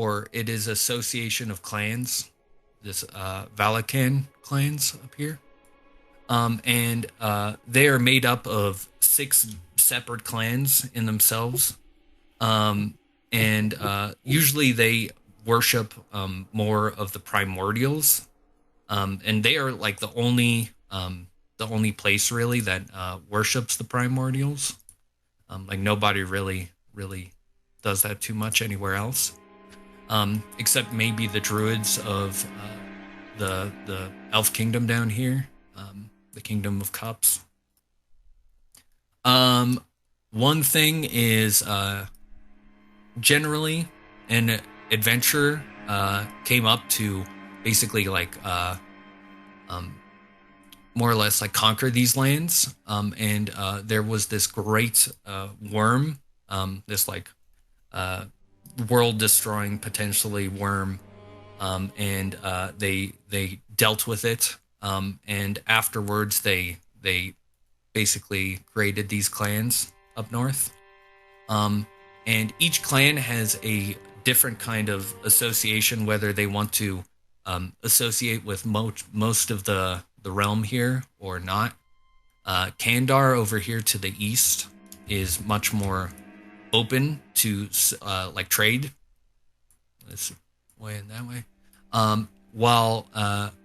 or it is association of clans. This Valakan clans up here. And they are made up of 6 separate clans in themselves. And usually they worship more of the primordials. And they are like the only place really that worships the primordials. Like nobody really does that too much anywhere else, except maybe the druids of the elf kingdom down here, the Kingdom of Cups. One thing is generally an adventurer came up to basically like more or less like conquer these lands, and there was this great worm, this like world destroying potentially worm, and they dealt with it, and afterwards they basically created these clans up north, and each clan has a different kind of association, whether they want to associate with most of the realm here or not. Kandar over here to the east is much more open to like trade. This way and that way. While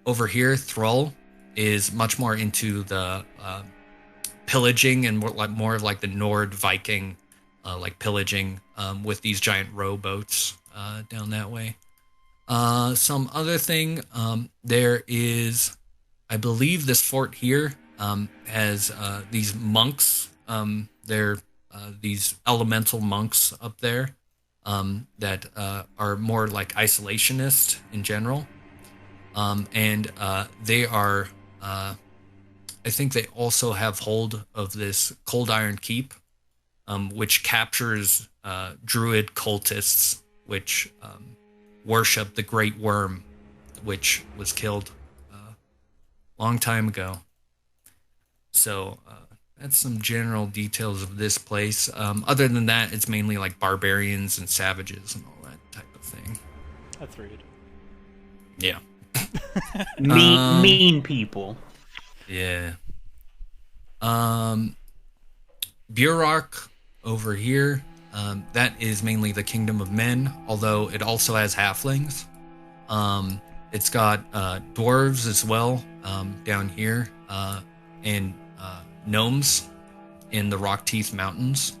over here, Thrall is much more into the pillaging and more of like the Nord Viking like pillaging with these giant rowboats down that way. Some other thing, there is, I believe this fort here has these monks. They're these elemental monks up there that are more like isolationist in general. And they are, I think they also have hold of this Cold Iron Keep, which captures druid cultists, which worship the Great Worm, which was killed long time ago. So that's some general details of this place. Other than that, it's mainly like barbarians and savages and all that type of thing. That's rude. Yeah. Mean people. Yeah. Burok over here, that is mainly the Kingdom of Men, although it also has halflings. It's got dwarves as well down here, and gnomes in the Rock Teeth Mountains.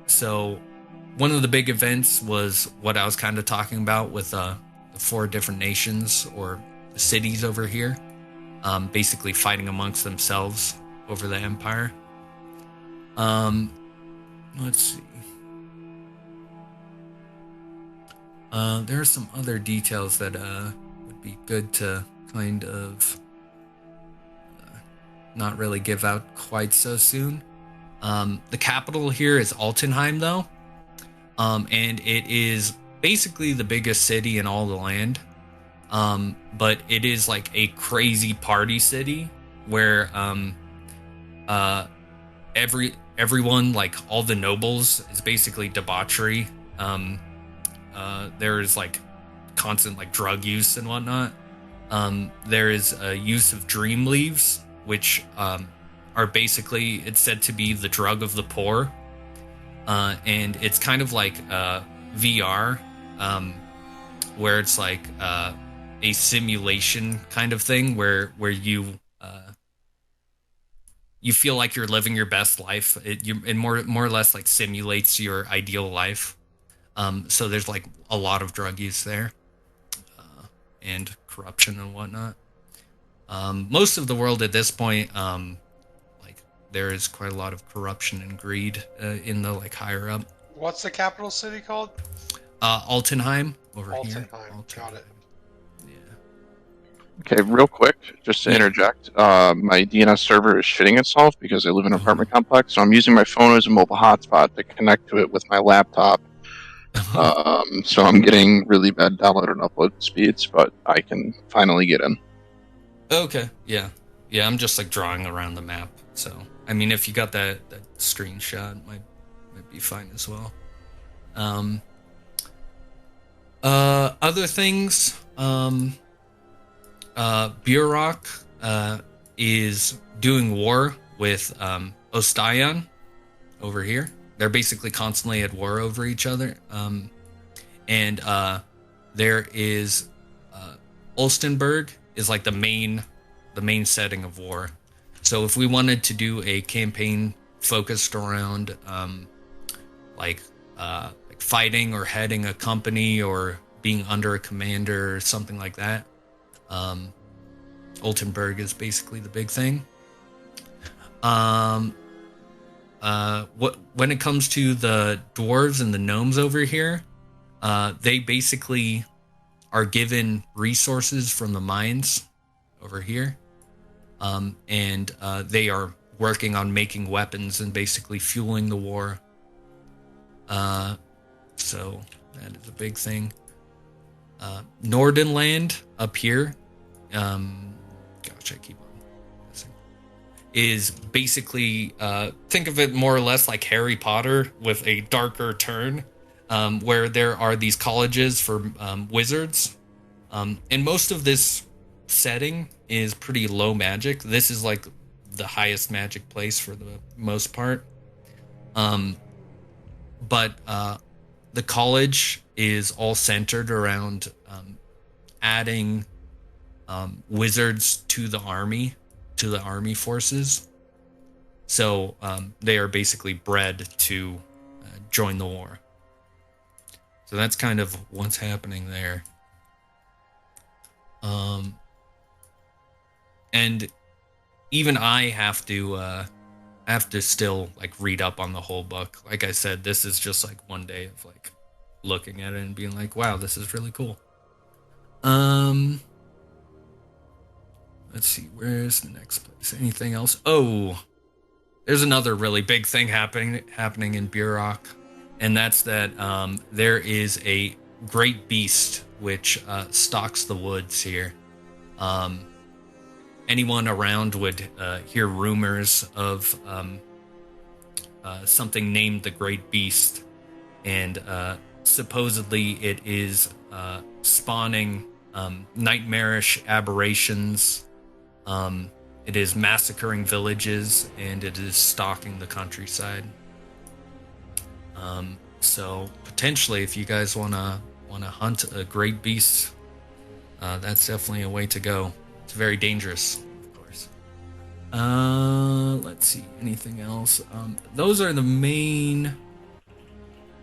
So one of the big events was what I was kind of talking about with the 4 different nations or cities over here, basically fighting amongst themselves over the empire. Let's see. There are some other details that would be good to kind of not really give out quite so soon. The capital here is Altenheim, though, and it is basically the biggest city in all the land. But it is like a crazy party city where everyone, like all the nobles, is basically debauchery. There is like constant like drug use and whatnot. There is a use of dream leaves, which are basically, it's said to be the drug of the poor, and it's kind of like VR, where it's like a simulation kind of thing where you you feel like you're living your best life. It more or less like simulates your ideal life. So there's like a lot of drug use there, and corruption and whatnot. Most of the world at this point, like there is quite a lot of corruption and greed in the like higher up. What's the capital city called? Altenheim over here. Altenheim. Got it. Okay, real quick, just to interject, my DNS server is shitting itself because I live in an apartment complex, so I'm using my phone as a mobile hotspot to connect to it with my laptop. So I'm getting really bad download and upload speeds, but I can finally get in. Okay, yeah. I'm just like drawing around the map, so I mean, if you got that screenshot, it might might be fine as well. Other things, Burok is doing war with Ostayan over here. They're basically constantly at war over each other. And there is Olstenburg is like the main setting of war. So if we wanted to do a campaign focused around like fighting or heading a company or being under a commander or something like that, Oltenburg is basically the big thing. When it comes to the dwarves and the gnomes over here, they basically are given resources from the mines over here, and they are working on making weapons and basically fueling the war. So that is a big thing. Nordenland up here, gosh, I keep on missing, is basically, think of it more or less like Harry Potter with a darker turn, where there are these colleges for wizards. And most of this setting is pretty low magic. This is like the highest magic place for the most part. But the college is all centered around adding wizards to the army forces. So they are basically bred to join the war. So that's kind of what's happening there. And even I have to still like read up on the whole book. Like I said, this is just like one day of like looking at it and being like, wow, this is really cool. Let's see, where's the next place? Anything else? Oh, there's another really big thing happening in Burok, and that's that there is a great beast which stalks the woods here. Anyone around would hear rumors of something named the Great Beast, and supposedly it is spawning nightmarish aberrations. It is massacring villages, and it is stalking the countryside. So potentially, if you guys wanna hunt a great beast, that's definitely a way to go. It's very dangerous, of course. Let's see, anything else? Those are the main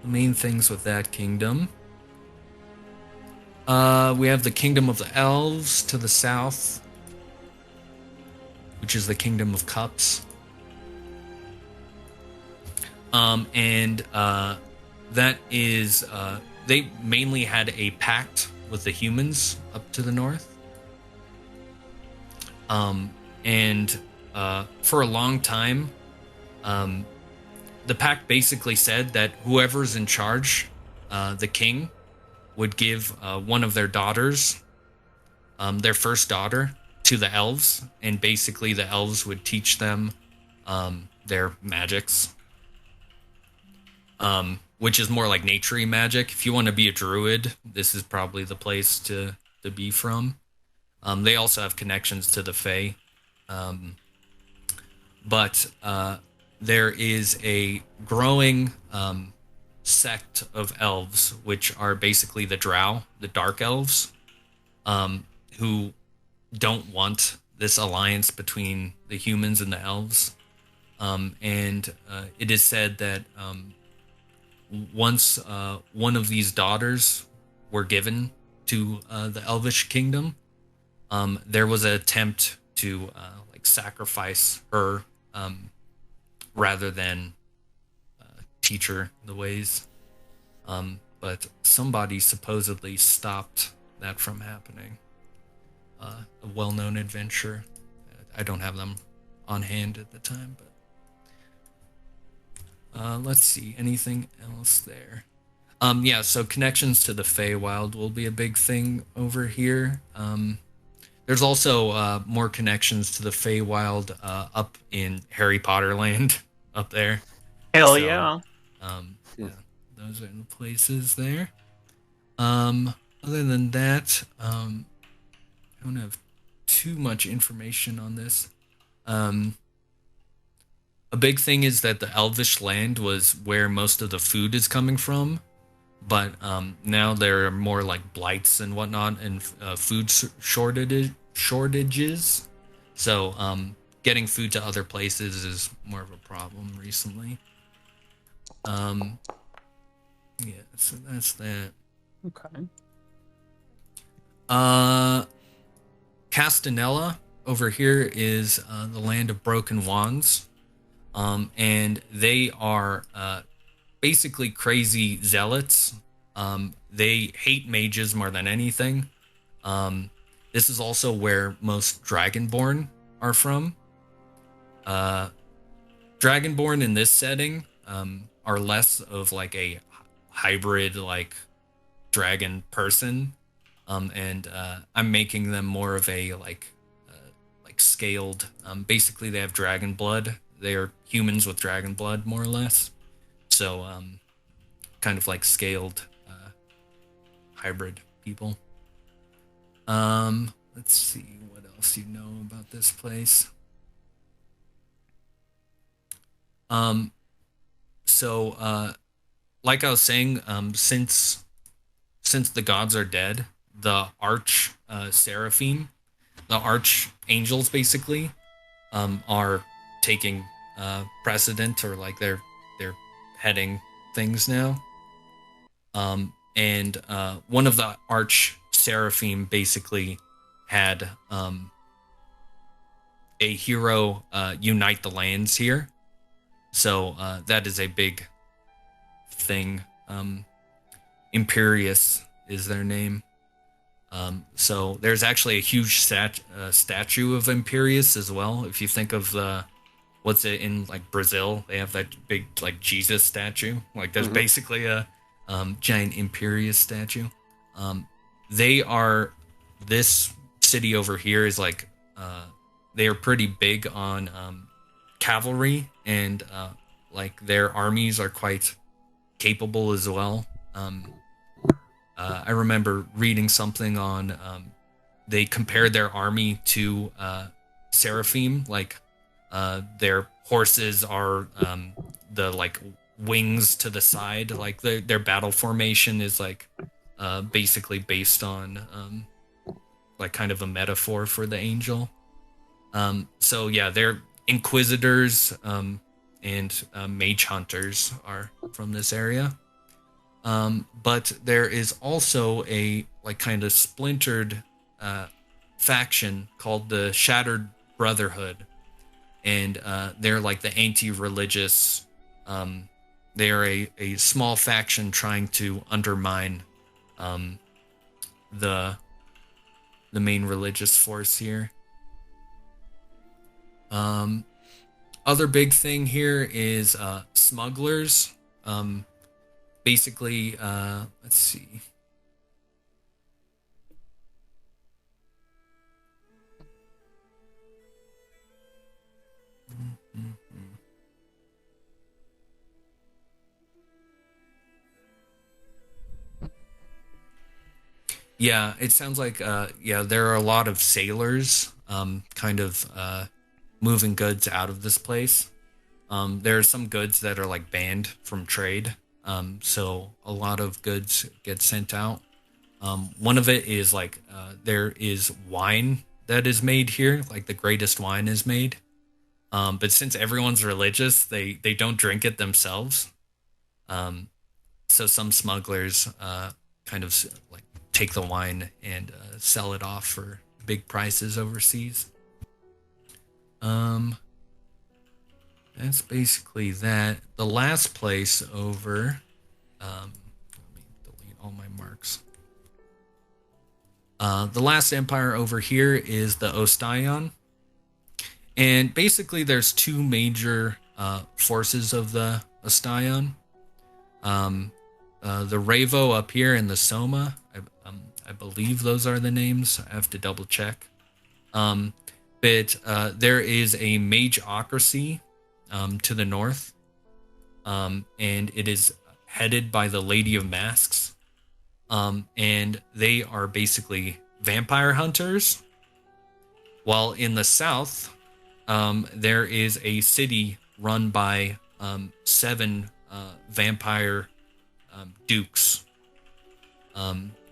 things with that kingdom. We have the Kingdom of the Elves to the south, which is the Kingdom of Cups. And that is, they mainly had a pact with the humans up to the north. And for a long time, the pact basically said that whoever's in charge, the king, would give one of their daughters, their first daughter, to the elves, and basically the elves would teach them their magics, which is more like nature-y magic. If you want to be a druid, this is probably the place to be from. They also have connections to the Fae. But there is a growing sect of elves, which are basically the Drow, the Dark Elves, who don't want this alliance between the humans and the elves. And it is said that once one of these daughters were given to the Elvish kingdom, there was an attempt to sacrifice her rather than teach her the ways. But somebody supposedly stopped that from happening. A well-known adventure. I don't have them on hand at the time, but let's see, anything else there? Yeah, so connections to the Feywild will be a big thing over here. There's also more connections to the Feywild up in Harry Potter land up there. Hell yeah. Yeah, those are the places there. Other than that, I don't have too much information on this. Um, a big thing is that the Elvish land was where most of the food is coming from, but now there are more like blights and whatnot, and shortages. So getting food to other places is more of a problem recently. Yeah, so that's that. Okay. Castanella over here is the land of broken wands, and they are basically crazy zealots. They hate mages more than anything. This is also where most Dragonborn are from. Dragonborn in this setting are less of like a hybrid like dragon person, and I'm making them more of a like scaled. Basically, they have dragon blood. They are humans with dragon blood, more or less. So, kind of like scaled hybrid people. Let's see what else you know about this place. Like I was saying, since the gods are dead, the arch seraphim, the archangels, basically, are taking precedent, or like they're heading things now. And one of the arch seraphim basically had a hero unite the lands here. So that is a big thing. Imperius is their name. So there's actually a huge statue of Imperius as well. If you think of what's it in like Brazil, they have that big like Jesus statue. Like there's basically a giant Imperius statue. They are, this city over here is like they are pretty big on cavalry, and like their armies are quite capable as well. I remember reading something on they compared their army to seraphim. Like their horses are the like wings to the side. Like their battle formation is like basically based on like kind of a metaphor for the angel. So yeah, they're inquisitors and mage hunters are from this area. But there is also a like kind of splintered faction called the Shattered Brotherhood, and they're like the anti-religious. They are a small faction trying to undermine the main religious force here. Other big thing here is smugglers. Basically, let's see. Yeah, it sounds like yeah, there are a lot of sailors kind of moving goods out of this place. There are some goods that are like banned from trade. So a lot of goods get sent out. One of it is like there is wine that is made here, like the greatest wine is made. But since everyone's religious, they don't drink it themselves. So some smugglers kind of like take the wine and sell it off for big prices overseas. That's basically that. The last place over, let me delete all my marks. The last empire over here is the Ostaion. And basically there's two major forces of the Ostaion. The Ravo up here and the Soma. I believe those are the names. I have to double check. But there is a mageocracy to the north. and it is headed by the Lady of Masks. And they are basically vampire hunters. While in the south, there is a city run by seven vampire dukes.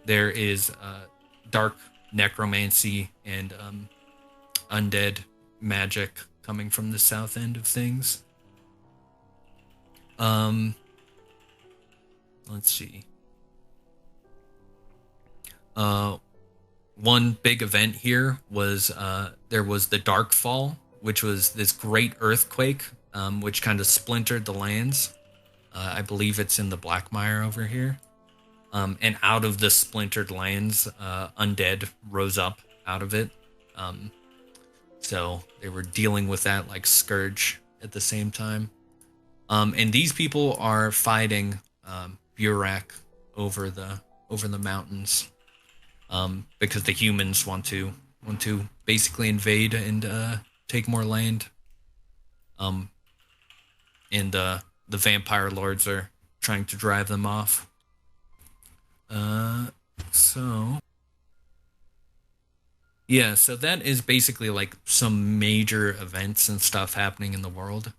There is dark necromancy and undead magic coming from the south end of things. Let's see. One big event here was there was the Dark Fall, which was this great earthquake, which kind of splintered the lands. I believe it's in the Blackmire over here. And out of the splintered lands, undead rose up out of it. So they were dealing with that like scourge at the same time. And these people are fighting Burak over the mountains, because the humans want to basically invade and take more land. And the vampire lords are trying to drive them off. So that is basically like some major events and stuff happening in the world.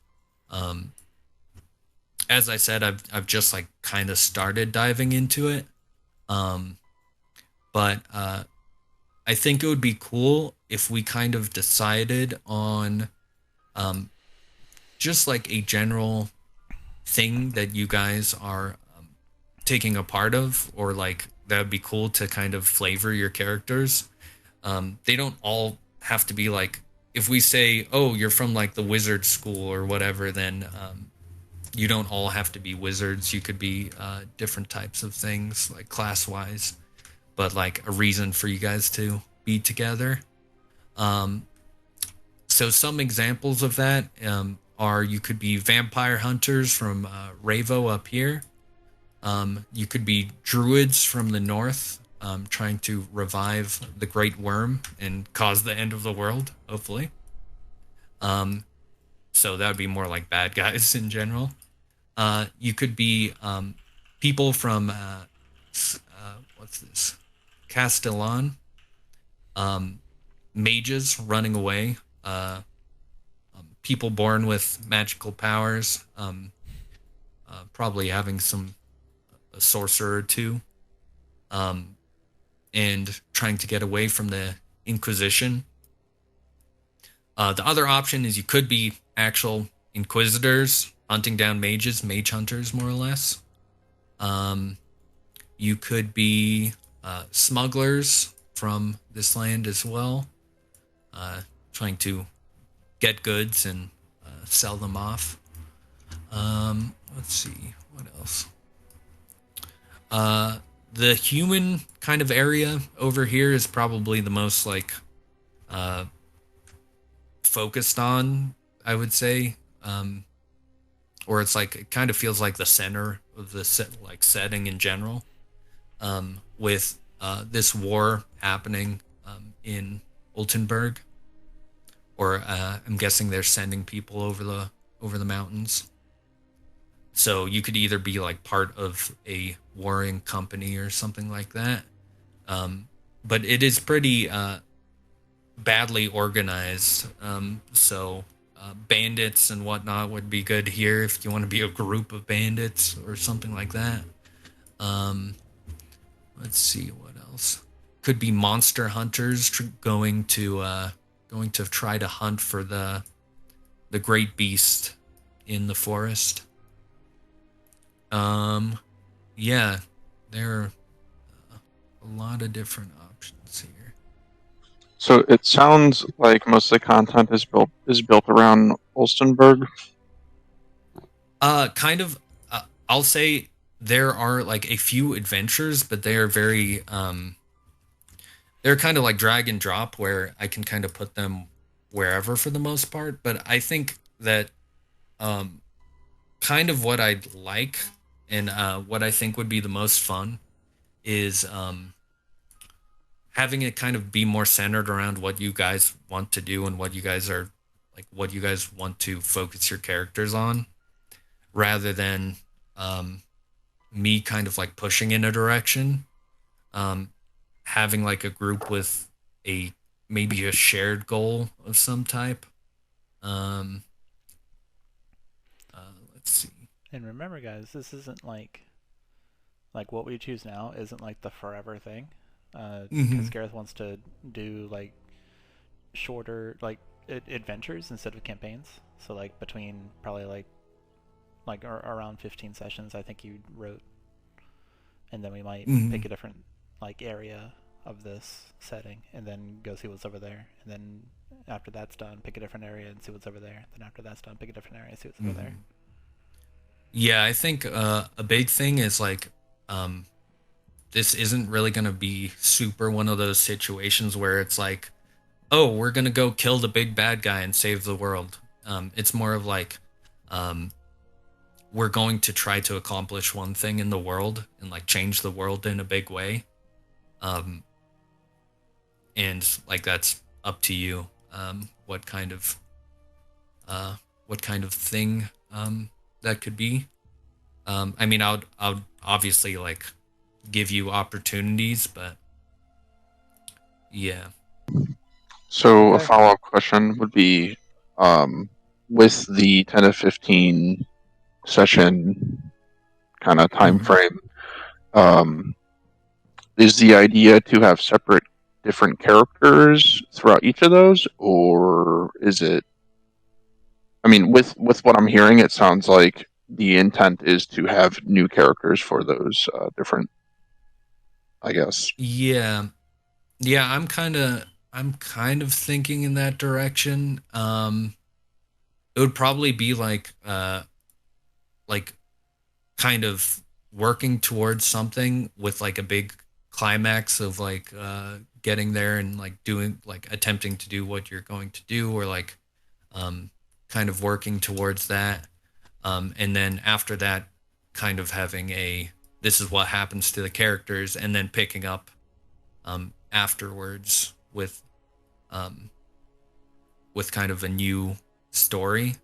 As I said, I've just like kind of started diving into it. But I think it would be cool if we kind of decided on just like a general thing that you guys are taking a part of, or like that would be cool to kind of flavor your characters. They don't all have to be like, if we say, oh, you're from like the wizard school or whatever, then you don't all have to be wizards. You could be different types of things, like class-wise, but like a reason for you guys to be together. So some examples of that are you could be vampire hunters from Ravo up here. You could be druids from the north, trying to revive the Great Worm and cause the end of the world, hopefully. So that would be more like bad guys in general. You could be people from what's this? Castellan. Mages running away. People born with magical powers. Probably having a sorcerer or two. And trying to get away from the Inquisition. The other option is you could be actual inquisitors hunting down mages, mage hunters, more or less. You could be smugglers from this land as well, trying to get goods and sell them off. Let's see, what else? The human kind of area over here is probably the most like focused on, I would say. Or it's like, it kind of feels like the center of the setting in general, with this war happening in Oltenburg, or I'm guessing they're sending people over the mountains. So you could either be like part of a warring company or something like that, but it is pretty badly organized. So bandits and whatnot would be good here if you want to be a group of bandits or something like that. Let's see what else. Could be monster hunters going to try to hunt for the great beast in the forest. Yeah, there are a lot of different options here. So it sounds like most of the content is built around Olstenburg. Kind of. I'll say there are like a few adventures, but they are very they're kind of like drag and drop, where I can kind of put them wherever for the most part. But I think that kind of what I'd like and what I think would be the most fun is having it kind of be more centered around what you guys want to do and what you guys are like, what you guys want to focus your characters on. rather than me kind of like pushing in a direction. Um, Having like a group with a maybe a shared goal of some type. Um, let's see. And remember, guys, this isn't like what we choose now isn't like the forever thing, because Mm-hmm. Gareth wants to do like shorter adventures instead of campaigns. So like between probably around 15 sessions, I think you wrote, and then we might Mm-hmm. pick a different like area of this setting, and then go see what's over there, and then after that's done, pick a different area and see what's over there. Then after that's done, pick a different area and see what's over there. Mm-hmm. Yeah, I think a big thing is like um, this isn't really going to be super one of those situations where it's like, oh, we're going to go kill the big bad guy and save the world. It's more of like um, we're going to try to accomplish one thing in the world and like change the world in a big way. Um, and like that's up to you. What kind of thing that could be. I mean, I would obviously like give you opportunities, but yeah. So a Okay. follow-up question would be, with the 10 to 15 session kind of time Mhm. frame, um, is the idea to have separate different characters throughout each of those, or is it? I mean, with what I'm hearing, it sounds like the intent is to have new characters for those different, I guess. Yeah, yeah. I'm kind of thinking in that direction. It would probably be like kind of working towards something with like a big climax of like getting there and like doing like attempting to do what you're going to do, or like um kind of working towards that. And then after that, kind of having a this is what happens to the characters, and then picking up afterwards um, with kind of a new story.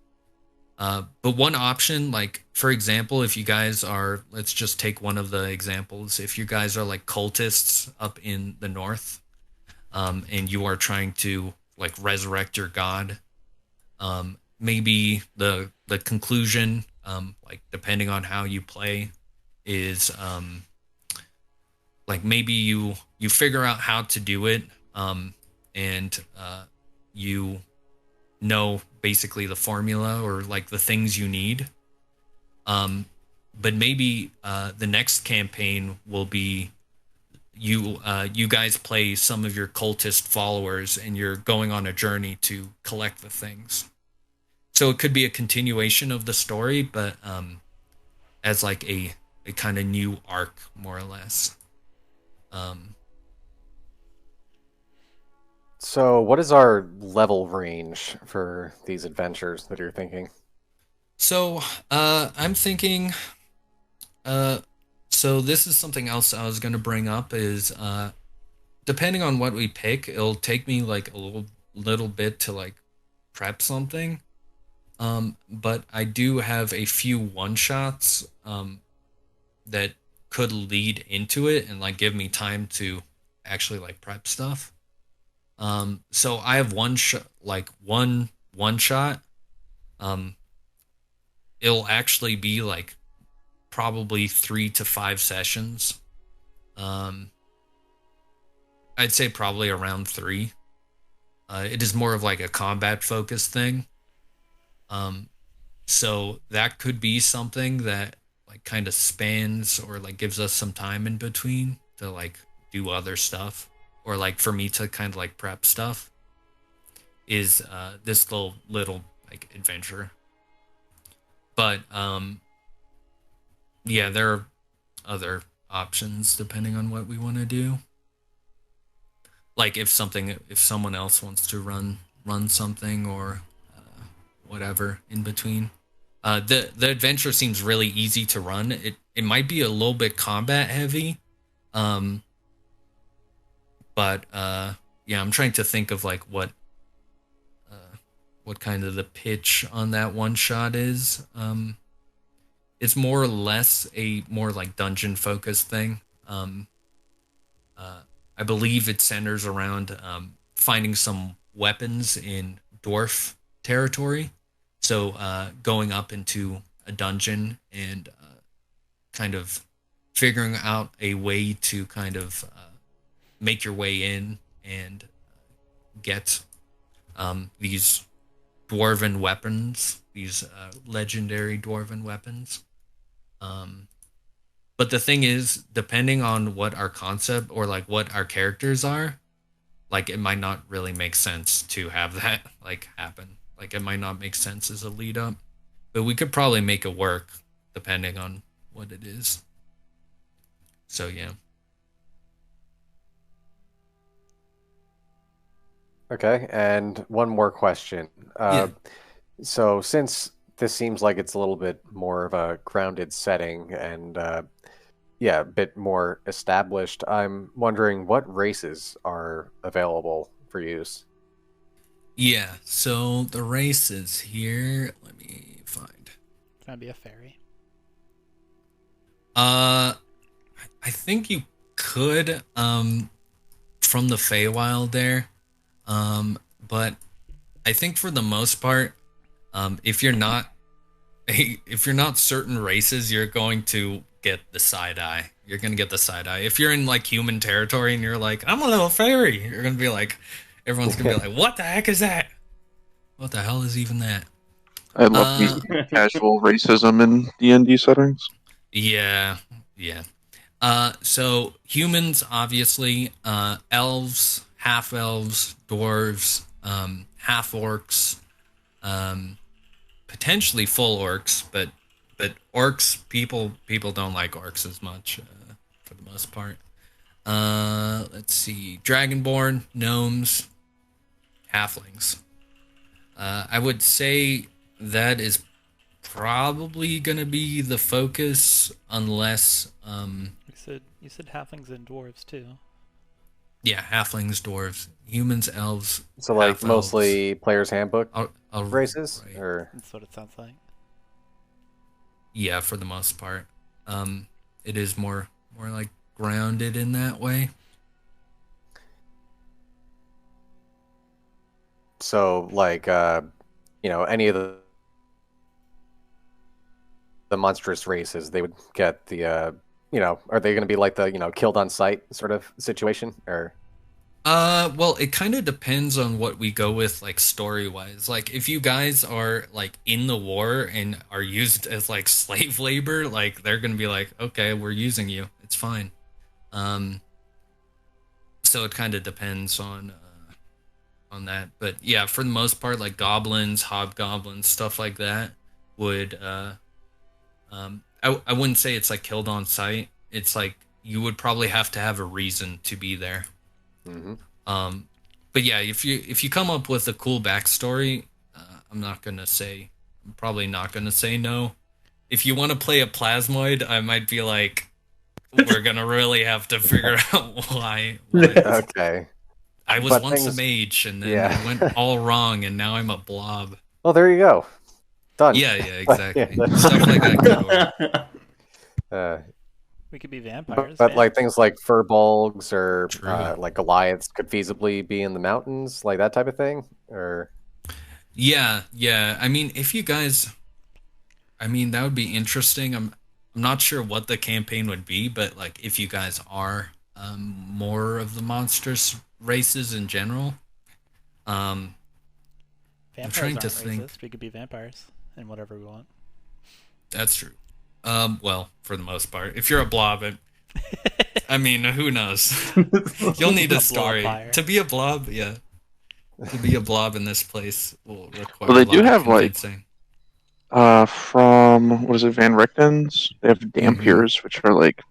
But one option, like for example, if you guys are, let's just take one of the examples. If you guys are like cultists up in the north, and you are trying to like resurrect your god, maybe the conclusion, like depending on how you play, is like maybe you figure out how to do it, and you know basically the formula or like the things you need. Um, but maybe the next campaign will be you guys play some of your cultist followers and you're going on a journey to collect the things. So it could be a continuation of the story, but as like a kind of new arc, more or less. Um, So, what is our level range for these adventures that you're thinking? so I'm thinking. Uh, so this is something else I was gonna bring up is depending on what we pick, it'll take me like a little bit to like prep something. But I do have a few one shots that could lead into it and like give me time to actually like prep stuff. So I have one shot, like one shot. Um, it'll actually be like probably 3 to 5 sessions. Um, I'd say probably around three. It is more of like a combat focused thing. Um, so that could be something that like kind of spans or like gives us some time in between to like do other stuff, or like for me to kind of like prep stuff, is this little like adventure. But yeah, there are other options depending on what we want to do. Like if someone else wants to run something, or whatever in between. The adventure seems really easy to run. It might be a little bit combat heavy, um, but yeah, I'm trying to think of like uh, what kind of the pitch on that one shot is. it's more or less a more like dungeon focused thing. Uh, I believe it centers around finding some weapons in dwarf territory. So going up into a dungeon and kind of figuring out a way to kind of make your way in and get these dwarven weapons, these legendary dwarven weapons. Um, but the thing is, depending on what our concept or like what our characters are, like it might not really make sense to have that like happen. Like it might not make sense as a lead up, but we could probably make it work depending on what it is. So yeah. Okay, and one more question. Yeah. So since this seems like it's a little bit more of a grounded setting and yeah, a bit more established, I'm wondering what races are available for use. Yeah, so the race is here. Let me find. It's gonna be a fairy. I think you could from the Feywild there. But I think for the most part, if you're not if you're not certain races, you're going to get the side eye. You're gonna get the side eye. If you're in like human territory and you're like, I'm a little fairy, you're gonna be like, everyone's gonna be like, what the heck is that? What the hell is even that? I love the casual racism in D&D settings. Yeah, yeah. So humans, obviously, elves, half elves, dwarves, half orcs, potentially full orcs, but orcs, people don't like orcs as much for the most part. Let's see, dragonborn, gnomes, halflings. I would say that is probably gonna be the focus, unless You said halflings and dwarves too. yeah, halflings, dwarves, humans, elves. So like half-elves. mostly player's handbook I'll- races, right. or That's what it sounds like. Yeah, for the most part. It is more like grounded in that way. so like any of the monstrous races, they would get the are they going to be like the killed on sight sort of situation, or Well, it kind of depends on what we go with, like story wise. Like, if you guys are like in the war and are used as like slave labor, like they're gonna be like, okay, we're using you. It's fine. Um, so it kind of depends on that. But yeah, for the most part, like goblins, hobgoblins, stuff like that would I wouldn't say it's like killed on sight. It's like you would probably have to have a reason to be there. mm-hmm. But yeah, if you come up with a cool backstory, I'm probably not gonna say no. If you want to play a plasmoid, I might be like, we're gonna really have to figure out why. Okay. I was But once a things- mage, and then yeah. it went all wrong, and now I'm a blob. Well, there you go. Done. Yeah, exactly. Yeah. Stuff like that could work. We could be vampires. But like things like furbolgs or True. like Goliaths could feasibly be in the mountains, like that type of thing, or Yeah. I mean, if you guys, I mean, that would be interesting. I'm not sure what the campaign would be, but like if you guys are more of the monstrous races in general, vampires I'm trying to aren't think. racist. We could be vampires and whatever we want. That's true. Well, for the most part, if you're a blob, I mean, who knows? You'll need a story blob-fire. to be a blob. Yeah, to be a blob in this place will require. Well, they a lot do of have, like, convincing. From what is it, Van Richten's? They have Dampiers, which are like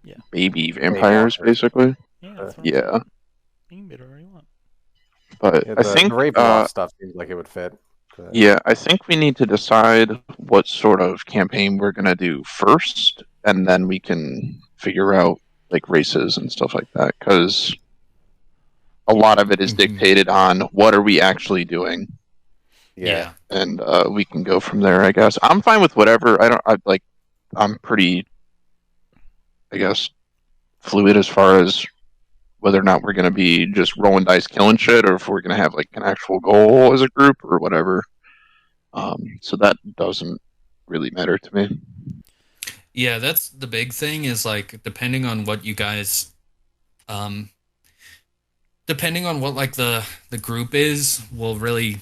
Yeah. baby vampires, monsters. basically. Yeah, that's what I'm Yeah, saying. You can be whatever you want. but yeah, I the think Ravenloft stuff seems like it would fit. But- yeah, I think we need to decide what sort of campaign we're gonna do first, and then we can figure out like races and stuff like that. Because a lot of it is Mhm. dictated on what are we actually doing. Yeah. and we can go from there. I guess I'm fine with whatever. I'm pretty, I guess, fluid as far as whether or not we're gonna be just rolling dice, killing shit, or if we're gonna have like an actual goal as a group or whatever. So that doesn't really matter to me. Yeah, that's the big thing is like depending on what you guys um depending on what like the group is will really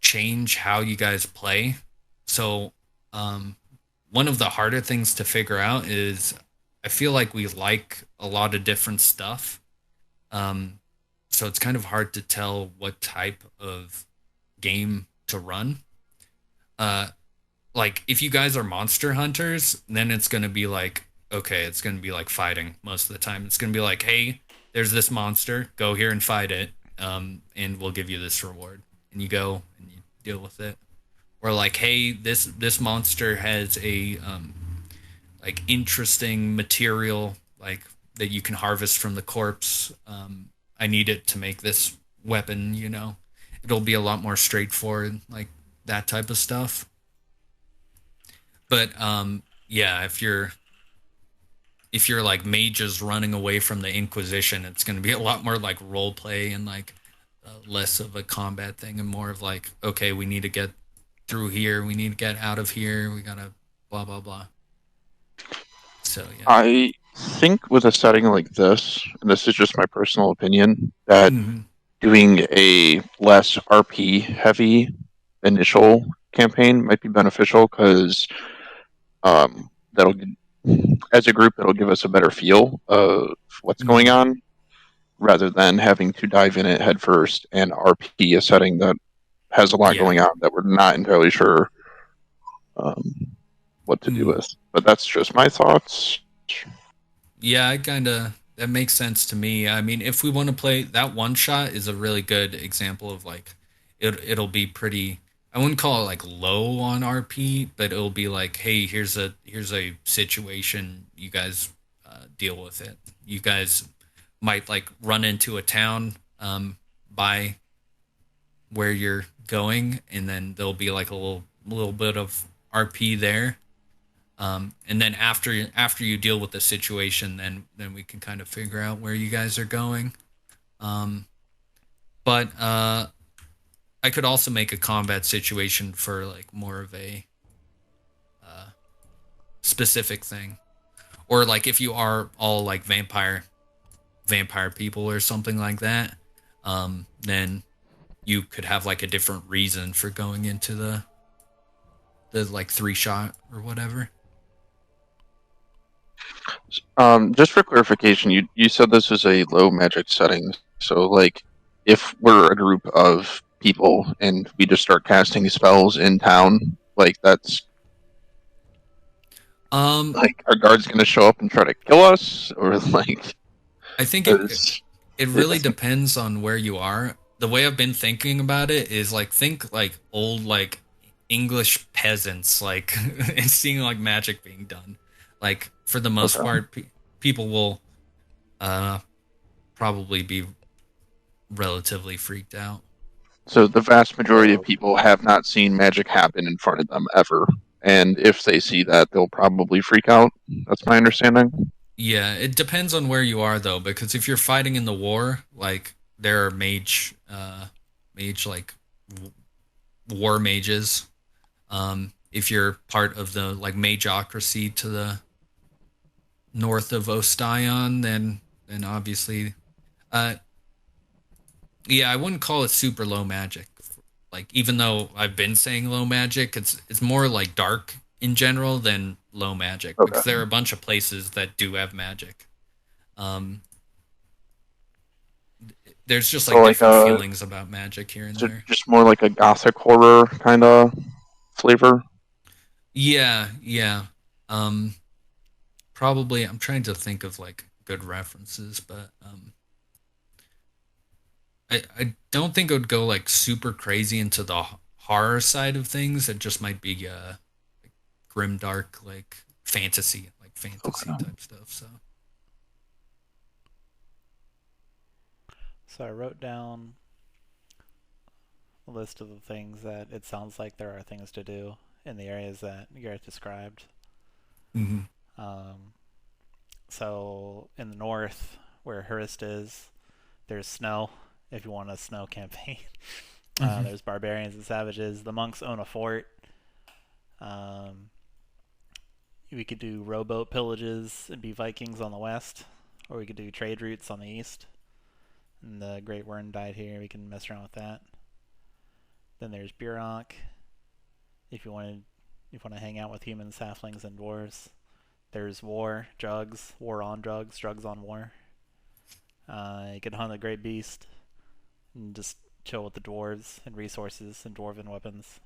change how you guys play. So um one of the harder things to figure out is I feel like we like a lot of different stuff. Um so it's kind of hard to tell what type of game to run. Uh like if you guys are monster hunters, then it's going to be like okay, it's going to be like fighting most of the time. It's going to be like, "Hey, there's this monster. Go here and fight it. And we'll give you this reward." And you go and you deal with it. Or like, "Hey, this monster has a like interesting material like that you can harvest from the corpse. I need it to make this weapon, you know." It'll be a lot more straightforward like that type of stuff. But yeah, if you're like mages running away from the Inquisition, it's going to be a lot more like role play and like less of a combat thing and more of like, okay, we need to get through here, we need to get out of here, we gotta blah blah blah. So yeah. I think with a setting like this, and this is just my personal opinion, that Mhm. doing a less RP heavy initial campaign might be beneficial because that'll, as a group, it'll give us a better feel of what's going Mhm. on rather than having to dive in it head first and RP a setting that has a lot Yeah. going on that we're not entirely sure um, what to do Mm. with. But that's just my thoughts. Yeah, I kind of that makes sense to me. I mean, if we want to play that one shot is a really good example of like it'll be pretty I wouldn't call it like low on RP, but it'll be like, "Hey, here's a situation, you guys deal with it." You guys might like run into a town by where you're going and then there'll be like a little bit of RP there, and then after you deal with the situation, then we can kind of figure out where you guys are going. Um, but I could also make a combat situation for like more of a specific thing, or like if you are all like vampire people or something like that, then you could have like a different reason for going into the like 3 shot or whatever. Just for clarification, you said this is a low magic setting. So, like, if we're a group of people and we just start casting spells in town, like that's Um, like our guards gonna show up and try to kill us, or like, I think is it really it, depends on where you are. The way I've been thinking about it is like think like old like English peasants like and seeing like magic being done. Like for the most okay? part, people will uh probably be relatively freaked out. So the vast majority of So people have not seen magic happen in front of them ever, and if they see that, they'll probably freak out. That's my understanding. Yeah, it depends on where you are though, because if you're fighting in the war, like there are mage like war mages. If you're part of the like mageocracy to the north of Ostion, then obviously, uh, yeah, I wouldn't call it super low magic. Like even though I've been saying low magic, it's more like dark in general than low magic because Okay. there are a bunch of places that do have magic. Um, there's just So like like different feelings about magic here and so there. just more like a gothic horror kind of flavor. Yeah, yeah. Um, probably I'm trying to think of like good references, but I don't think it would go like super crazy into the horror side of things. It just might be like grim dark like fantasy Okay. type stuff. So So I wrote down list of the things that it sounds like there are things to do in the areas that Gareth described. Mm-hmm. So in the north, where Hurst is, there's snow. If you want a snow campaign, there's barbarians and savages. The monks own a fort. We could do rowboat pillages and be Vikings on the west, or we could do trade routes on the east. And the Great Worm died here. We can mess around with that. Then there's Burok. If you want to hang out with humans, halflings, and dwarves. There's war, drugs, war on drugs, drugs on war. You could hunt a great beast and just chill with the dwarves and resources and dwarven weapons.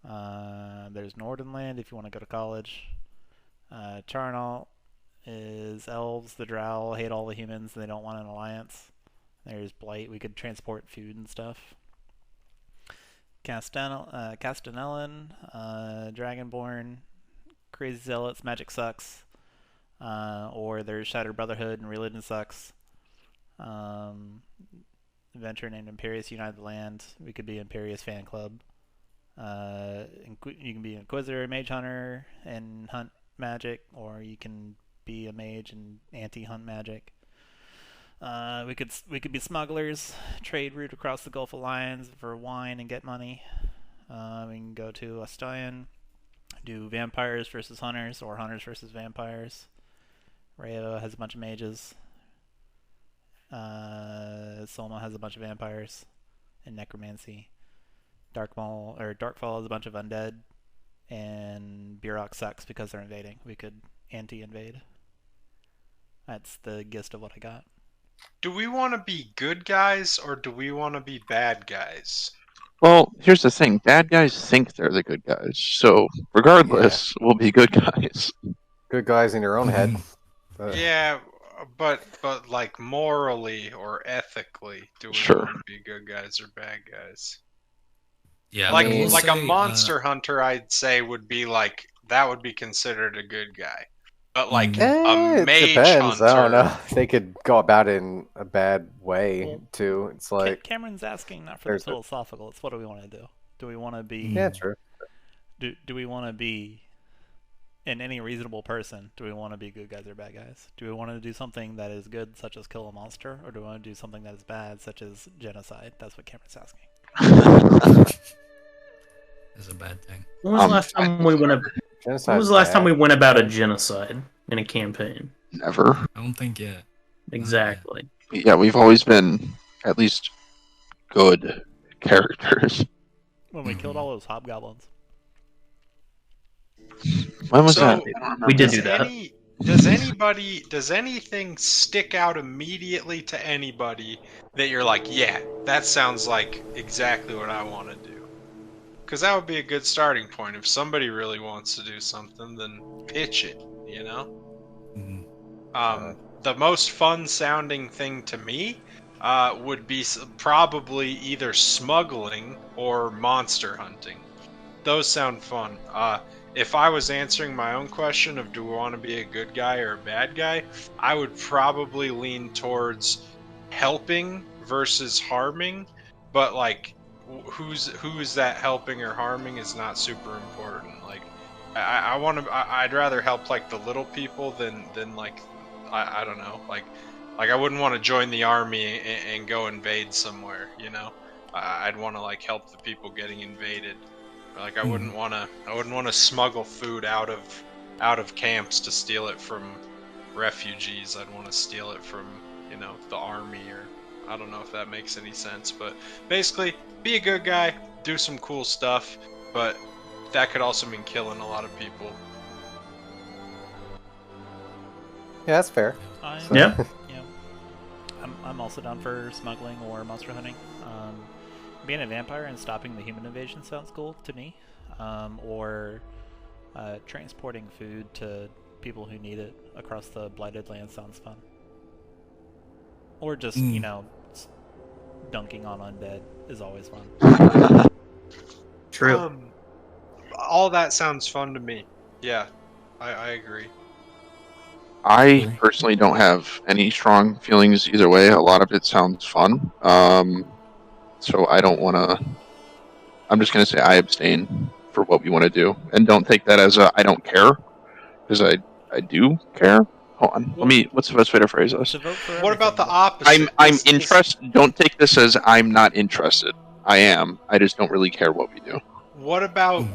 There's Nordenland if you want to go to college. Charnal is elves. The drow hate all the humans and they don't want an alliance. There's Blight. We could transport food and stuff. Castanellan, Dragonborn, Crazy Zealots, Magic sucks. Or there's Shattered Brotherhood and Religion sucks. Adventure named Imperius United the Land. We could be Imperius Fan Club. You can be Inquisitor, Mage Hunter, and hunt magic, or you can be a mage and anti-hunt magic. We could be smugglers, trade route across the Gulf of Lions for wine and get money. We can go to Astarion, do vampires versus hunters, or hunters versus vampires. Rayo has a bunch of mages. Soma has a bunch of vampires and necromancy. Darkfall has a bunch of undead, and Burok sucks because they're invading. We could anti-invade. That's the gist of what I got. Do we want to be good guys or do we want to be bad guys? Well, here's the thing. Bad guys think they're the good guys. So, regardless, we'll be good guys. Good guys in your own head. Yeah, but like morally or ethically, do we want to be good guys or bad guys? Yeah, like we'll a say, monster hunter, I'd say would be like that would be considered a good guy. But like a it mage depends. hunter, I don't know. They could go about it in a bad way too. It's like Cameron's asking not for the philosophical. It's what do we want to do? Do we want to be? Yeah, true. Do we want to be? In any reasonable person, do we want to be good guys or bad guys? Do we want to do something that is good, such as kill a monster, or do we want to do something that is bad, such as genocide? That's what Cameron's asking. Is a bad thing. When was the last time we went? When was the last time we went about a genocide in a campaign? Never. I don't think yet. Exactly. Yeah, we've always been at least good characters. When we killed all those hobgoblins. When was that? We did do that. Does anything stick out immediately to anybody that you're like, yeah, that sounds like exactly what I want to do? Because that would be a good starting point. If somebody really wants to do something, then pitch it, you know? The most fun sounding thing to me would be probably either smuggling or monster hunting. Those sound fun. If I was answering my own question of do we want to be a good guy or a bad guy, I would probably lean towards helping versus harming, but like who's that helping or harming is not super important. Like I'd rather help like the little people than like I don't know, like I wouldn't want to join the army and go invade somewhere, you know. I'd want to like help the people getting invaded. Like I wouldn't want to smuggle food out of camps to steal it from refugees. I'd want to steal it from, you know, the army, or I don't know if that makes any sense, but basically be a good guy, do some cool stuff, but that could also mean killing a lot of people. Yeah, that's fair. Yeah. I'm also down for smuggling or monster hunting. Being a vampire and stopping the human invasion sounds cool to me. Or transporting food to people who need it across the blighted land sounds fun. Or just, you know, dunking on undead is always fun. True. All that sounds fun to me. Yeah, I agree. I personally don't have any strong feelings either way. A lot of it sounds fun. So I don't want to. I'm just going to say I abstain for what we want to do, and don't take that as a I don't care, because I do care. Hold on. What's the best way to phrase this? What about the opposite? I'm interested. Don't take this as I'm not interested. I am. I just don't really care what we do. What about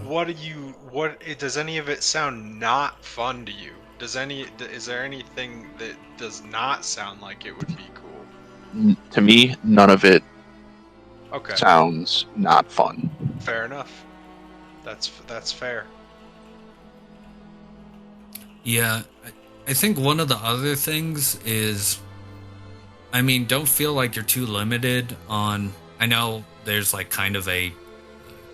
does any of it sound not fun to you? Is there anything that does not sound like it would be cool? To me, none of it Okay. sounds not fun. Fair enough. That's fair. Yeah, I think one of the other things is, I mean, don't feel like you're too limited on. I know there's like kind of a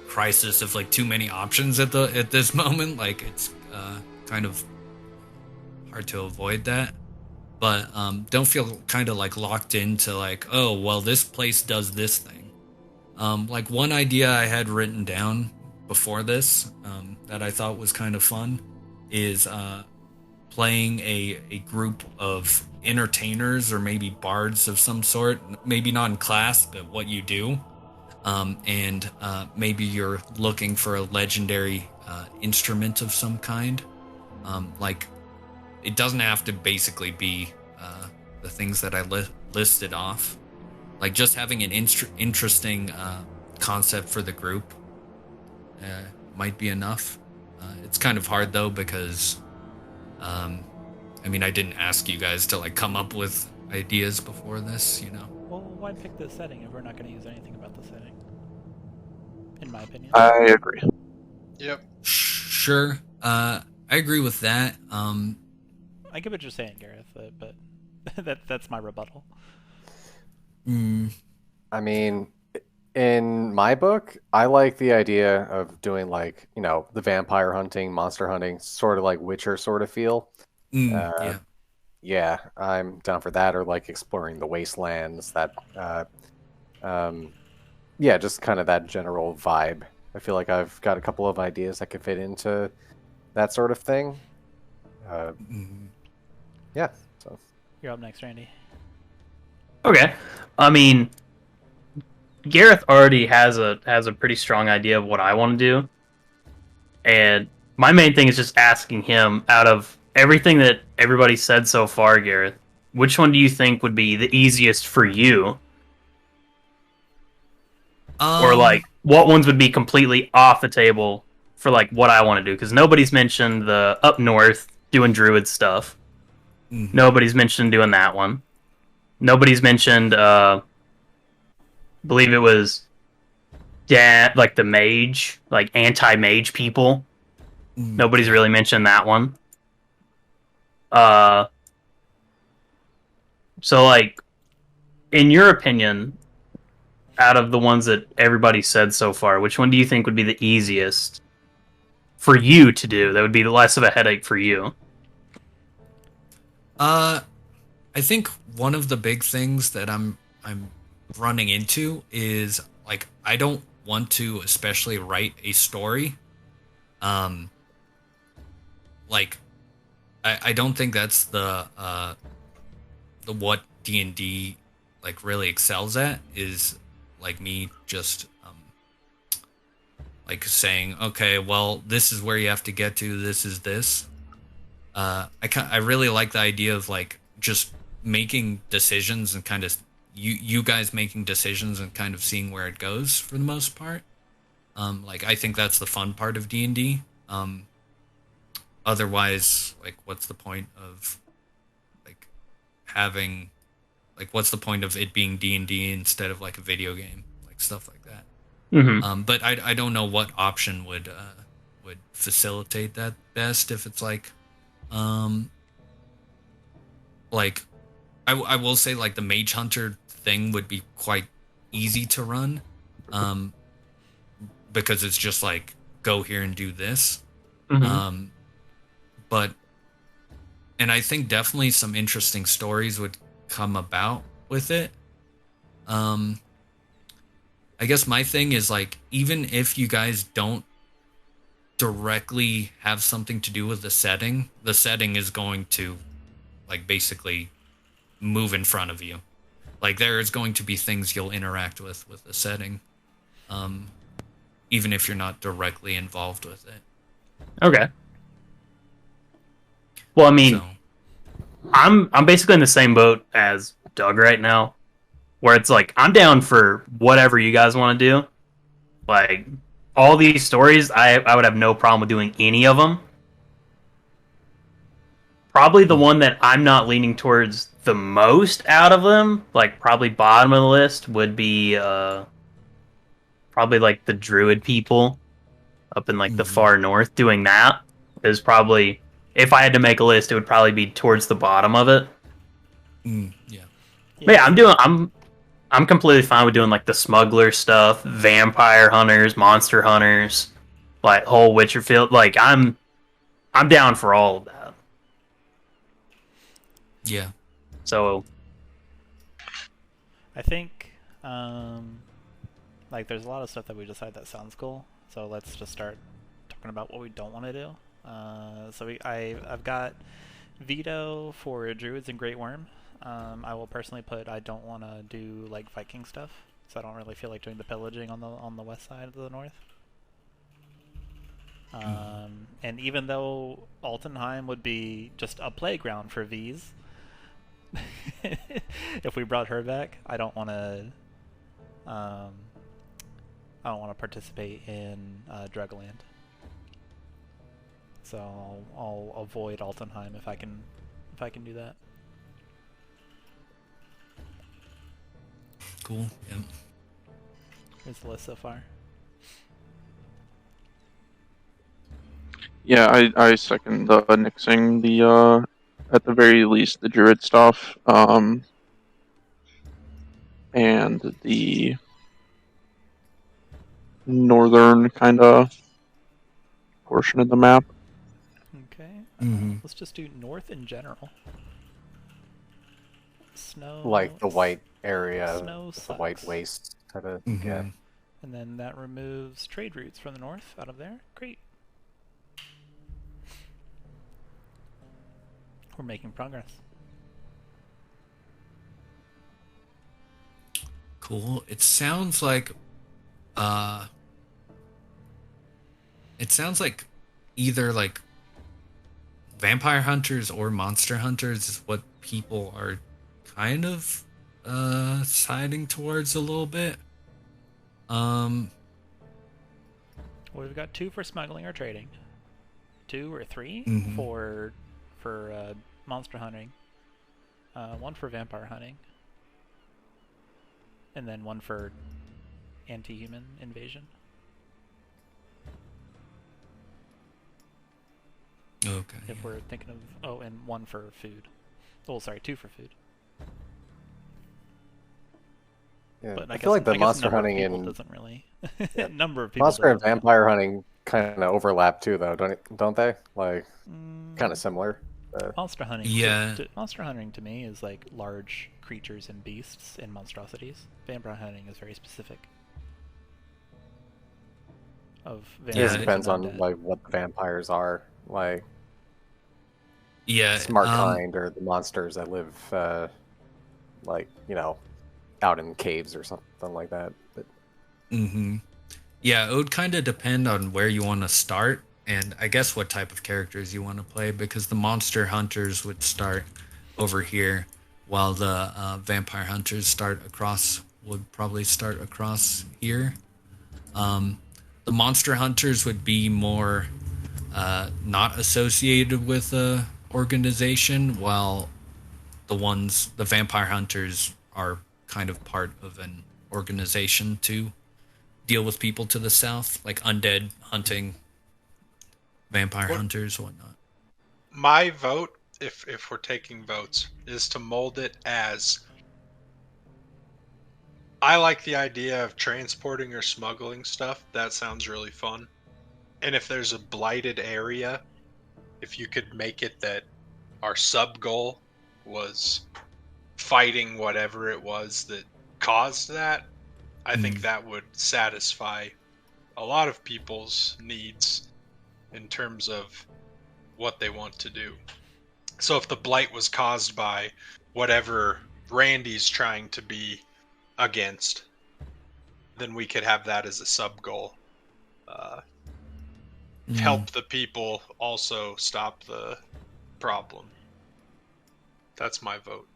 crisis of like too many options at this moment. Like it's kind of hard to avoid that, but don't feel kind of like locked into like, oh well, this place does this thing. Like one idea I had written down before this that I thought was kind of fun is playing a group of entertainers or maybe bards of some sort, maybe not in class, but what you do. And maybe you're looking for a legendary instrument of some kind. Like, it doesn't have to basically be the things that I listed off. Like, just having an interesting concept for the group might be enough. It's kind of hard, though, because, I mean, I didn't ask you guys to, like, come up with ideas before this, you know? Well, why pick this setting if we're not going to use anything about the setting? In my opinion. I agree. Yep. Sure. I agree with that. I get what you're saying, Gareth, but that's my rebuttal. I mean, in my book, I like the idea of doing like, you know, the vampire hunting, monster hunting, sort of like Witcher sort of feel. Yeah. Yeah, I'm down for that, or like exploring the wastelands. Yeah, just kind of that general vibe. I feel like I've got a couple of ideas that could fit into that sort of thing. Yeah, so You're up next, Randy. Okay. I mean, Gareth already has a pretty strong idea of what I want to do. And my main thing is just asking him, out of everything that everybody said so far, Gareth, which one do you think would be the easiest for you? Or like, what ones would be completely off the table for like what I want to do? Because nobody's mentioned the up north doing druid stuff. Nobody's mentioned doing that one. Nobody's mentioned, believe it was, like the mage, like anti-mage people. Nobody's really mentioned that one. So like, in your opinion, out of the ones that everybody said so far, which one do you think would be the easiest for you to do? That would be less of a headache for you. I think one of the big things that I'm running into is like I don't want to especially write a story. Like I don't think that's the what D&D like really excels at, is like me just like saying, okay, well, this is where you have to get to, this is this. I really like the idea of like just making decisions and kind of you guys making decisions and kind of seeing where it goes for the most part. Like I think that's the fun part of D&D. Otherwise, like, what's the point of like having like what's the point of it being D&D instead of like a video game, like stuff like that. But I don't know what option would facilitate that best. If it's like I will say like the mage hunter thing would be quite easy to run, because it's just like go here and do this. But and I think definitely some interesting stories would come about with it. I guess my thing is like, even if you guys don't directly have something to do with the setting is going to like basically move in front of you. Like there is going to be things you'll interact with the setting, even if you're not directly involved with it. Okay. Well, I mean, So, I'm basically in the same boat as Doug right now, where it's like I'm down for whatever you guys want to do. Like all these stories, I would have no problem with doing any of them. Probably the one that I'm not leaning towards the most out of them, like probably bottom of the list, would be probably like the Druid people up in like the far north. Doing that is probably, if I had to make a list, it would probably be towards the bottom of it. yeah. But yeah, I'm completely fine with doing like the smuggler stuff, vampire hunters, monster hunters, like whole Witcher field. Like I'm down for all of that. Yeah. So I think, like, there's a lot of stuff that we decided that sounds cool. So let's just start talking about what we don't want to do. I've got veto for druids and great worm. I will personally put I don't want to do like Viking stuff, so I don't really feel like doing the pillaging on the west side of the north. And even though Altenheim would be just a playground for V's, if we brought her back, I don't want to. I don't want to participate in Drugland. So I'll avoid Altenheim if I can do that. Cool. Yeah. Here's the list so far. Yeah, I second the nixing the at the very least the druid stuff, and the northern kind of portion of the map. Okay. Mm-hmm. Let's just do north in general. Snow. Like the white area, Snow the white sucks. waste type of. Mm-hmm. Yeah. And then that removes trade routes from the north out of there. Great. We're making progress. Cool. It sounds like either like vampire hunters or monster hunters is what people are kind of siding towards a little bit. Well, we've got 2 for smuggling or trading, 2 or 3 Mhm. for monster hunting, 1 for vampire hunting, and then 1 for anti-human invasion. Okay. If we're thinking of and 1 for food. Oh, sorry, 2 for food. Yeah. But I feel like the I guess monster number of hunting people and doesn't really number of people. monster and doesn't vampire hunting kind of overlap too, though, don't they? Like really- kind of similar. Monster hunting. Yeah. Monster hunting to me is like large creatures and beasts and monstrosities. Vampire hunting is very specific. Of It Yeah, just vampires depends and on undead. like what the vampires are, like Yeah. smart kind, or the monsters that live, like out in caves or something like that. But Mm-hmm. Yeah, it would kind of depend on where you want to start, and I guess what type of characters you want to play, because the monster hunters would start over here, while the vampire hunters would probably start across here. The monster hunters would be more not associated with a organization, while the vampire hunters are kind of part of an organization to deal with people to the south, like undead hunting, vampire hunters, whatnot. My vote, if we're taking votes, is to mold it as I like the idea of transporting or smuggling stuff. That sounds really fun. And if there's a blighted area, if you could make it that our sub goal was fighting whatever it was that caused that, I think that would satisfy a lot of people's needs in terms of what they want to do. So if the blight was caused by whatever Randy's trying to be against, then we could have that as a sub goal. Help the people, also stop the problem. That's my vote.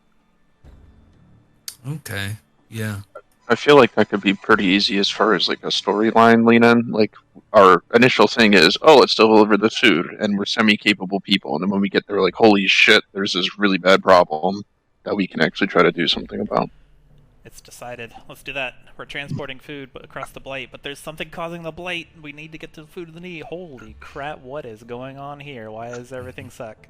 Okay. Yeah. I feel like that could be pretty easy as far as like a storyline lean in. Like our initial thing is, oh, let's deliver the food, and we're semi-capable people. And then when we get there, like, holy shit, there's this really bad problem that we can actually try to do something about. It's decided. Let's do that. We're transporting food across the blight, but there's something causing the blight. We need to get to the food of the need. Holy crap, what is going on here? Why does everything suck?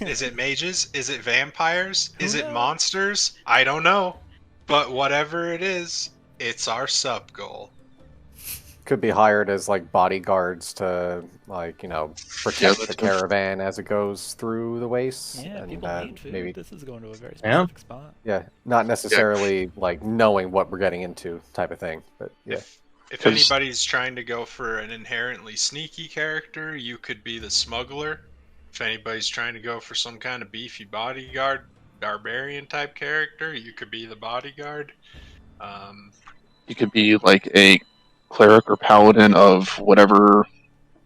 Is it mages? Is it vampires? Who Is it knows? monsters? I don't know. But whatever it is, it's our sub goal. Could be hired as like bodyguards to like protect the caravan as it goes through the wastes. Yeah, and people need food. maybe This is going to a very specific spot. not necessarily like knowing what we're getting into type of thing, but yeah. If anybody's trying to go for an inherently sneaky character, you could be the smuggler. If anybody's trying to go for some kind of beefy bodyguard, barbarian type character, you could be the bodyguard. You could be like a cleric or paladin of whatever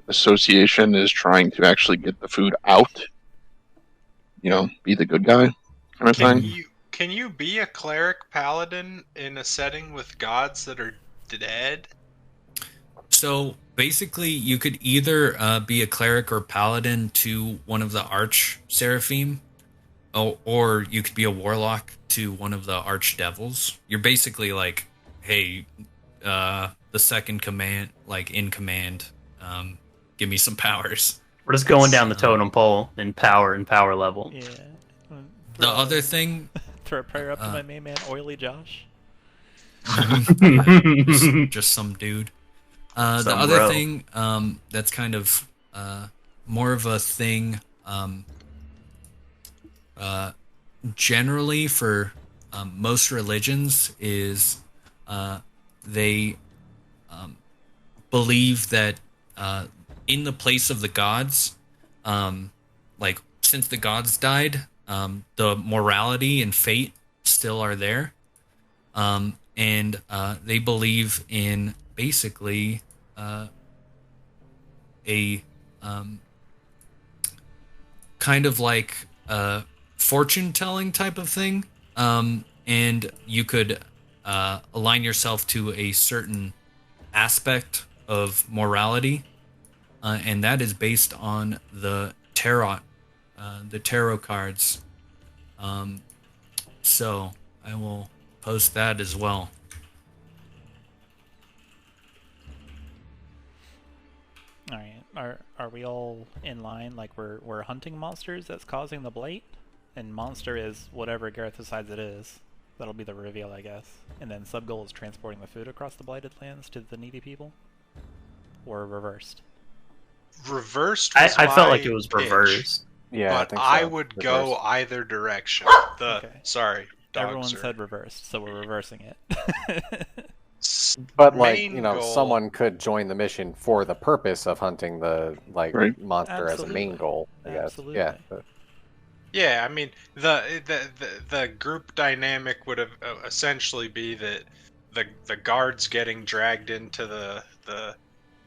association is trying to actually get the food out. Be the good guy kind of thing. Can you be a cleric paladin in a setting with gods that are dead? So basically, you could either be a cleric or paladin to one of the arch seraphim, or you could be a warlock to one of the archdevils. You're basically like, hey, the second command, like in command, give me some powers. We're just going down the totem pole in power level. Yeah. The other thing, Throw a prayer up to my main man, Oily Josh. just some dude. The Some other bro. thing that's kind of more of a thing generally for most religions is they believe that in the place of the gods, like since the gods died, the morality and fate still are there. And they believe in basically a kind of like a fortune-telling type of thing. And you could align yourself to a certain aspect of morality, and that is based on the tarot cards. So I will post that as well. All right. Are we all in line? Like we're hunting monsters that's causing the blight, and monster is whatever Gareth decides it is. That'll be the reveal, I guess. And then sub goal is transporting the food across the blighted lands to the needy people, or reversed. Reversed. I Was felt my like it was pitch, reversed. Yeah, but think so. I would go Reversed. either direction. Okay. Sorry, Everyone dogs are- said reversed, so we're reversing it. But like main goal- someone could join the mission for the purpose of hunting the Right. monster as a main Absolutely. goal. I guess. Absolutely. Yeah. but- Yeah, I mean the group dynamic would have essentially be that the guards getting dragged into the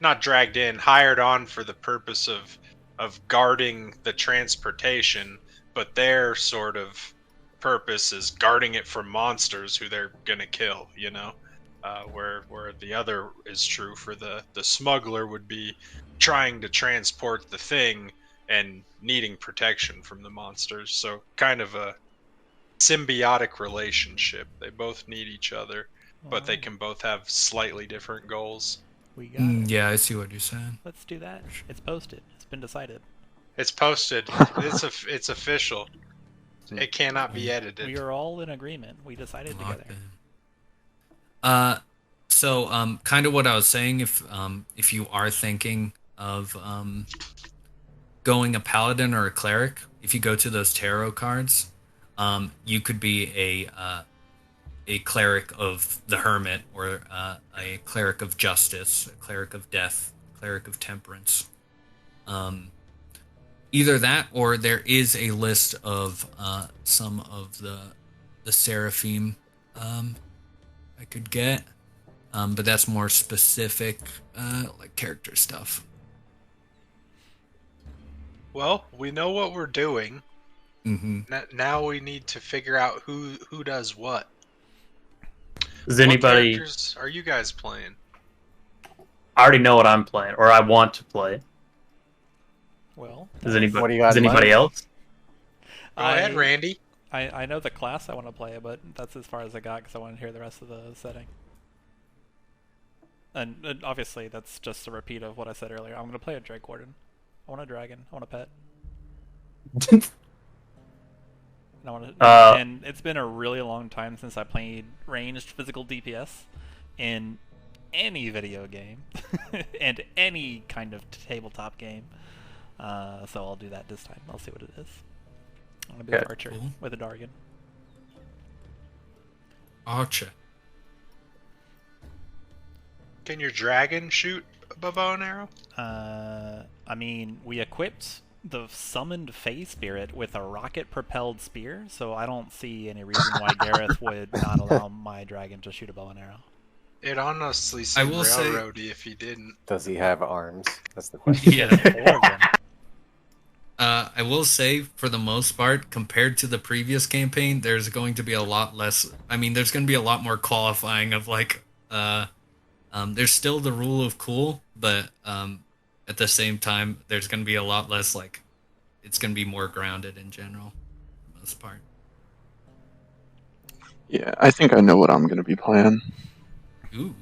not dragged in, hired on for the purpose of guarding the transportation, but their sort of purpose is guarding it from monsters who they're gonna kill. Where the other is true for the smuggler would be trying to transport the thing and needing protection from the monsters. So kind of a symbiotic relationship. They both need each other, but they can both have slightly different goals. We got it. Yeah, I see what you're saying. Let's do that. It's posted. It's been decided. It's posted. It's official. It cannot be edited. We are all in agreement. We decided Locked together. in. So kind of what I was saying, if you are thinking of going a paladin or a cleric, if you go to those tarot cards, you could be a cleric of the hermit, or a cleric of justice, a cleric of death, cleric of temperance. Either that, or there is a list of some of the the Seraphim I could get. But that's more specific, like character stuff. Well, we know what we're doing. Mm-hmm. Now we need to figure out who does what. Does What anybody? characters are you guys playing? I already know what I'm playing, or I want to play. Well, Does anybody? What do you got Does in anybody mind? else? Go ahead, Randy. I know the class I want to play, but that's as far as I got because I want to hear the rest of the setting. And obviously, that's just a repeat of what I said earlier. I'm going to play a Drake Warden. I want a dragon. I want a pet. And I want to. And it's been a really long time since I played ranged physical DPS in any video game and any kind of tabletop game. So I'll do that this time. I'll see what it is. I'm gonna be an archer Cool. with a Dargan. Archer. Can your dragon shoot a bow and arrow? I mean, we equipped the summoned Fey Spirit with a rocket-propelled spear, so I don't see any reason why Gareth would not allow my dragon to shoot a bow and arrow. It honestly I seemed will say- railroady if he didn't. Does he have arms? That's the question. Yeah. Oregon. I will say, for the most part, compared to the previous campaign, there's going to be a lot less. I mean, there's going to be a lot more qualifying of like. There's still the rule of cool, but at the same time, there's going to be a lot less like. It's going to be more grounded in general, for the most part. Yeah, I think I know what I'm going to be playing. Ooh.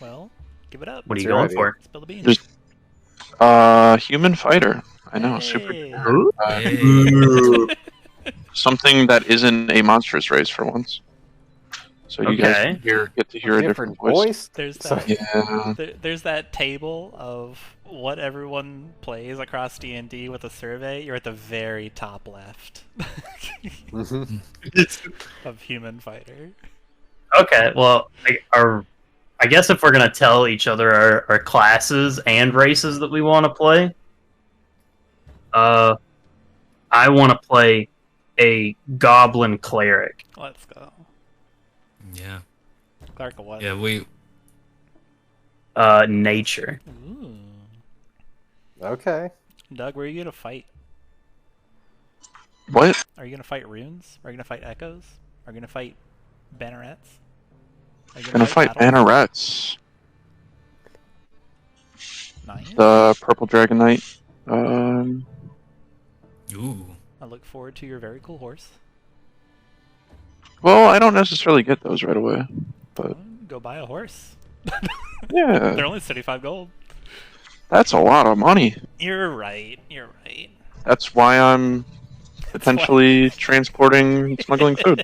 Well, give it up. What are you your going idea? for? Spill the beans. There's- Human fighter. I know, super. Hey. Hey. Something that isn't a monstrous race for once. So you guys Okay. can get to hear a different voice. voice? There's So- that. Yeah. There's that table of what everyone plays across D&D with a survey. You're at the very top left Mhm. of Human Fighter. Okay, well, I guess if we're gonna tell each other our classes and races that we want to play, I want to play a Goblin Cleric. Let's go. Yeah. Clark, what? Yeah. We. Nature. Ooh. Okay. Doug, where are you gonna fight? What? Are you gonna fight runes? Are you gonna fight echoes? Are you gonna fight bannerets? Are you Gonna fight battles? bannerets. Nice. The Purple Dragon Knight. Ooh. I look forward to your very cool horse. Well, I don't necessarily get those right away. But Go buy a horse. yeah, They're only 35 gold. that's a lot of money. You're right. You're right. That's why I'm potentially transporting and smuggling food.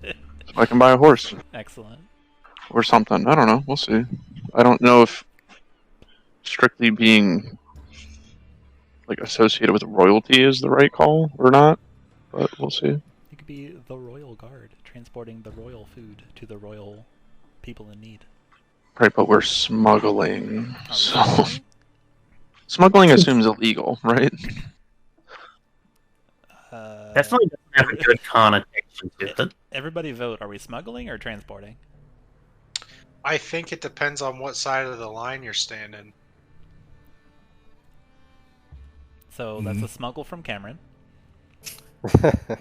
So I can buy a horse Excellent. or something. I don't know. We'll see. I don't know if strictly being like associated with royalty is the right call or not, but we'll see. You could be the royal guard, transporting the royal food to the royal people in need. Right, but we're smuggling, Are we so smuggling? smuggling assumes illegal, right? Definitely doesn't have a good connotation to it. Everybody vote. Are we smuggling or transporting? I think it depends on what side of the line you're standing. So that's a smuggle from Cameron.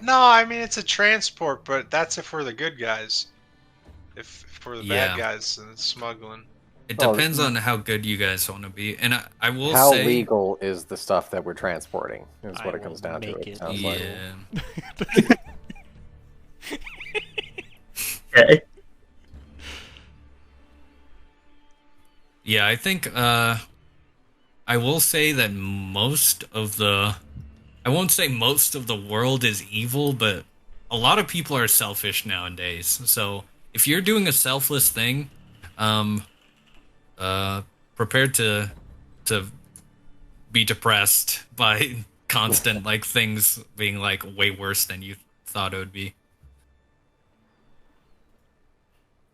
No, I mean it's a transport, but that's if we're the good guys. If we're the Yeah. bad guys, then it's smuggling. It Oh, depends on how good you guys want to be, and I will How say. legal is the stuff that we're transporting? Is I what it comes will down to. make It it sounds like. Yeah. Okay. Yeah, I think I will say that most of the I won't say most of the world is evil, but a lot of people are selfish nowadays. So if you're doing a selfless thing, prepare to be depressed by constant like things being like way worse than you thought it would be.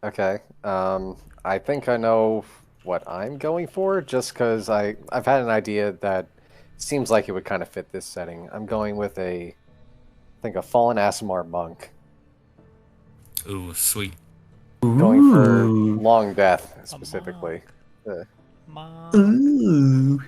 Okay. I think I know what I'm going for, just because I've had an idea that seems like it would kind of fit this setting. I'm going with I think a fallen Aasimar monk. Ooh, sweet. Going for Ooh. long death specifically. Monk. Ooh.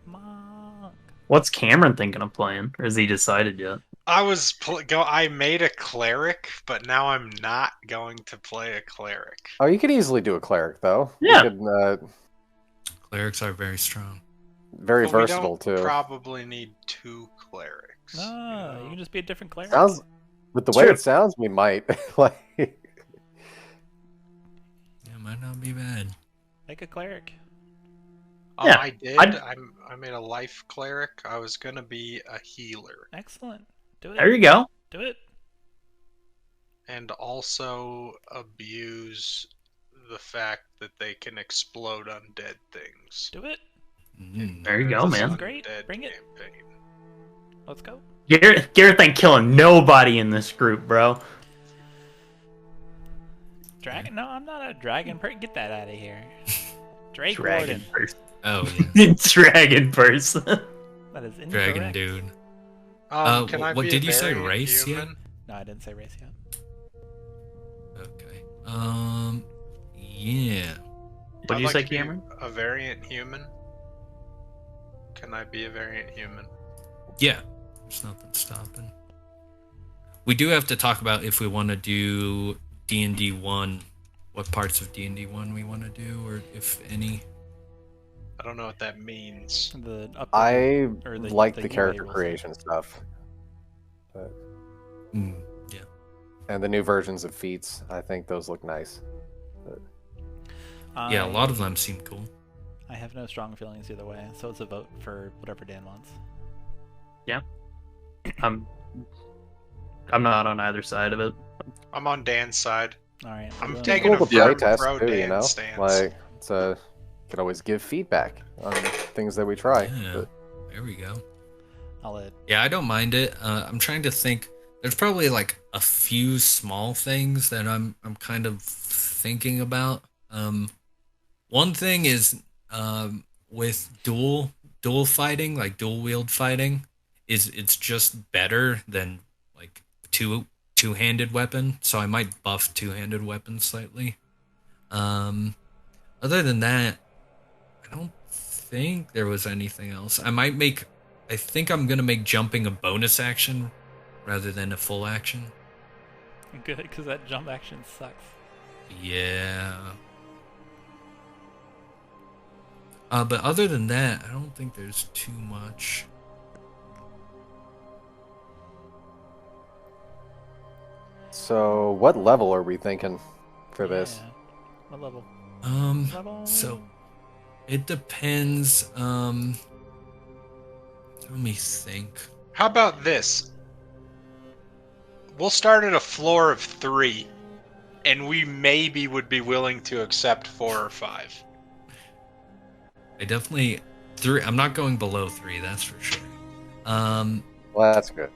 Monk. What's Cameron thinking of playing? Or has he decided yet? I made a cleric, but now I'm not going to play a cleric. Oh, you could easily do a cleric though. Yeah. You could, Clerics are very strong. very But we versatile don't too. probably need 2 clerics. No, you can just be a different cleric. Sounds with the way True. it sounds, we might like. Yeah, might not be bad. Make a cleric. Oh, Yeah, I did. I'd- I made a life cleric. I was gonna be a healer Excellent. Do it. There you go. Do it. and also abuse the fact that they can explode undead things. Do it. Mm. There you go, This is man. great. Undead Bring it. campaign. Let's go. Gareth ain't killing nobody in this group, bro. Dragon? No, I'm not a dragon. Get that out of here. Drake Dragon Warden. person. Oh yeah, Dragon person. That is incorrect. dragon dude. Can I what be did a you say, variant race yet? human? No, I didn't say race yet. Okay. Yeah. What did I'd you like say, to be Cameron? A variant human? Can I be a variant human? Yeah. There's nothing stopping. We do have to talk about if we want to do D&D 1, what parts of D&D 1 we want to do, or if any. I don't know what that means. The upper, I or like the UI character rules. creation stuff, Yeah. and the new versions of feats. I think those look nice. Yeah, a lot of them seem cool. I have no strong feelings either way, so it's a vote for whatever Dan wants. I'm not on either side of it. I'm on Dan's side. All right. I'm we'll- taking Cool a to play firm test pro too, you Dan know. stance. Like it's a can always give feedback on things that we try. Yeah. But There we go. I'll let. Yeah, I don't mind it. I'm trying to think. There's probably like a few small things that I'm kind of thinking about. One thing is with dual fighting, like dual wield fighting, is it's just better than like two-handed weapon. So I might buff two-handed weapons slightly. Other than that, I don't think there was anything else. I think I'm gonna make jumping a bonus action rather than a full action. Good, because that jump action sucks. Yeah. But other than that, I don't think there's too much. so, what level are we thinking for this? Yeah. What level? Level. So it depends. Let me think. How about this? We'll start at a floor of 3, and we maybe would be willing to accept 4 or 5. I definitely 3. I'm not going below 3. That's for sure. Well, that's good.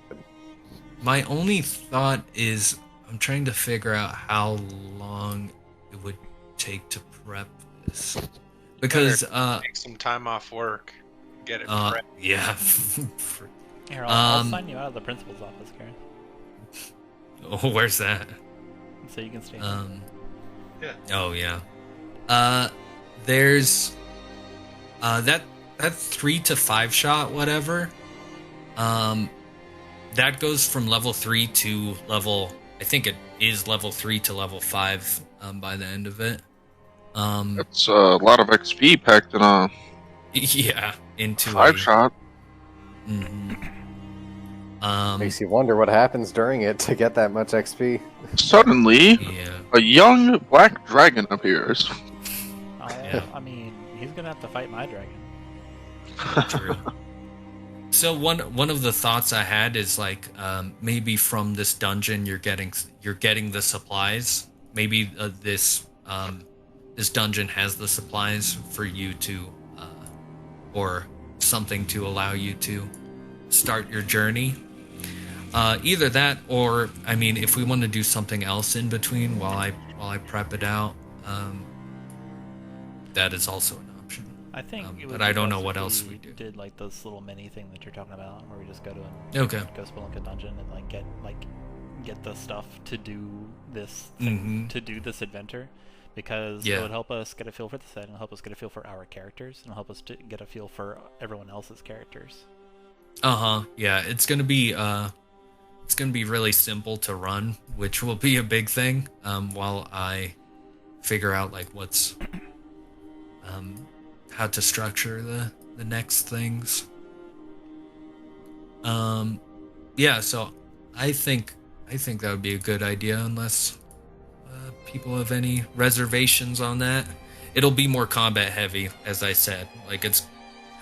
My only thought is I'm trying to figure out how long it would take to prep this, because Take some time off work. Get it prepped. yeah. Here, I'll um, sign you out of the principal's office, Karen, Oh, where's that? so you can stay. Yeah. Oh yeah. There's that 3 to 5 shot whatever. That goes from level 3 to level. I think it is level 3 to level 5 by the end of it. That's a lot of XP packed in a Yeah, into 5-shot. Mhm. Makes you wonder what happens during it to get that much XP. Suddenly, Yeah. a young black dragon appears. I mean, he's gonna have to fight my dragon. True. So one of the thoughts I had is like maybe from this dungeon you're getting the supplies. Maybe this dungeon has the supplies for you to or something to allow you to start your journey. Either that, or I mean, if we want to do something else in between while I prep it out, that is also an option. I think. It would but I be don't know best what if else we do. Did like this little mini thing that you're talking about, where we just go to Okay. go spelunk a dungeon and like get the stuff to do this Mhm. to do this adventure, because Yeah. it would help us get a feel for the set, and it'll help us get a feel for our characters, and it'll help us to get a feel for everyone else's characters. Yeah, it's gonna be really simple to run, which will be a big thing. While I figure out like what's how to structure the next things. Yeah, so I think that would be a good idea, unless people have any reservations on that. It'll be more combat heavy, as I said. Like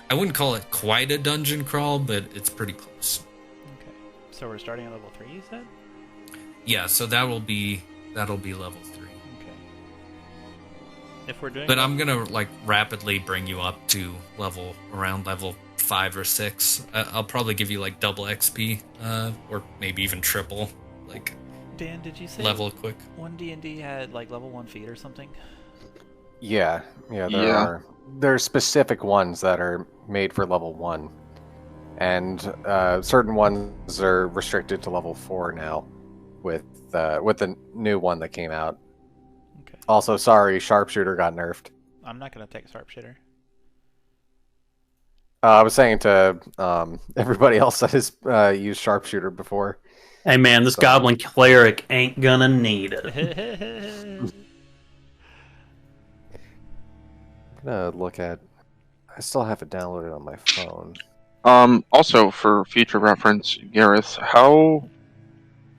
I wouldn't call it quite a dungeon crawl, but it's pretty close. Okay. So we're starting at level 3, you said? Yeah, so that'll be level 3. Okay. If we're doing But I'm gonna like rapidly bring you up to around level 5 or 6. I'll probably give you like double XP, or maybe even triple, like Dan, did you say level quick. one D&D had like level 1 feet or something? Yeah, there Yeah. are. There are specific ones that are made for level 1, and certain ones are restricted to level 4 now, with the new one that came out. Okay. Also, sorry, sharpshooter got nerfed. I'm not gonna take sharpshooter. I was saying to everybody else that has used sharpshooter before. Hey man, this So- goblin cleric ain't gonna need it. I'm gonna look at. I still have it downloaded on my phone. Also, for future reference, Gareth, how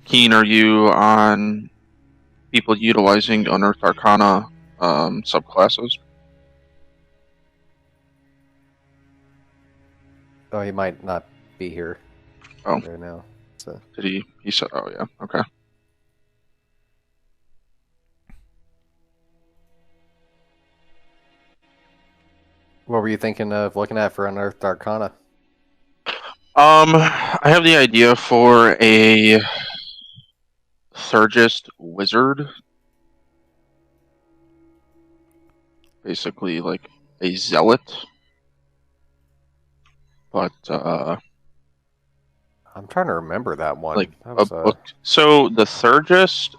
keen are you on people utilizing Unearthed Arcana subclasses? Oh, he might not be here. Oh. Right now. So Did he? He said, "Oh yeah, okay." what were you thinking of looking at for Unearthed Arcana? I have the idea for a Thurgist wizard, basically like a zealot, but I'm trying to remember that one. like That a was, book. So the Thurgist,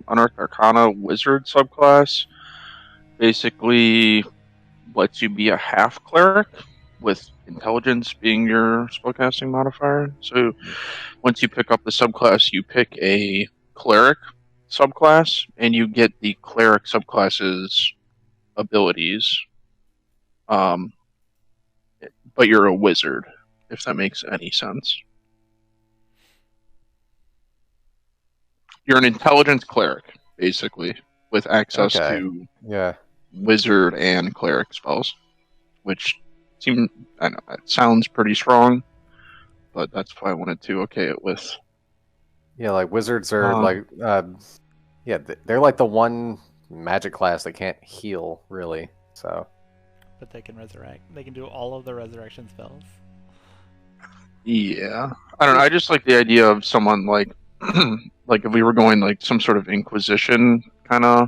Unearthed Arcana wizard subclass, basically lets you be a half cleric, with intelligence being your spellcasting modifier. So once you pick up the subclass, you pick a cleric subclass, and you get the cleric subclass's abilities. But you're a wizard, if that makes any sense. You're an intelligence cleric, basically, with access Okay. to yeah. wizard and cleric spells, which I know it sounds pretty strong, but that's why I wanted to okay it with. Yeah, like wizards are like, they're like the one magic class that can't heal really. So But they can resurrect. They can do all of the resurrection spells. Yeah, I don't know. I just like the idea of someone like, like if we were going like some sort of Inquisition kind of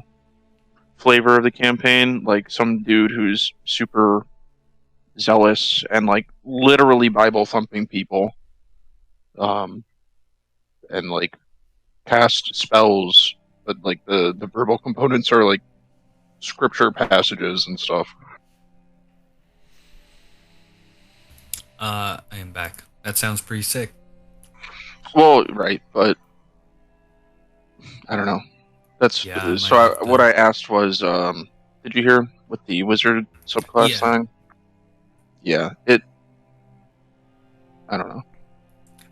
flavor of the campaign, like some dude who's super zealous and like literally Bible thumping people, and like cast spells, but like the verbal components are like scripture passages and stuff. I am back. That sounds pretty sick. Well, right, but I don't know. That's Yeah, I might so. have to- What I asked was, did you hear with the wizard subclass Yeah. thing? Yeah, it. I don't know.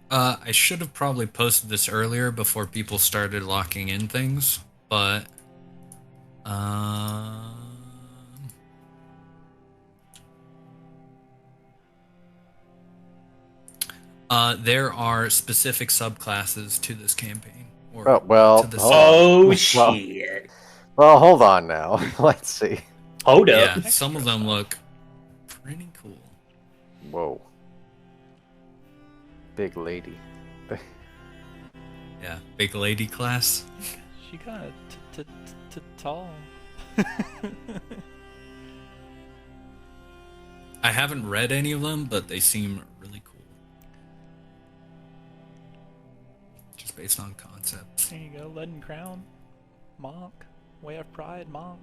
I should have probably posted this earlier before people started locking in things, but there are specific subclasses to this campaign. Or Oh, well, to the hold set. Oh Well- shit! well, hold on now. Let's see. Hold Yeah, up. some of them look pretty cool. Whoa. Big lady. Yeah, big lady class. She kind of tall. I haven't read any of them, but they seem really cool. Just based on concepts. There you go, Leaden Crown, Monk, Way of Pride, Monk.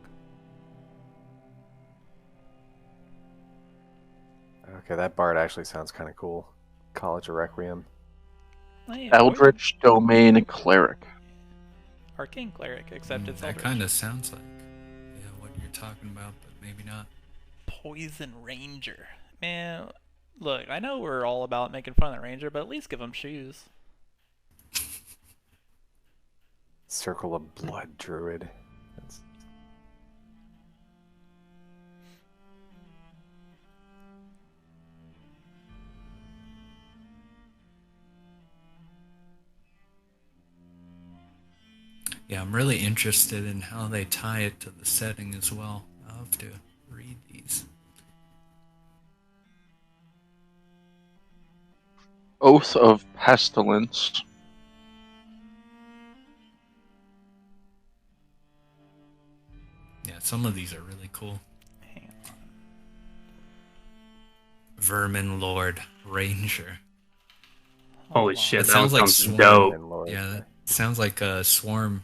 Okay, that bard actually sounds kind of cool. College of Requiem. Oh, yeah, Eldritch Domain Cleric. Arcane Cleric, except it's That Eldritch. kind of sounds like what you're talking about, but maybe not. Poison Ranger. Man, look, I know we're all about making fun of the Ranger, but at least give him shoes. Circle of Blood Druid. That's... Yeah, I'm really interested in how they tie it to the setting as well. I'll have to read these. Oath of Pestilence. Yeah, some of these are really cool. Hang on. Vermin Lord Ranger. Holy Hold shit, on. That that one sounds like sounds Swarm. dope. And Lord. Yeah, that sounds like a Swarm.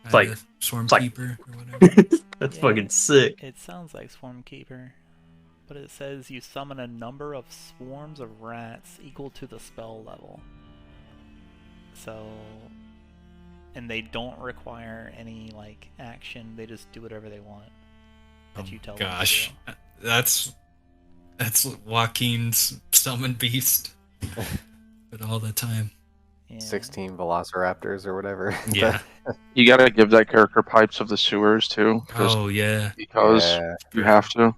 It's like- Swarm it's like- Keeper or whatever. That's Yeah. fucking sick. It sounds like Swarm Keeper, but it says you summon a number of swarms of rats equal to the spell level. So, and they don't require any like action. They just do whatever they want that you tell Gosh, them that's Joaquin's summon beast, but all the time. to do. Yeah. 16 Velociraptors or whatever. Yeah. You gotta give that character Pipes of the Sewers too, just Oh yeah. because Yeah. you have to.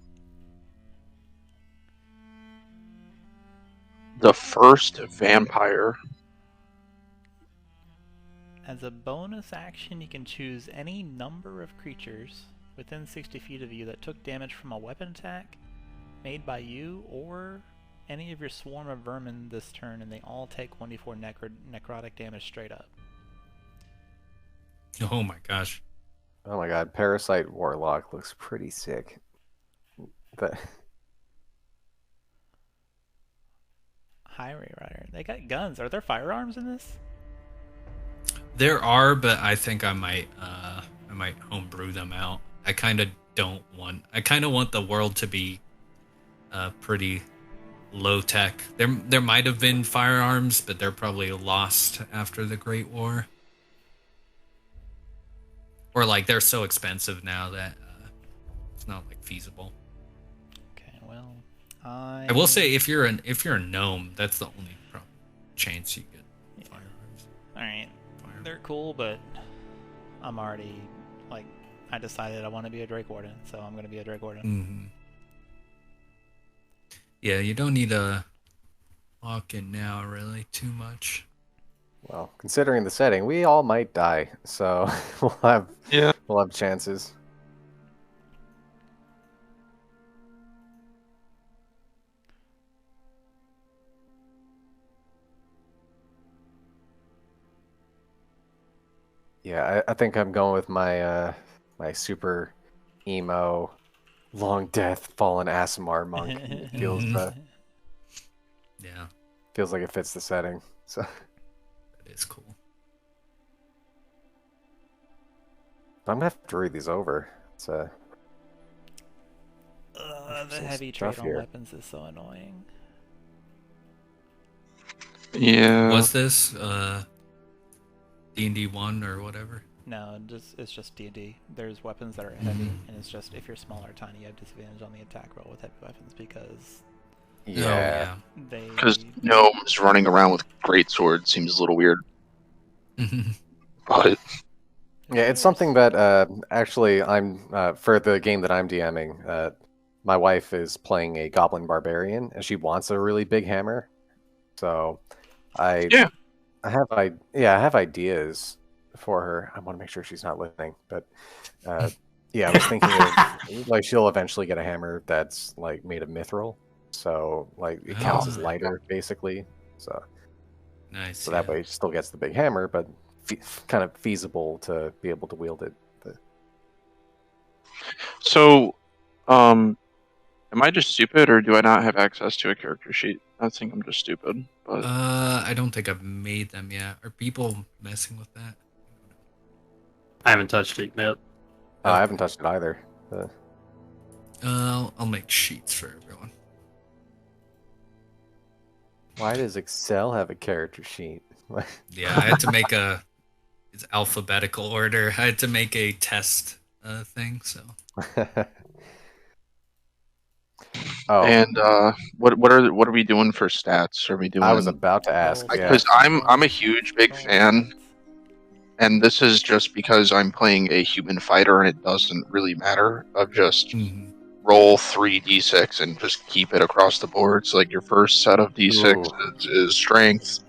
The first vampire. As a bonus action, you can choose any number of creatures within 60 feet of you that took damage from a weapon attack made by you or any of your swarm of vermin this turn, and they all take 1d4 necrotic damage straight up. Oh my gosh. Oh my god, Parasite Warlock looks pretty sick. But Highway Rider. They got guns. Are there firearms in this? There are, but I think I might homebrew them out. I kind of want the world to be pretty low tech. There might have been firearms, but they're probably lost after the Great War. Or like they're so expensive now that it's not like feasible. Okay, well, I will say if you're a gnome, that's the only chance you get firearms. Alright, they're cool, but I'm already, like, I decided I want to be a Drake Warden, so I'm going to be a Drake Warden. Mm-hmm. Yeah, you don't need a lock in now, really, too much. well, considering the setting, we all might die, so we'll have chances. Yeah, I think I'm going with my my super emo, long death, fallen Aasimar monk. It feels Yeah, feels like it fits the setting. So that is cool. I'm gonna have to read these over. It's The Interesting heavy stuff trade on here. weapons is so annoying. Yeah. Was this D&D 1 or whatever? No, it's just D&D. There's weapons that are heavy, and it's just if you're small or tiny, you have disadvantage on the attack roll with heavy weapons because yeah. they. Because gnomes running around with great swords seems a little weird. Yeah. But Yeah, it's something that actually I'm for the game that I'm DMing. My wife is playing a Goblin Barbarian, and she wants a really big hammer. So, I have ideas for her. I want to make sure she's not listening, but yeah, I was thinking of like she'll eventually get a hammer that's like made of mithril, so like it counts as lighter basically. So Nice. so that way she still gets the big hammer, but kind of feasible to be able to wield it. so, am I just stupid, or do I not have access to a character sheet? I think I'm just stupid, but I don't think I've made them yet. Are people messing with that? I haven't touched it yet. I haven't touched it either. I'll make sheets for everyone. Why does Excel have a character sheet? Yeah, I had to make it's alphabetical order. I had to make a test thing, so. Oh, and what are we doing for stats? Are we doing? I was about to ask. Well, Yeah. Because I'm a huge big fan, and this is just because I'm playing a human fighter, and it doesn't really matter. Of just roll 3d6 and just keep it across the board. So like your first set of d6 is strength,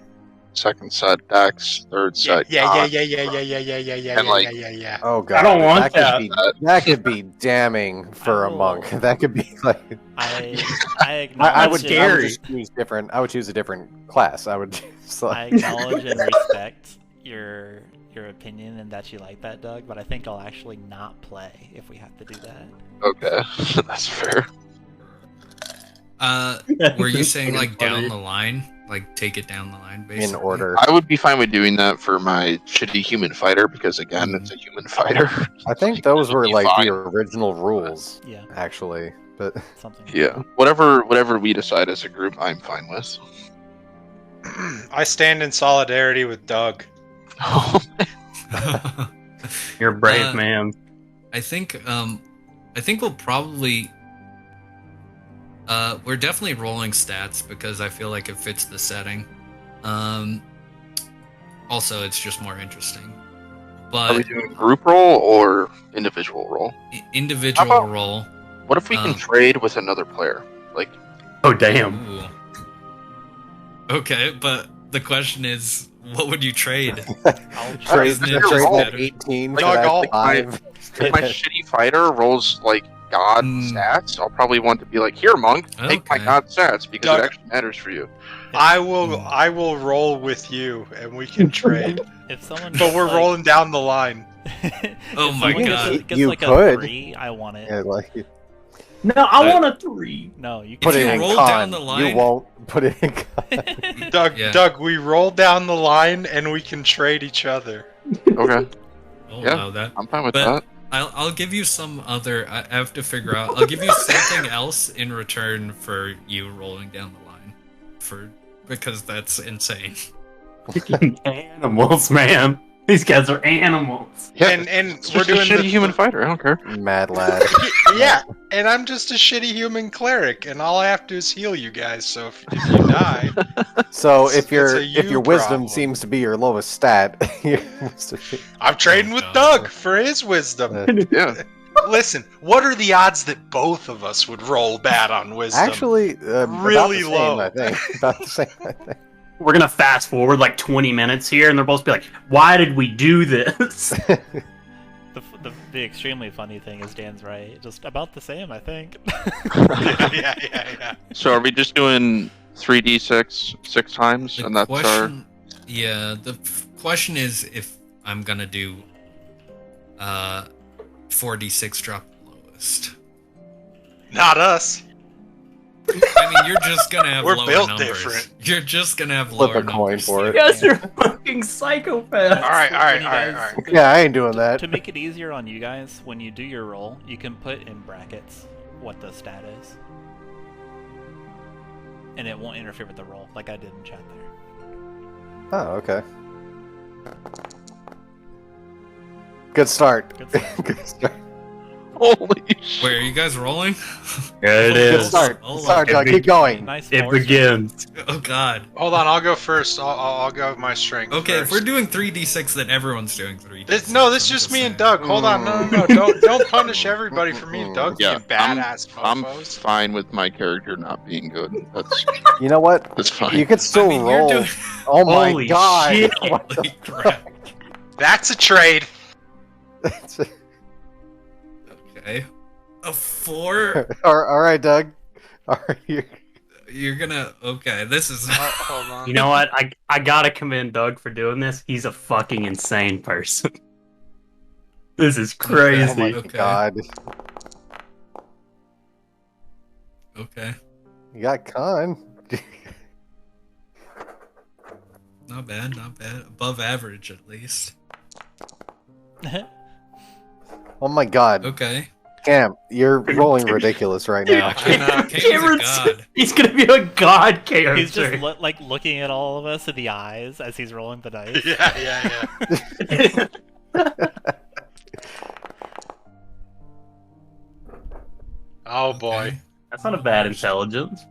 second set dex, third set. Yeah. And, like, Yeah. Oh god, I don't want that. that. Could be, that could be damning for a will- monk. That could be like. I I acknowledge would. and- I would just choose different. I would choose a different class. I would. Choose, I like, acknowledge and respect your opinion and that you like that, Doug, but I think I'll actually not play if we have to do that. Okay, that's fair. Were you saying like down the line? Like take it down the line, basically? in order. I would be fine with doing that for my shitty human fighter because again, it's a human fighter. I think those were Be like fine. the original rules, Yeah, actually. But something. Yeah, whatever we decide as a group, I'm fine with. I stand in solidarity with Doug. You're a brave Uh, man. I think we'll probably we're definitely rolling stats because I feel like it fits the setting. Also it's just more interesting. Are we But doing group roll or individual roll? individual How about- roll. What if we can Um, trade with another player? Like, Oh damn. Ooh. Okay, but the question is, what would you trade? I'll trade Isn't it trade just that better? 18 for Doug, that I'll- 5. if my shitty fighter rolls like god stats, I'll probably want to be like, here, monk, take my Okay. god stats because Doug- it actually matters for you. I will roll with you and we can trade. If someone But gets, we're like- rolling down the line. Oh if my someone God. gets You like could. a 3, I want it. Yeah, like, No, I want a 3. No, you put can it you in roll con. down the line- You won't put it in con. Doug, we roll down the line and we can trade each other. Okay, I'll Yeah. allow that. I'm fine with But that. I'll give you some other. I have to figure out. I'll give you something else in return for you rolling down the line, because that's insane. Animals, man. These guys are animals. Yeah, and it's we're just a doing shitty the human fighter. I don't care. Mad lad. Yeah, and I'm just a shitty human cleric, and all I have to do is heal you guys. So if you die, So It's- if your it's a if you your wisdom problem. seems to be your lowest stat, your wisdom- I'm trading with Doug for his wisdom. Yeah, Listen, what are the odds that both of us would roll bad on wisdom? actually Really about the same, low. I think. About the same. I think. We're gonna fast forward like 20 minutes here, and they're both be like, "Why did we do this?" The extremely funny thing is Dan's right. Just about the same, I think. yeah. So are we just doing 3d6 6 times, The and that's question, yeah. The question is if I'm gonna do 4d6 drop the lowest. Not us. I mean, you're just gonna have We're lower built numbers. different. You're just gonna have Flip lower a coin numbers. for You it. guys are fucking psychopaths. All right. When you guys- Yeah, I ain't doing that. To make it easier on you guys, when you do your roll, you can put in brackets what the stat is. And it won't interfere with the roll, like I did in chat there. Oh, okay. Good start. Good stuff. Good start. Holy shit. Wait, are you guys rolling? Yeah, it Good is. start. Oh, Good start, it Doug. be- Keep going. Nice It force. begins. Oh God. Hold on, I'll go first. I'll go with my strength. Okay, if first. we're doing 3d6, then everyone's doing 3d6. This is I'm just me saying. and Doug. Hold on, no. Don't punish everybody for me and Doug Yeah, being badass I'm mofos. fine with my character not being good. That's You know what? fine. You could still I mean, you're roll. doing- Oh my Holy god! shit. What the Holy crap. That's a trade. fuck? Okay. A 4? All right, Doug. All right, You're gonna. Okay, this is. Hold on. You know what? I gotta commend Doug for doing this. He's a fucking insane person. This is oh crazy. my Okay. god! Okay. You got con. not bad, not bad. Above average, at least. Oh my god. Okay. Cam, you're rolling ridiculous right now. Cameron's a Cameron's god. he's gonna be a god character. He's just like looking at all of us in the eyes as he's rolling the dice. Yeah. Oh boy. Okay. That's not a bad intelligence.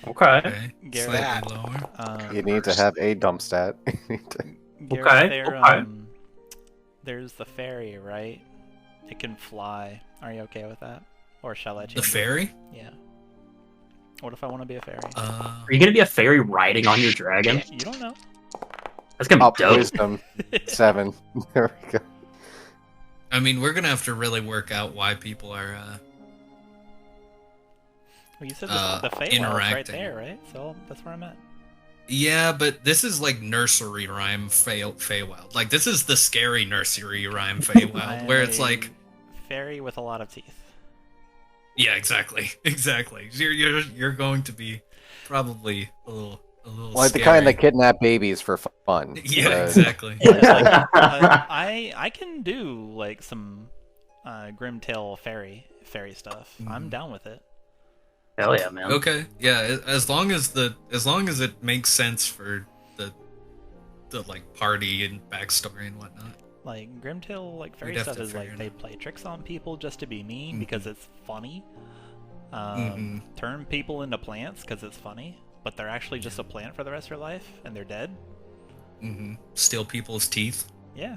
Okay. Okay. Gareth, Slightly lower. You need to have a dump stat. Gareth, Okay. there's the fairy, right? It can fly. Are you okay with that? Or shall I change The it? fairy? Yeah. What if I want to be a fairy? Are you gonna be a fairy riding on your dragon? You don't know. That's gonna Up be dope. wisdom 7. There we go. I mean, we're gonna have to really work out why people are. Well, you said the Feywild right interacting. there, right? So that's where I'm at. Yeah, but this is like nursery rhyme Feywild. Like this is the scary nursery rhyme Feywild, where it's like, fairy with a lot of teeth. yeah, exactly, exactly. You're going to be probably a little Like the scary. kind that kidnap babies for fun. Yeah, exactly. Yeah, I can do like some Grimtail fairy stuff. I'm down with it. Hell yeah, man. Okay, yeah. As long as it makes sense for the like party and backstory and whatnot. Like Grimtail like fairy We'd have stuff to is like figure it they out. play tricks on people just to be mean Mhm. because it's funny. Turn people into plants because it's funny, but they're actually just a plant for the rest of their life and they're dead. Steal people's teeth. Yeah.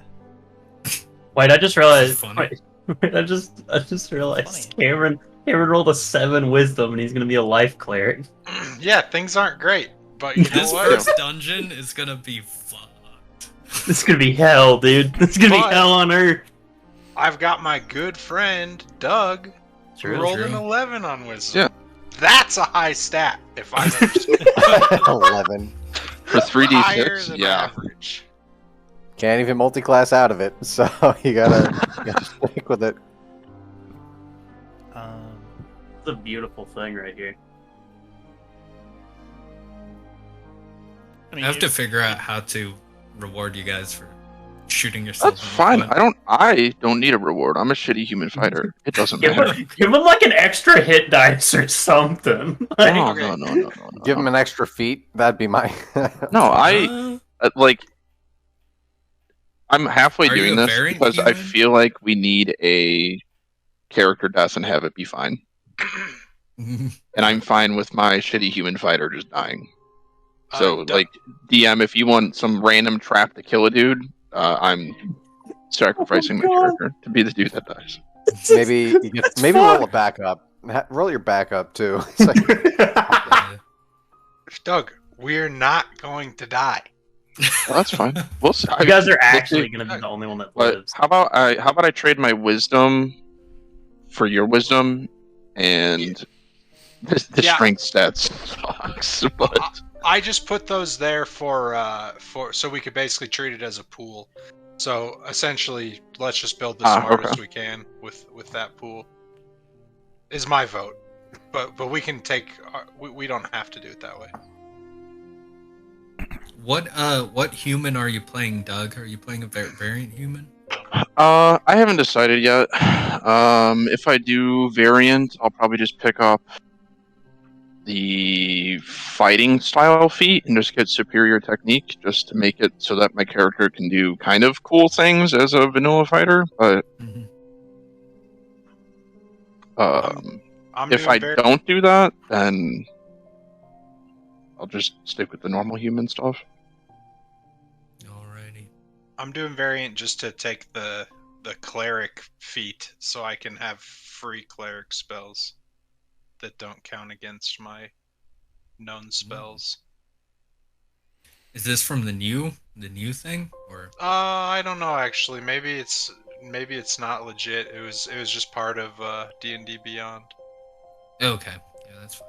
Wait, I just realized. Funny. Wait, I just realized Funny. Cameron rolled a 7 wisdom and he's gonna be a life cleric. Yeah, things aren't great, but you know This what? first dungeon is gonna be fucked. This is gonna be hell, dude. This is gonna But- be hell on earth. I've got my good friend Doug, who rolled an 11 on wisdom. Yeah. That's a high stat, if I've ever seen it. 11. For Higher 3d6, than yeah. average. Can't even multi-class out of it, so you gotta stick with it. It's a beautiful thing right here. I I mean, have to figure out how to reward you guys for shooting yourself. That's in the fine. foot. I don't need a reward. I'm a shitty human fighter. It doesn't Give matter. him like an extra hit dice or something. Like, No, Okay. no. Give him an extra feat. That'd be my. No, I like. I'm halfway Are you doing a this variant because I human? feel like we need a character death and have it be fine. And I'm fine with my shitty human fighter just dying. So, Doug- like, DM, if you want some random trap to kill a dude, I'm sacrificing my character to be the dude that dies. maybe roll a backup. Roll your backup too. It's like, Yeah. Doug, we're not going to die. Well, that's fine. We'll see. you guys are We'll actually see. gonna be the only one that But lives. how about I trade my wisdom for your wisdom, and the Yeah. strength stats sucks. But I just put those there for so we could basically treat it as a pool. So essentially, let's just build the smartest okay. we can with that pool. Is my vote, but we can take we don't have to do it that way. What human are you playing, Doug? Are you playing a variant human? I haven't decided yet. If I do variant, I'll probably just pick up the fighting style feat and just get superior technique, just to make it so that my character can do kind of cool things as a vanilla fighter. But I'm if doing I var- don't do that, then I'll just stick with the normal human stuff. Alrighty. I'm doing variant just to take the cleric feat, so I can have free cleric spells that don't count against my known spells. Is this from the new thing or? I don't know actually. Maybe it's not legit. It was just part of D&D Beyond. Okay, yeah, that's fine.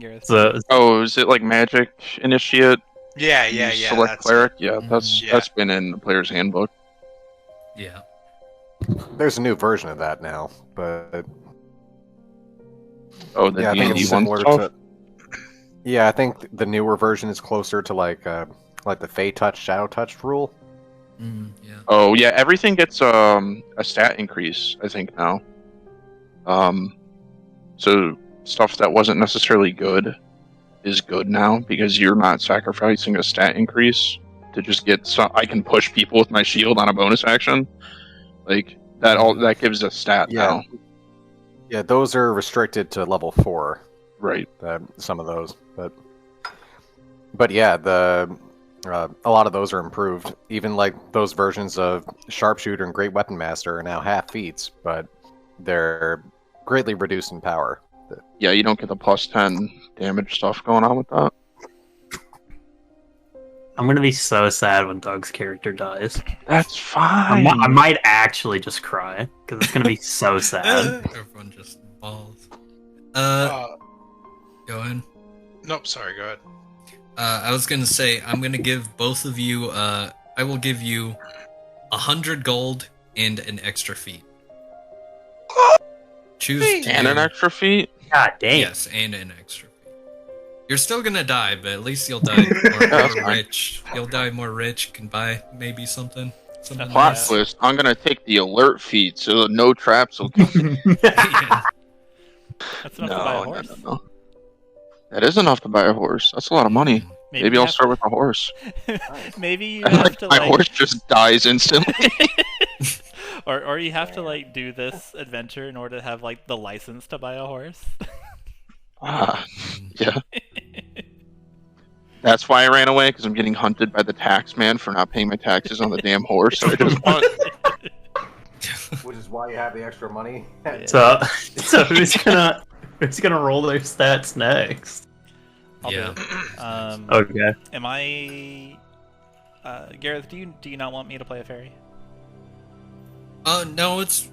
Gareth. So Oh, is it like magic initiate? Yeah, You yeah. Select That's cleric. it. Yeah, Yeah. that's been in the player's handbook. Yeah. there's a new version of that now, but Oh, the Yeah, I think D&D it's one similar stuff? to. Yeah, I think the newer version is closer to like the Fey Touch, Shadow Touch rule. Yeah. Oh, yeah, everything gets a stat increase, I think, now. So stuff that wasn't necessarily good is good now because you're not sacrificing a stat increase to just get some. I can push people with my shield on a bonus action. Like that gives a stat Yeah. now. Yeah, those are restricted to level 4. Right. Some of those, but yeah, a lot of those are improved. Even like those versions of Sharpshooter and Great Weapon Master are now half feats, but they're greatly reduced in power. Yeah, you don't get the plus 10 damage stuff going on with that. I'm gonna be so sad when Doug's character dies. That's fine. I might actually just cry because it's gonna be so sad. Everyone just balls. Uh, Go ahead. nope, sorry, go ahead. I was gonna say I'm gonna give both of you. I will give you 100 gold and an extra feat. Choose to And do- an extra feat? God dang. Yes, and an extra feat. You're still gonna die, but at least you'll die That's more fine. rich. You'll die more rich. Can buy maybe something. Something Plot nice. twist, I'm gonna take the alert feat so no traps will come. Yeah. That's enough to buy a horse. No. That is enough to buy a horse. That's a lot of money. Maybe you I'll have start with a horse. Maybe you And, have to my like, horse just dies instantly. or you have to like do this adventure in order to have like the license to buy a horse. Yeah. That's why I ran away, because I'm getting hunted by the tax man for not paying my taxes on the damn horse. So I just want... Which is why you have the extra money. So who's gonna roll their stats next? I'll Yeah. do it. Okay. Am I? Gareth, do you not want me to play a fairy? No, it's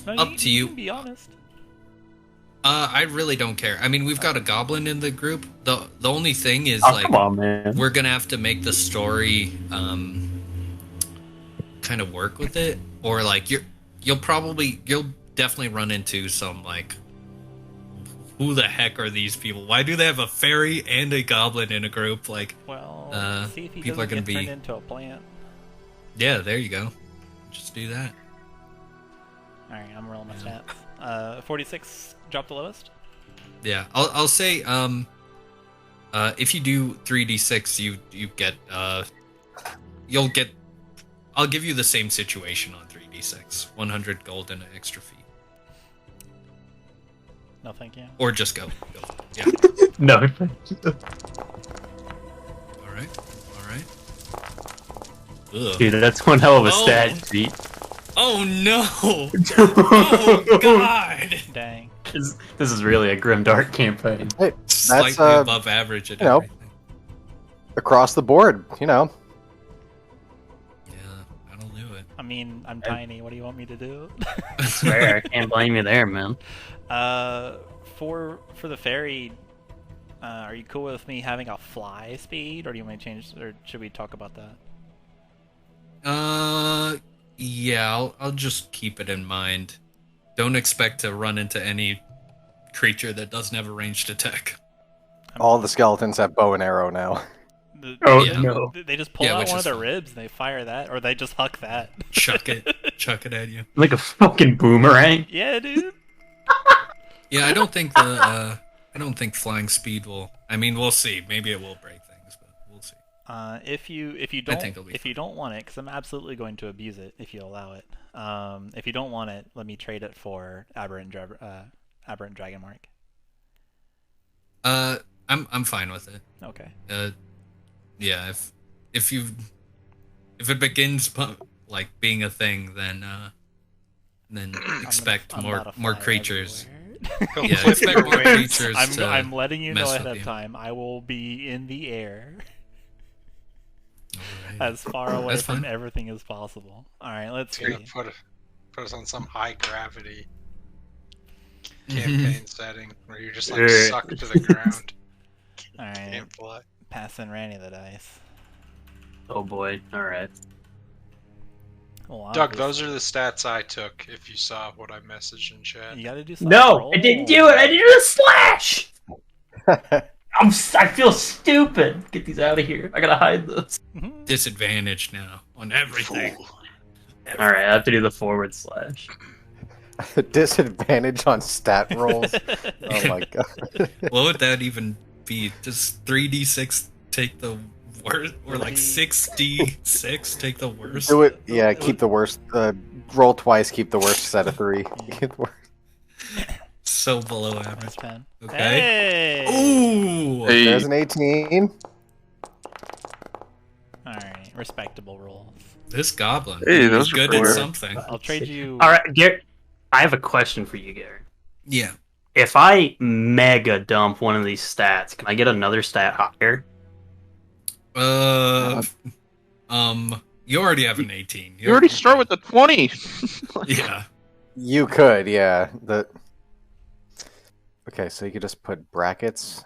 No, up to You you. can be honest. I really don't care. I mean, we've got a goblin in the group. The only thing is Oh, like come on, man. we're gonna have to make the story kind of work with it, or like you'll definitely run into some like, who the heck are these people? Why do they have a fairy and a goblin in a group? Like, Well, see if he people are doesn't gonna get be- turned into a plant. yeah, there you go. Just do that. All right, I'm rolling my stats. 46 dropped the lowest. Yeah, I'll say if you do 3d6, you get you'll get. I'll give you the same situation on 3d6, 100 gold and an extra fee, No, thank you. or just go. Yeah. No. All right. Ugh. Dude, that's one hell of a Oh. stat sheet. Oh no! Oh god! Dang. This is really a grimdark campaign. Hey, Slightly that's above average at you know. everything. across the board. You know, Yeah, that'll do it. I mean, I'm tiny. What do you want me to do? I swear, I can't blame you there, man. For the fairy, are you cool with me having a fly speed, or do you want me to change, or should we talk about that? Yeah, I'll just keep it in mind. Don't expect to run into any creature that doesn't have a ranged attack. all the skeletons have bow and arrow now. Oh, Yeah. no. They just pull Yeah, out which one of is their fine. ribs and they fire that, or they just huck that. Chuck it at you. Like a fucking boomerang. Yeah, dude. Yeah, I don't think flying speed will. I mean, we'll see. Maybe it will break things, but we'll see. If you I think it'll be if you don't want it, because I'm absolutely going to abuse it if you allow it. If you don't want it, let me trade it for Aberrant Dragon Mark. I'm fine with it. Okay. Yeah, if it begins like being a thing, then expect I'm more about to more fly creatures. everywhere. Yeah, expect more creatures I'm, to I'm letting you know mess ahead with of you. time. I will be in the air Alright. as far away That's from fine. everything as possible. All right, let's It's see. gonna put us on some high gravity campaign setting where you're just like Yeah. sucked to the ground. All right, Can't fly. passing Randy the dice. Oh boy. Alright. Well, Doug, those obviously. are the stats I took. If you saw what I messaged in chat. You gotta do some No, I didn't do it. I did a slash. I feel stupid. Get these out of here. I gotta hide this. Disadvantage now on everything. All right, I have to do the forward slash. Disadvantage on stat rolls. Oh my god. What would that even be? Just 3d6 take the worst, or like 6d6 take the worst? Do it. Yeah, keep the worst. Roll twice. Keep the worst set of 3. Keep the worst. So below Nice average. pen. Okay. Hey! Ooh. Hey, There's an 18. Alright, respectable rolls. This goblin. Hey, He's those are good pretty at good. something. I'll trade you. All right, Garrett. I have a question for you, Garrett. Yeah. If I mega dump one of these stats, can I get another stat higher? You already have an 18. you already start with the 20. Yeah. You could, yeah. Okay, so you could just put brackets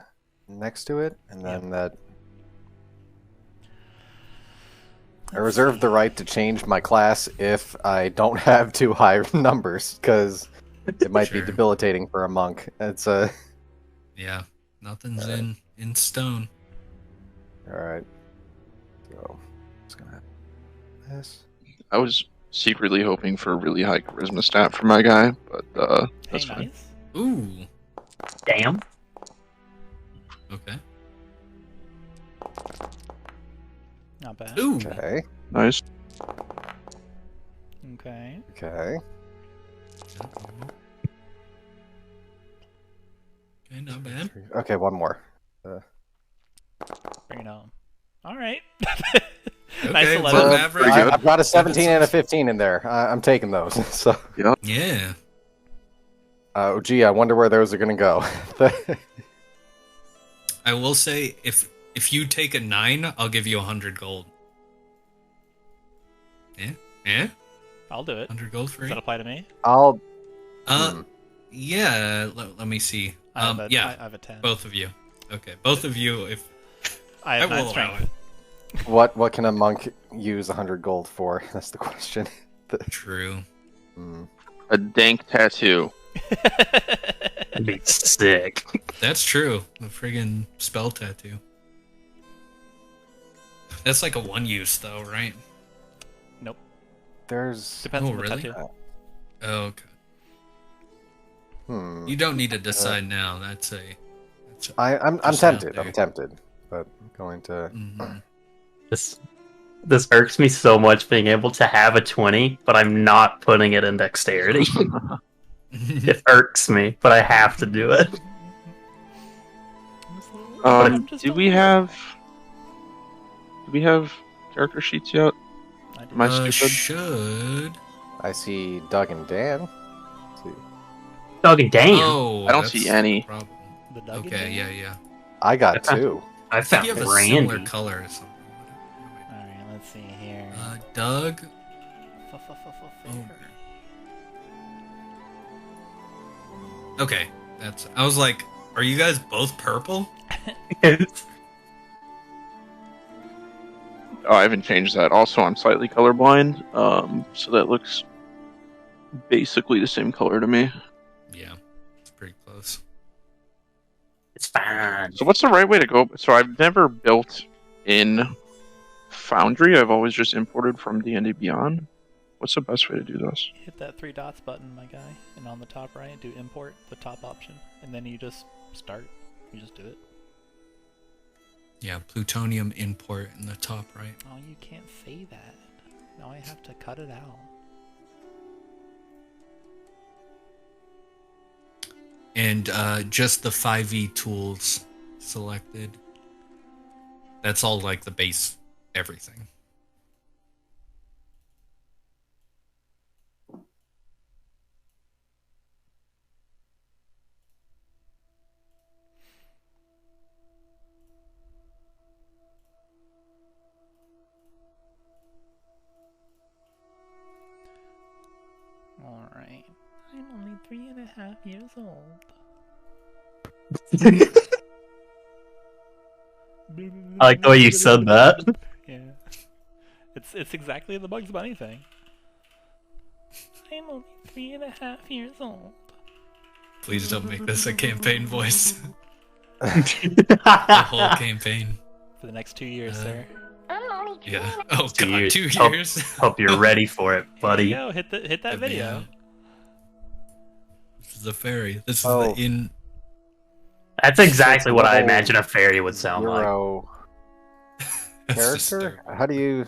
next to it, and then that. I reserve the right to change my class if I don't have too high numbers, because it might be Sure. debilitating for a monk. It's Yeah. Nothing's in stone. Alright. So, just gonna have this. I was secretly hoping for a really high charisma stat for my guy, but Hey, that's fine. nice. Ooh. Damn. Okay. Not bad. Ooh. Okay, Nice. Okay. okay. Okay, not bad. Okay, one more. Bring it on. Alright. Okay, Nice above 11. average. Pretty good. I've got a 17 and a 15 in there. I'm taking those. So, Yeah. oh gee, I wonder where those are gonna go. I will say, if you take a 9, I'll give you 100 gold. Yeah? Yeah? I'll do it. 100 gold Does free? that apply to me? I'll. Yeah, let me see. I have a, Yeah, I have a 10. both of you. Okay, both of you, if I have I 9 will allow strength. What can a monk use 100 gold for? That's the question. true. A dank tattoo. That'd be sick. That's true. The friggin' spell tattoo. That's like a one use though, right? There's. Depends Oh, on the really? tattoo. Oh, okay. Hmm. You don't need to decide now. That's a I'm Just out tempted. there. I'm tempted, but I'm going to. mhm. This irks me so much being able to have a 20, but I'm not putting it in dexterity. It irks me, but I have to do it. I'm just Do a we little- have character sheets yet? I do. Am I stupid? Should. I see Doug and Dan. Let's see. Dog and damn. Oh, I don't that's see any. the problem. The Doug Okay, again? yeah, yeah. I got 2. I I think found you have a similar Randy. color or something. Alright, let's see here. Doug. Fair. Okay, that's. I was like, are you guys both purple? Oh, I haven't changed that. Also, I'm slightly colorblind, so that looks basically the same color to me. Yeah, it's pretty close. It's fine. So what's the right way to go? So I've never built in Foundry. I've always just imported from D&D Beyond. What's the best way to do this? Hit that 3 dots button, my guy, and on the top right, do import, the top option, and then you just start. You just do it. Yeah, plutonium import in the top right. Oh, you can't say that. Now I have to cut it out. And just the 5e tools selected. That's all like the base everything. Alright. I'm only 3.5 years old. I like the way you said that. Yeah. It's exactly the Bugs Bunny thing. I'm only 3.5 years old. Please don't make this a campaign voice. The whole campaign. For the next 2 years, sir. Yeah. Oh god, 2 years. 2 Hope- years. Hope you're ready for it, buddy. There you go. Hit that Let me video. out. This is a fairy. This is Oh. the in. That's exactly what I level imagine a fairy would sound like. Zero That's just character? terrible. How do you...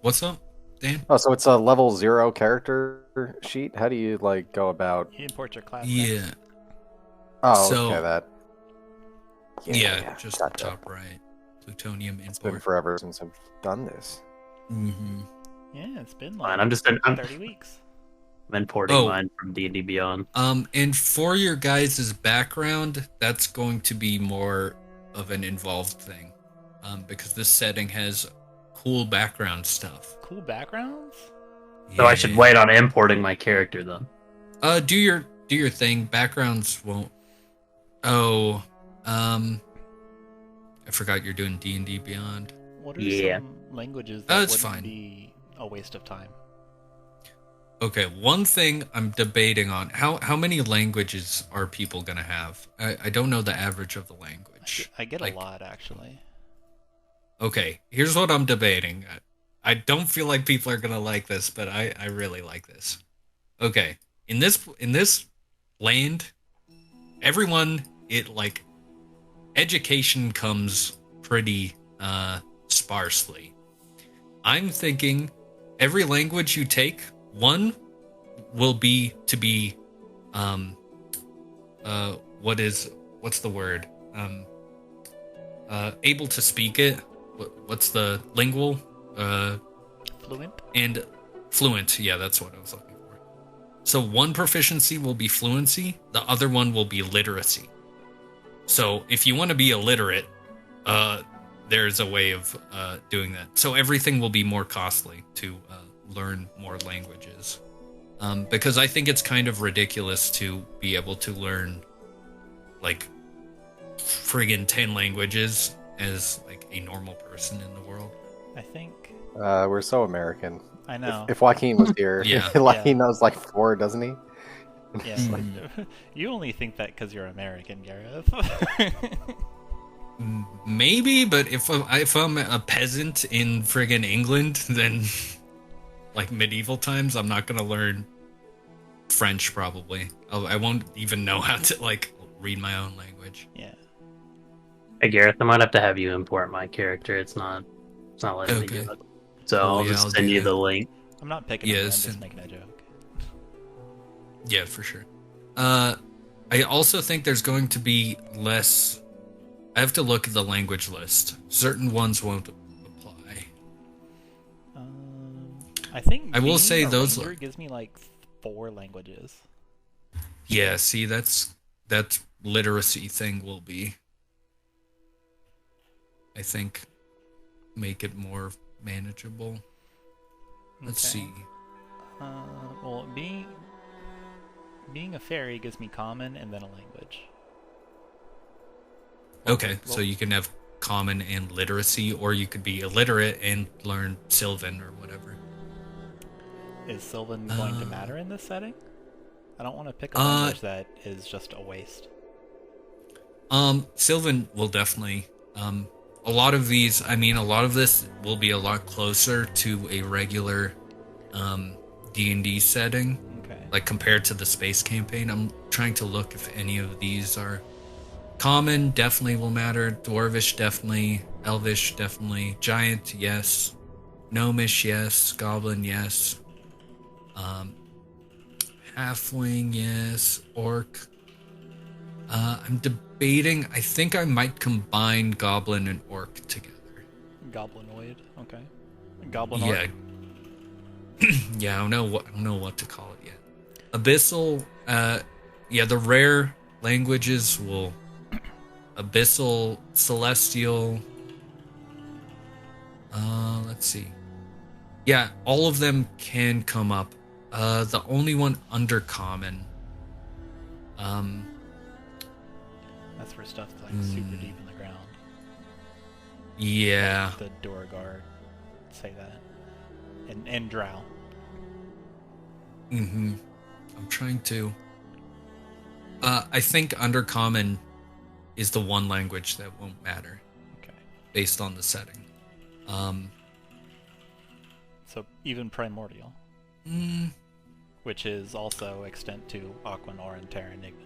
What's up, Dan? Oh, so it's a level 0 character sheet? How do you, like, go about... You import your class. Yeah. Oh, So- okay, that... Yeah, just gotcha. top right. Plutonium It's been import. forever since I've done this. Mm-hmm. Yeah, it's been Fine, like I'm 30 weeks. importing Oh. mine from D&D Beyond. And for your guys' background, that's going to be more of an involved thing. Because this setting has cool background stuff. Cool backgrounds? So I should wait on importing my character then. Do your thing. Backgrounds won't. Oh, I forgot you're doing D&D Beyond. What are Yeah. some languages Oh, that it's wouldn't fine. be a waste of time? Okay, one thing I'm debating on: how many languages are people gonna have? I don't know the average of the language. I get Like- a lot, actually. Okay, here's what I'm debating. I don't feel like people are gonna like this, but I really like this. Okay, in this land, everyone education comes pretty sparsely. I'm thinking every language you take, one will be to be what's the word? Able to speak it. What's the lingual? Fluent? And fluent. Yeah, that's what I was looking for. So one proficiency will be fluency, the other one will be literacy. So if you want to be illiterate, there's a way of doing that. So everything will be more costly to learn more languages. Because I think it's kind of ridiculous to be able to learn like friggin' 10 languages as like a normal person in the world. I think. We're so American. I know. If Joaquin was here, Yeah. Joaquin knows like 4, doesn't he? Yeah, Hmm. like, you only think that because you're American, Gareth. Maybe, but if I'm a peasant in friggin' England, then like medieval times, I'm not gonna learn French probably. I won't even know how to like read my own language. Yeah. Hey Gareth, I might have to have you import my character. It's not letting me do Okay. it. So Oh, I'll yeah, just I'll send do you that. the link. I'm not picking Yes, on you, I'm just and- making a joke. Yeah, for sure. I also think there's going to be less. I have to look at the language list. Certain ones won't apply. I think I will being say a those ranger look- gives me like 4 languages. Yeah, see, that literacy thing will be, I think, make it more manageable. Let's Okay. see. Well, being a fairy gives me common and then a language. Okay, well- so you can have common and literacy, or you could be illiterate and learn Sylvan or whatever. Is Sylvan going to matter in this setting? I don't want to pick a Uh, language that is just a waste. Sylvan will definitely. A lot of these, I mean, a lot of this will be a lot closer to a regular D&D setting, Okay. like compared to the space campaign. I'm trying to look if any of these are common. Definitely will matter. Dwarvish, definitely. Elvish, definitely. Giant, yes. Gnomish, yes. Goblin, yes. Halfling, yes. Orc. I'm debating. I think I might combine Goblin and Orc together. Goblinoid. Okay. Goblin Yeah. orc. Yeah, I don't know what to call it yet. Abyssal, yeah, the rare languages will Abyssal, Celestial. Let's see. Yeah, all of them can come up. The only one under common. That's for stuff like super deep in the ground. Yeah. The door guard say that. and Drow. Mm-hmm. I'm trying to. I think Undercommon is the one language that won't matter. Okay. Based on the setting. So even Primordial, Mm, which is also extent to Aquanor and Terra Enigma.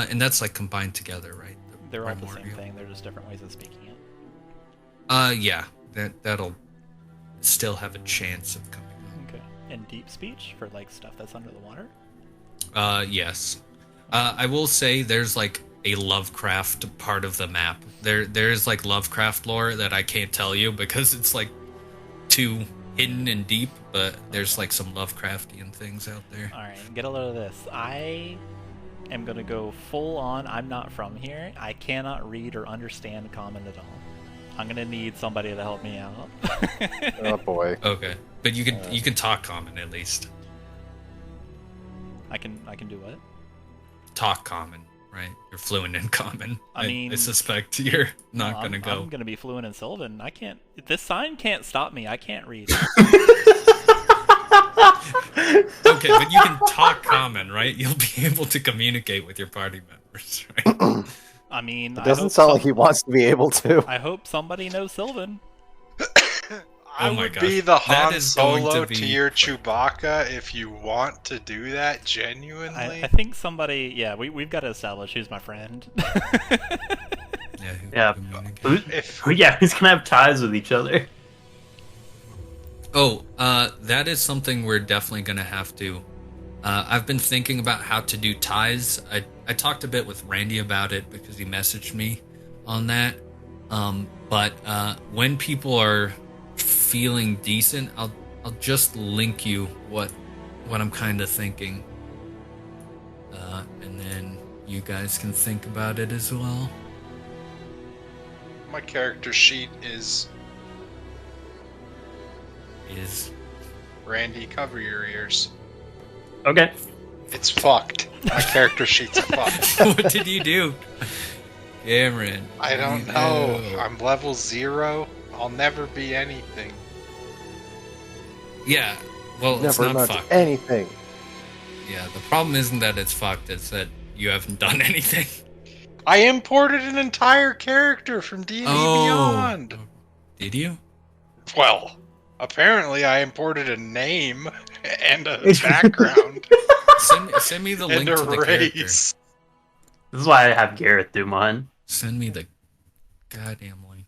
and that's like combined together, right? They're all the same Primordial. thing. They're just different ways of speaking it. Yeah. That'll still have a chance of coming Okay. And deep speech for like stuff that's under the water. up. Yes. I will say there's like a Lovecraft part of the map. There's like Lovecraft lore that I can't tell you because it's like too hidden and deep, but there's like some Lovecraftian things out there. All right, get a load of this. I am gonna go full on. I'm not from here. I cannot read or understand Common at all. I'm gonna need somebody to help me out. Oh boy. Okay. But you can talk common at least. I can do what? Talk common, right? You're fluent in common. I mean, I suspect you're not No, gonna go. I'm gonna be fluent in Sylvan. I can't. This sign can't stop me. I can't read. Okay, but you can talk common, right? You'll be able to communicate with your party members, right? I mean, It doesn't sound like he wants to be able to. I hope somebody knows Sylvan. I Oh my would gosh. be the That Han is going Solo to to, be your quick. Chewbacca if you want to do that genuinely. I think somebody. Yeah, we've got to establish who's my friend. Yeah. Who Yeah. can communicate. Who's gonna have ties with each other? Oh, that is something we're definitely gonna have to. I've been thinking about how to do ties. I talked a bit with Randy about it because he messaged me on that. But when people are feeling decent, I'll just link you what I'm kind of thinking, and then you guys can think about it as well. My character sheet is Randy, cover your ears. Okay. It's fucked. My character sheet's fucked. What did you do, Cameron? I don't You know. know. I'm level 0. I'll never be anything. Yeah. Well, it's Never not much fucked. anything. Yeah, the problem isn't that it's fucked, it's that you haven't done anything. I imported an entire character from D&D Beyond. Did you? Well, apparently I imported a name and a background Send me the link and to a the character. race. This is why I have Gareth do mine. Send me the goddamn link.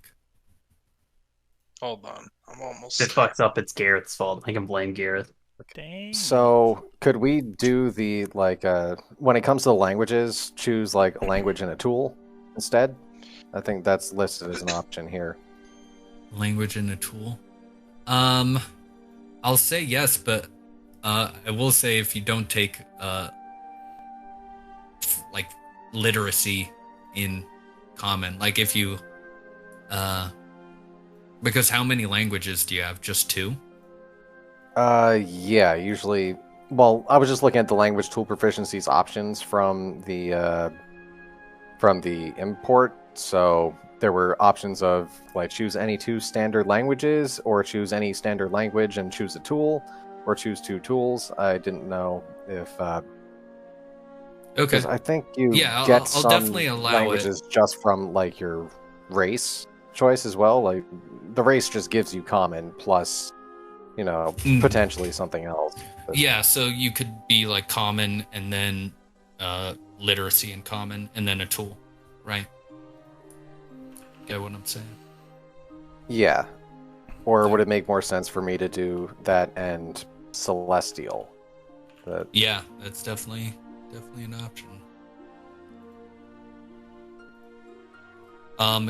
Hold on. I'm almost If it fucks up, it's Gareth's fault. I can blame Gareth. Dang. So, could we do the, like, when it comes to the languages, choose, like, a language and a tool instead? I think that's listed as an option here. Language and a tool. I'll say yes, but I will say if you don't take like literacy in common, like if you because how many languages do you have? Just 2? Yeah, usually. Well, I was just looking at the language tool proficiencies options from the import. So there were options of like choose any 2 standard languages, or choose any standard language and choose a tool, or choose 2 tools. I didn't know if Okay. 'cause I think you Yeah, get I'll some definitely allow languages just from like your race choice as well. Like the race just gives you common plus, Mm. potentially something else. But Yeah, so you could be like common and then literacy in common and then a tool, right? Get what I'm saying? yeah. Or would it make more sense for me to do that and celestial? But Yeah, that's definitely an option.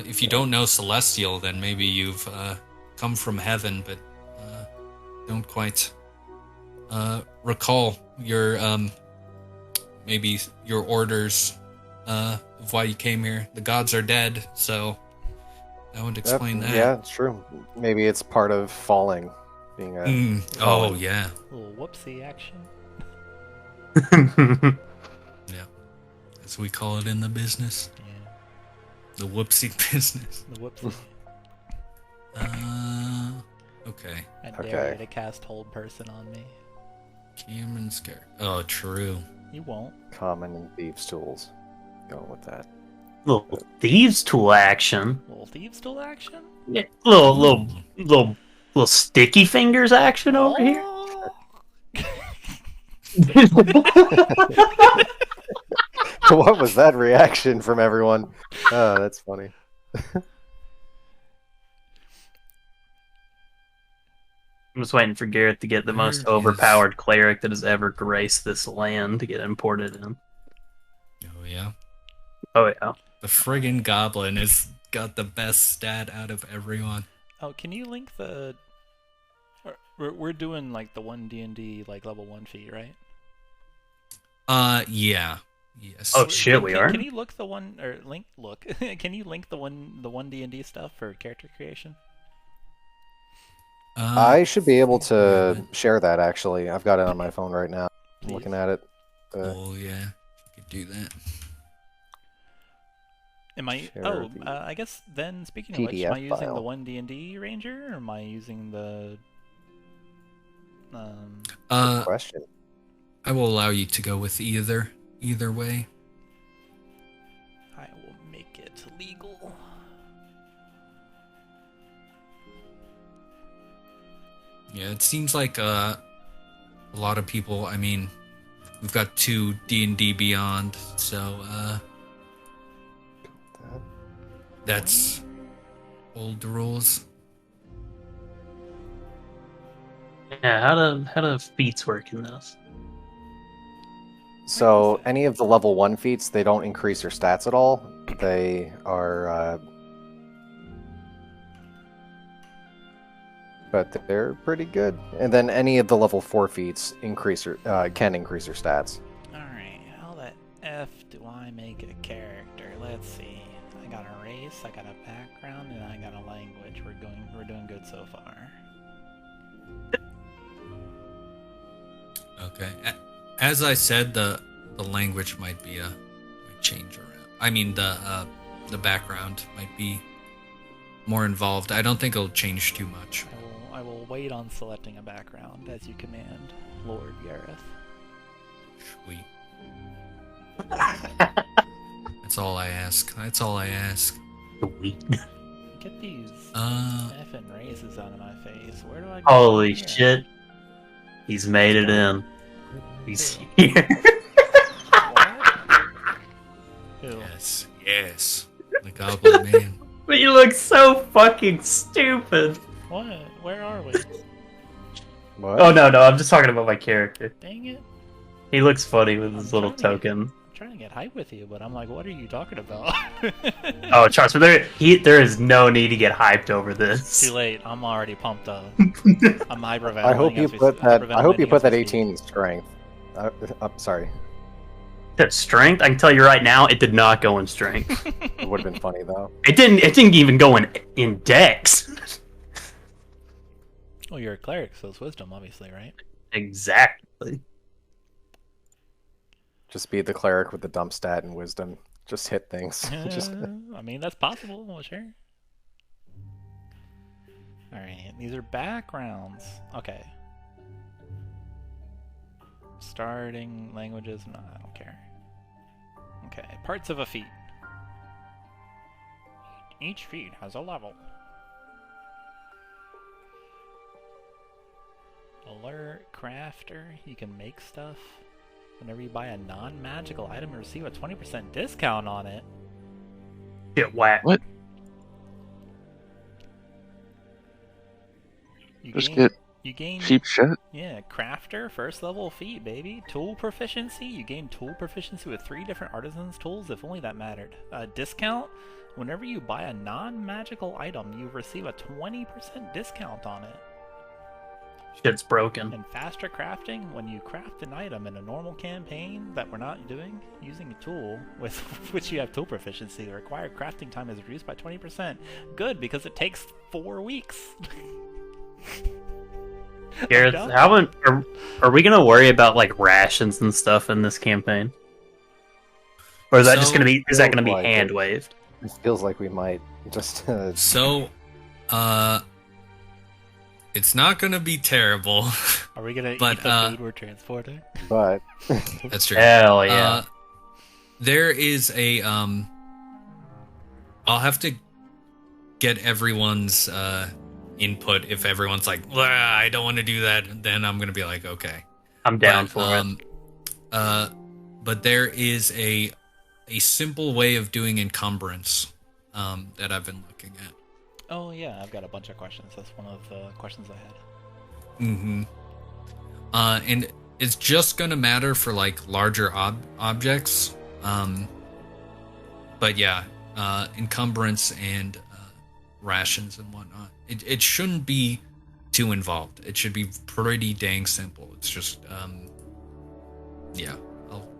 If you don't know celestial, then maybe you've come from heaven, but don't quite recall your maybe your orders of why you came here. The gods are dead, so that would explain that. yeah, it's true. Maybe it's part of falling, being a Oh yeah, Little whoopsie action. yeah, as we call it in the business, Yeah. the whoopsie business. The whoopsie. Okay. I dare Okay. you to cast Hold Person on me. Cameron's character. Oh, true. You won't. Common and thieves' tools. Going with that. Little thieves tool action. Little Thieves Tool action? Yeah, little sticky fingers action over here. Oh! What was that reaction from everyone? Oh, that's funny. I'm just waiting for Gareth to get the most Where is- overpowered cleric that has ever graced this land to get imported in. Oh yeah. Oh yeah. The friggin' goblin has got the best stat out of everyone. Oh, can you link the... We're doing, like, the 1 D&D, like, level 1 feat, right? Yeah. Yes. Oh shit, we are. Can you look the one... Or link... Look. Can you link the 1 D&D stuff for character creation? I should be able to share that, actually. I've got it on my phone right now. I'm Please. looking at it. Oh yeah. You could do that. Am I... Share Oh, the I guess then, speaking of which, am PDF I using the file. 1 D&D ranger, or am I using the... Good question. I will allow you to go with either way. I will make it legal. Yeah, it seems like a lot of people. I mean, we've got 2 D&D Beyond, so that's old rules. Yeah, how do feats work in this? So, any of the level 1 feats, they don't increase your stats at all. They are... but they're pretty good. And then any of the level 4 feats can increase your stats. Alright, how the F do I make a character? Let's see. I got a race, I got a background, and I got a language. We're doing good so far. Okay. As I said, the language might be might change around. I mean, the background might be more involved. I don't think it'll change too much. I will wait on selecting a background as you command, Lord Gareth. Sweet. That's all I ask. That's all I ask. Get these Uh, effing races out of my face. Where do I go? Holy from here? shit. He's made it in. He's here. Who? yes, yes. The Goblin Man. But you look so fucking stupid. What? Where are we? What? Oh no, I'm just talking about my character. Dang it. He looks funny with his I'm little trying to token. I'm trying to get hype with you, but I'm like, what are you talking about? Oh, trust me, there is no need to get hyped over this. Too late. I'm already pumped up. I'm hyperventilating. I hope you as we- put that. I hope you hyperventilating put as we that speak. 18 in strength. Sorry, That strength, I can tell you right now, it did not go in strength. it would have been funny though. It didn't even go in dex. Well, you're a cleric, so it's wisdom, obviously, right? Exactly. Just be the cleric with the dump stat and wisdom. Just hit things. Just I mean, that's possible. Well, sure. Alright, these are backgrounds. Okay. Starting languages? No, I don't care. Okay, parts of a feat. Each feat has a level. Alert, crafter, you can make stuff. Whenever you buy a non-magical item, you receive a 20% discount on it. Get whacked. What? You Just gain, get you gain cheap shit. Yeah, crafter, first level feat, baby. Tool proficiency, you gain tool proficiency with 3 different artisans' tools, if only that mattered. Discount, whenever you buy a non-magical item, you receive a 20% discount on it. Shit's broken. And faster crafting, when you craft an item in a normal campaign that we're not doing, using a tool with which you have tool proficiency, the required crafting time is reduced by 20%. Good, because it takes 4 weeks. Gareth, are we gonna worry about like rations and stuff in this campaign? Or is that just So- gonna be Like it. hand waved? it feels like we might just. So, It's not gonna be terrible, Are we gonna but eat the food we're transporting? But that's true. Hell yeah. There is a I'll have to get everyone's input. If everyone's like, I don't want to do that, then I'm gonna be like, okay. I'm down for it. But there is a simple way of doing encumbrance that I've been looking at. Oh yeah, I've got a bunch of questions. That's one of the questions I had. Mm-hmm. And it's just gonna matter for like larger objects. But yeah, encumbrance and rations and whatnot. It shouldn't be too involved. It should be pretty dang simple. It's just yeah.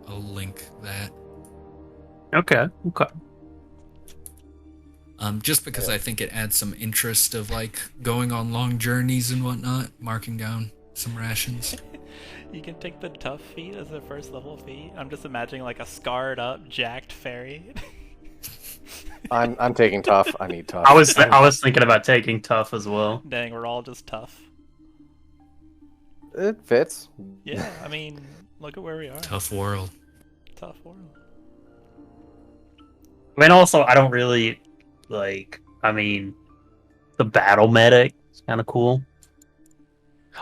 I'll link that. Okay. Just because I think it adds some interest of like going on long journeys and whatnot, marking down some rations. You can take the tough feat as the first level feat. I'm just imagining like a scarred up, jacked fairy. I'm taking tough. I need tough. I was thinking about taking tough as well. Dang, we're all just tough. It fits. Yeah, I mean, look at where we are. Tough world. Tough world. I mean, also, I don't really like. I mean, the battle medic is kind of cool.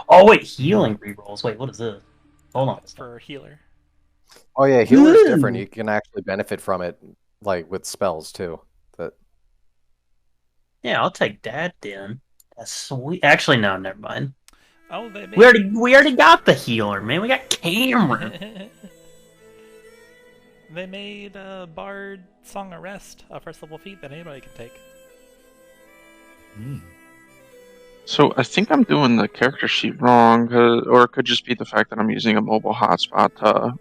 Oh wait, healing rerolls. Wait, what is this? Hold on. For healer. Oh yeah, healer's Ooh. different. You can actually benefit from it, like with spells too. That Yeah, I'll take that then. That's sweet. Actually, no, never mind. Oh, they made... We already got the healer, man. We got Cameron. They made Bard Song of Rest a first level feat that anybody can take. So I think I'm doing the character sheet wrong, or it could just be the fact that I'm using a mobile hotspot to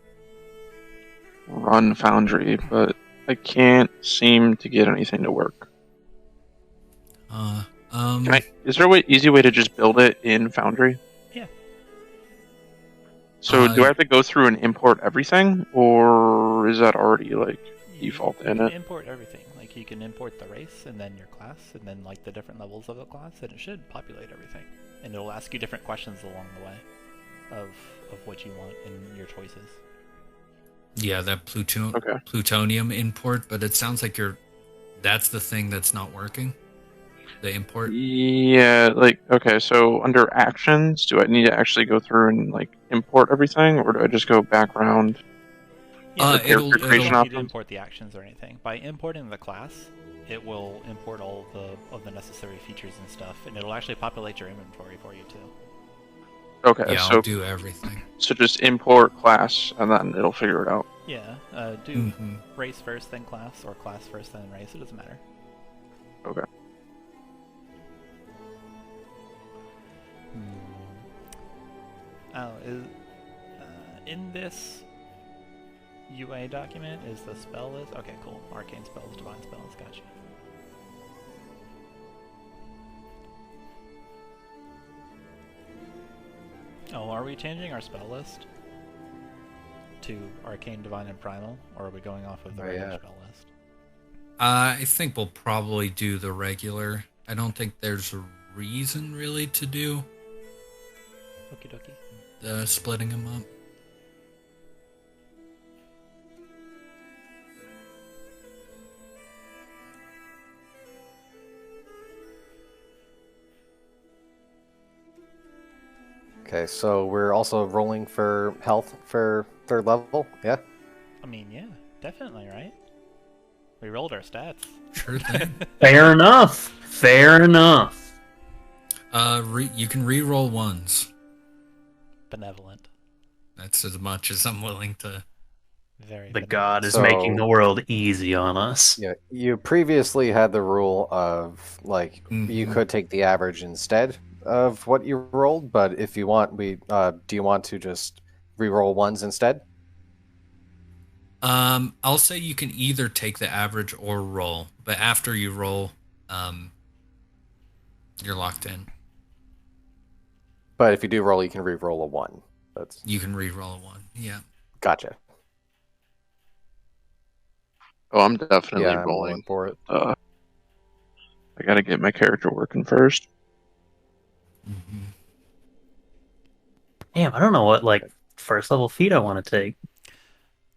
run Foundry, but I can't seem to get anything to work. Is there an easy way to just build it in Foundry? Yeah. So do I have to go through and import everything, or is that already like default in it? Import everything. Like you can import the race and then your class and then like the different levels of the class, and it should populate everything. And it'll ask you different questions along the way of what you want in your choices. Yeah, that plutonium import, but it sounds like that's the thing that's not working. The import. Yeah, like okay, so under actions, do I need to actually go through and like import everything, or do I just go background? Yeah, It'll you don't need to import the actions or anything. By importing the class, it will import all of the necessary features and stuff, and it'll actually populate your inventory for you too. Okay, Yeah, so I'll do everything. So just import class, and then it'll figure it out. Yeah, do race first, then class, or class first, then race. It doesn't matter. Okay. Oh, in this UA document is the spell list? Okay, cool. Arcane spells, divine spells, gotcha. Oh, are we changing our spell list to Arcane, Divine, and Primal, or are we going off of the regular spell list? I think we'll probably do the regular. I don't think there's a reason really to do Okie dokie. Splitting them up. Okay, so we're also rolling for health for third level, yeah? I mean, yeah, definitely, right? We rolled our stats. Sure thing. Fair enough. Fair enough. You can re-roll ones. Benevolent. That's as much as I'm willing to. Very The benevolent. god is So- making the world easy on us. Yeah. You previously had the rule of like you could take the average instead of what you rolled, but if you want, do you want to just re-roll ones instead? I'll say you can either take the average or roll, but after you roll, you're locked in. But if you do roll, you can re-roll a one. You can re-roll a one. Yeah. Gotcha. Oh, I'm definitely Yeah, I'm rolling. rolling for it. I gotta get my character working first. Mhm. Damn, I don't know what like first level feat I want to take.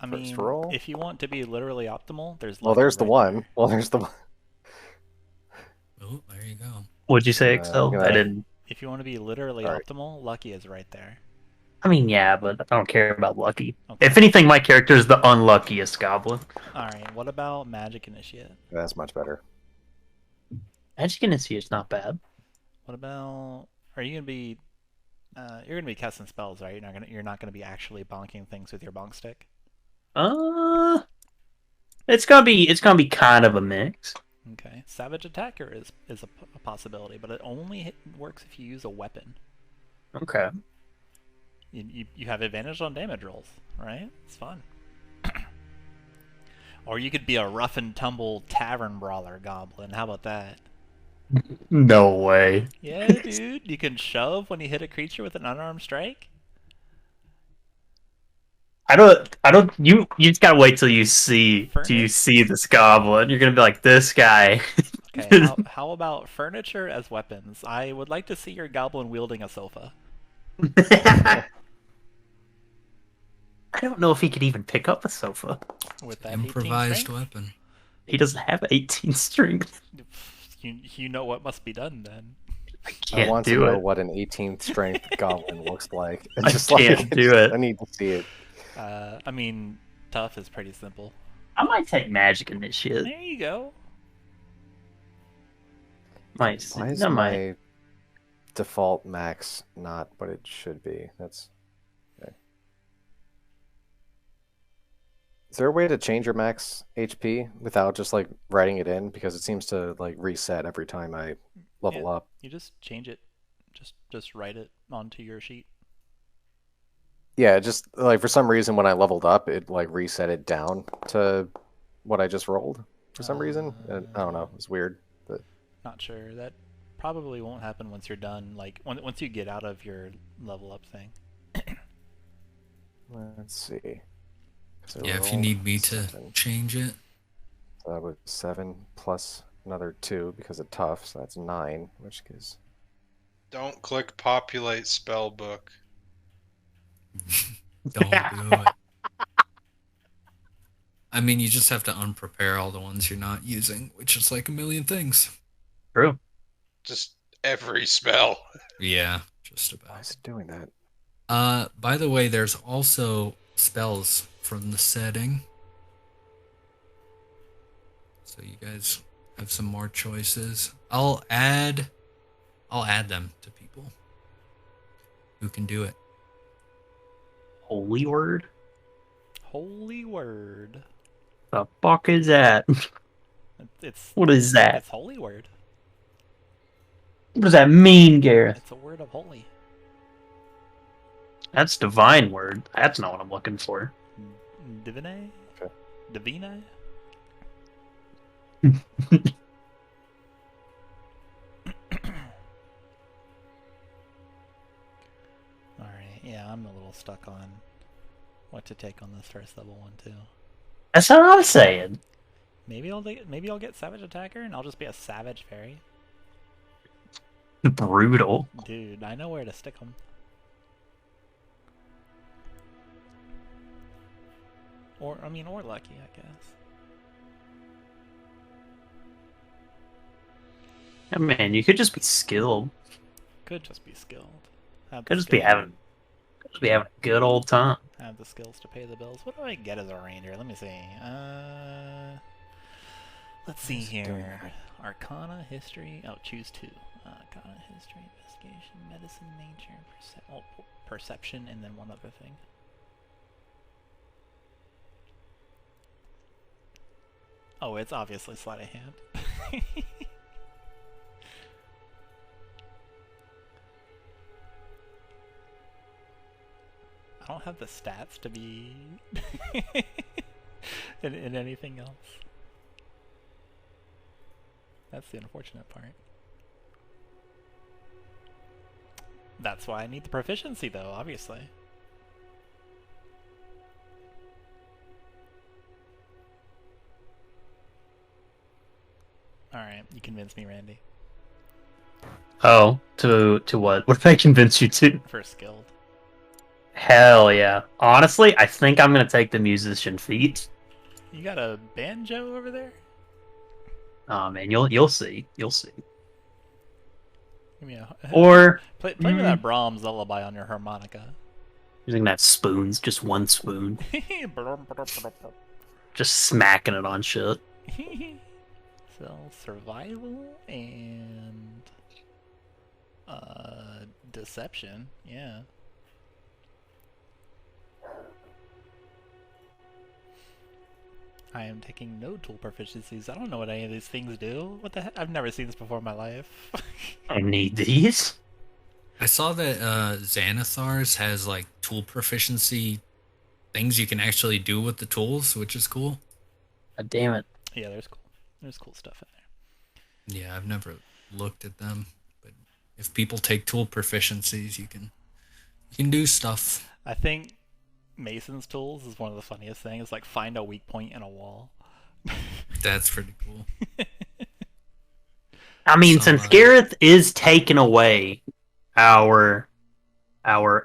I First mean, roll? if you want to be literally optimal, there's Well, lucky there's the right one. there. Well, there's the one. Oh, there you go. Would you say I'm Excel? I gonna. didn't. If you want to be literally All right. optimal, lucky is right there. I mean, yeah, but I don't care about lucky. Okay. If anything, my character is the unluckiest goblin. All right. What about magic initiate? That's much better. Magic Initiate is not bad. What about? Are you gonna be? You're gonna be casting spells, right? You're not gonna be actually bonking things with your bonk stick. Uh, it's gonna be kind of a mix. Okay. Savage attacker is a possibility, but it only works if you use a weapon. Okay. You have advantage on damage rolls, right? It's fun. Or you could be a rough and tumble tavern brawler goblin. How about that? No way. Yeah, dude. You can shove when you hit a creature with an unarmed strike. I don't. You just gotta wait till you see this goblin. You're gonna be like, this guy. Okay. How about furniture as weapons? I would like to see your goblin wielding a sofa. I don't know if he could even pick up a sofa. With that 18 Improvised strength? weapon. He doesn't have 18 strength. You know what must be done then. I I can't want to do know it. what an 18th strength goblin looks like. I can't do it. I need to see it. I mean, tough is pretty simple. I might take Magic Initiate. There you go. Might. Why is No, my default max not what it should be? That's okay. Is there a way to change your max HP without just like writing it in? Because it seems to like reset every time I level up. You just change it. Just write it onto your sheet. Yeah, just like for some reason when I leveled up, it like reset it down to what I just rolled for some reason. And I don't know. It's weird. But Not sure. That probably won't happen once you're done. Like once you get out of your level up thing. let's see. So Yeah, if you rolled need me to 7. change it. So that was 7 plus another 2 because of tough, so that's 9, which gives. Don't click populate spellbook. Don't do it. I mean, you just have to unprepare all the ones you're not using, which is like a million things. True. Just every spell. Yeah, just Why about. is it doing that? By the way, there's also spells from the setting. So you guys have some more choices. I'll add them to people who can do it. Holy word. Holy word. The fuck is that? It's What is that? It's holy word. What does that mean, Gareth? It's a word of holy. That's divine word. That's not what I'm looking for. Divine? Okay. Divine? Alright, yeah, I'm a little stuck on what to take on this first level one too. That's what I'm saying. Maybe I'll get Savage Attacker and I'll just be a Savage Fairy. Brutal. Dude, I know where to stick them. Or lucky, I guess. Yeah, man, you could just be skilled. Could just be skilled. Could just be having a good old time. Have the skills to pay the bills. What do I get as a ranger? Let me see. Let's see here. Arcana, history. Oh, choose 2. Arcana, history, investigation, medicine, nature, perception, and then one other thing. Oh, it's obviously sleight of hand. I don't have the stats to be in anything else. That's the unfortunate part. That's why I need the proficiency, though, obviously. Alright, you convinced me, Randy. Oh, to what? What did I convince you to? For skilled. Hell yeah. Honestly, I think I'm gonna take the musician feat. You got a banjo over there? Oh man, you'll see. You'll see. Give me a... Or play me that Brahms lullaby on your harmonica. using that spoons, just one spoon. Just smacking it on shit. So, survival and... deception, yeah. I am taking no tool proficiencies. I don't know what any of these things do. What the heck? I've never seen this before in my life. I need these. I saw that Xanathar's has like tool proficiency things you can actually do with the tools, which is cool. God damn it. Yeah, there's cool stuff in there. Yeah, I've never looked at them, but if people take tool proficiencies, you can do stuff. I think Mason's tools is one of the funniest things. Like find a weak point in a wall. That's pretty cool. I mean, Some, since Gareth is taking away our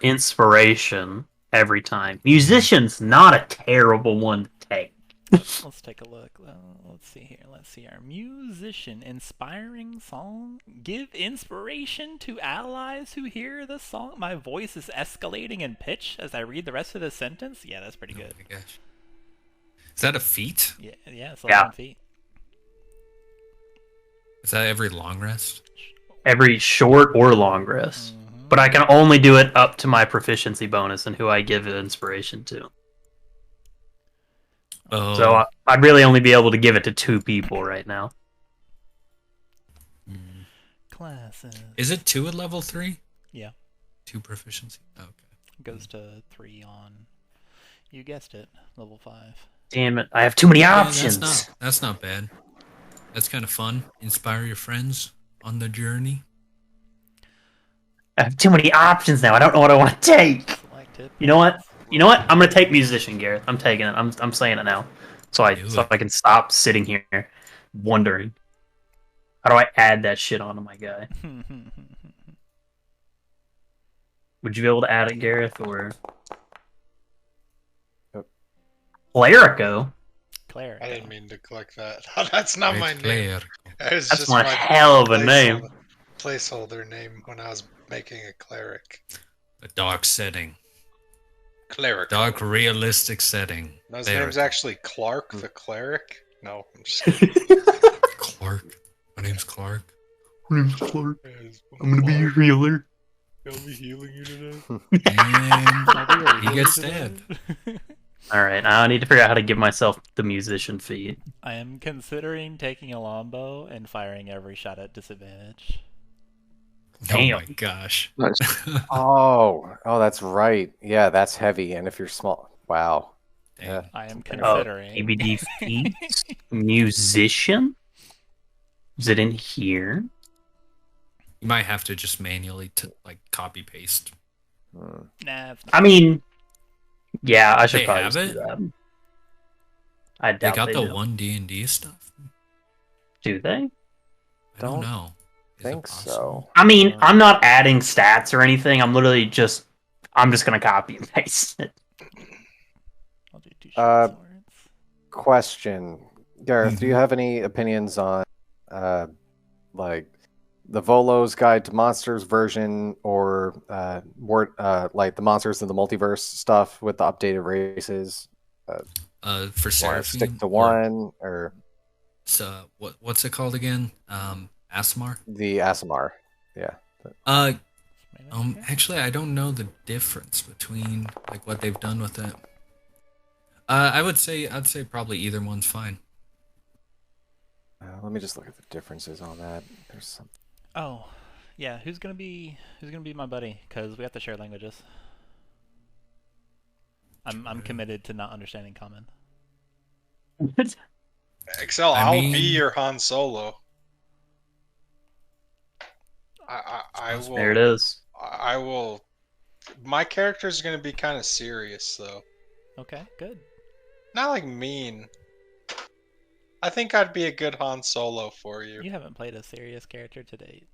inspiration every time, musician's not a terrible one to take. Let's take a look. Let's see here. Let's see our musician inspiring song. Give inspiration to allies who hear the song. My voice is escalating in pitch as I read the rest of the sentence. Yeah, that's pretty good. Oh my gosh. Is that a feat? Yeah, it's 11 feet. Is that every long rest? Every short or long rest. Mm-hmm. But I can only do it up to my proficiency bonus and who I give it inspiration to. Oh. So I'd really only be able to give it to 2 people right now. Classes. Is it 2 at level 3? Yeah. 2 proficiency? Okay. Goes to 3 on, you guessed it, level 5. Damn it, I have too many Yeah, options. that's not bad. That's kind of fun. Inspire your friends on the journey. I have too many options now. I don't know what I want to take. Select it. You know what? I'm gonna take musician, Gareth. I'm taking it. I'm saying it now, so I can stop sitting here wondering how do I add that shit onto my guy. Would you be able to add it, Gareth, or Clerico? Cleric. I didn't mean to click that. That's not my name. Claire. It's That's just one my hell of a name. placeholder name when I was making a cleric. A dark setting. Cleric. Dark, realistic setting. No, his There. name's actually Clark the cleric. No, I'm just kidding. Clark. My name's Clark. My name's Clark. I'm gonna be your healer. I'll be healing you today. And he gets stabbed. Alright, now I need to figure out how to give myself the musician feat. I am considering taking a longbow and firing every shot at disadvantage. Oh Damn. my gosh. Nice. Oh, that's right. Yeah, that's heavy. And if you're small, wow. Dang. Yeah. I am Oh, considering. ABD feat? Musician? Is it in here? You might have to just manually copy paste. Nah, it's not. I mean, yeah, I should They probably have just it? do that. I They doubt got they the do. 1D&D stuff? Do they? I don't Don't know. Is it think possible? so. I mean, I'm not adding stats or anything. I'm just gonna copy and paste it. I'll do 2 short swords. Question, Gareth, do you have any opinions on, like, the Volo's Guide to Monsters version, or more like the Monsters of the Multiverse stuff with the updated races? For Or Seraphim? stick to one, or What's it called again? Asmar? the Asimar? Yeah. Actually, I don't know the difference between what they've done with it. I'd say probably either one's fine. Let me just look at the differences on that. There's some. Oh, yeah. Who's gonna be my buddy? Because we have to share languages. I'm committed to not understanding common. Excel, I I'll mean- be your Han Solo. I will. There it is. I will. My character's gonna be kind of serious though. Okay, good. Not like mean. I think I'd be a good Han Solo for you. You haven't played a serious character to date.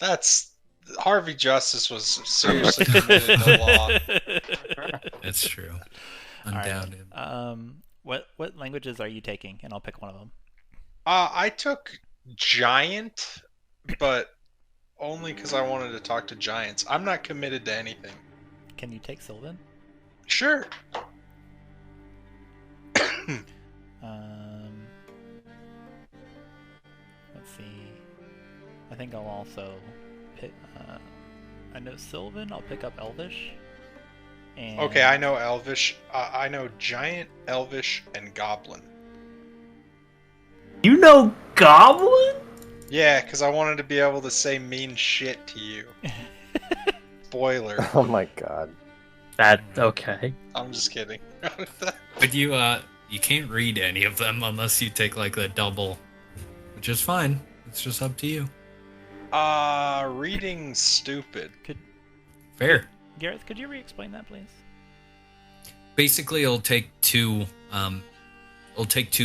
That's Harvey Justice was seriously committed to law. That's true. All right. Undoubted. What languages are you taking? And I'll pick one of them. I took giant, but only because I wanted to talk to giants. I'm not committed to anything. Can you take Sylvan? Sure. Let's see. I think I'll also pick. I know Sylvan. I'll pick up Elvish. And Okay, I know Elvish. I know giant, Elvish, and Goblin. You know Goblin? Yeah, because I wanted to be able to say mean shit to you. Spoiler. Oh my god. That okay. I'm just kidding. But you can't read any of them unless you take like the double, which is fine. It's just up to you. Reading stupid. Fair. Gareth, could you re-explain that, please? Basically, it'll take 2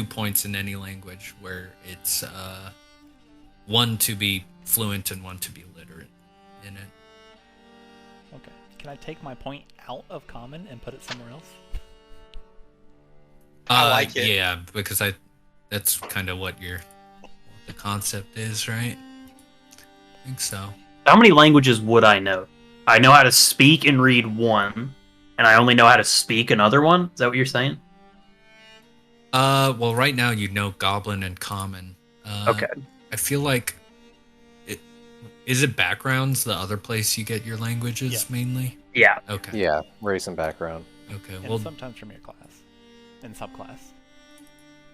points in any language, where it's 1 to be fluent and 1 to be literate in it. Okay. Can I take my point out of common and put it somewhere else? I like it. Yeah, because that's kind of what the concept is, right? I think so. How many languages would I know? I know how to speak and read one, and I only know how to speak another one. Is that what you're saying? Well, right now you know Goblin and Common. Okay. I feel like is it backgrounds the other place you get your languages Yes. mainly? Yeah. Okay. Yeah, race and background. Okay. And Well, sometimes from your class. And subclass.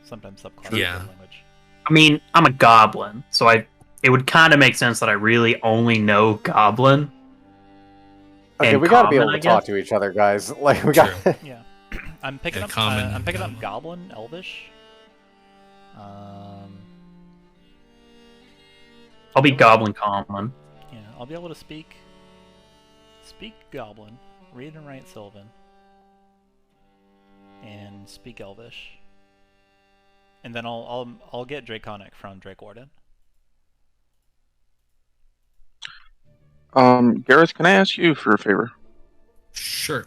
Sometimes subclass Yeah. of the language. I mean, I'm a goblin, so it would kind of make sense that I really only know goblin. Okay, And we gotta be common, able I to talk guess? to each other, guys. Like we got. True. Yeah. I'm picking Yeah, up common I'm and picking up goblin. Goblin, Elvish. I'll be goblin common. Yeah, I'll be able to speak Goblin, read and write Sylvan, and speak Elvish. And then I'll get Draconic from Drake Warden. Gareth, can I ask you for a favor? sure.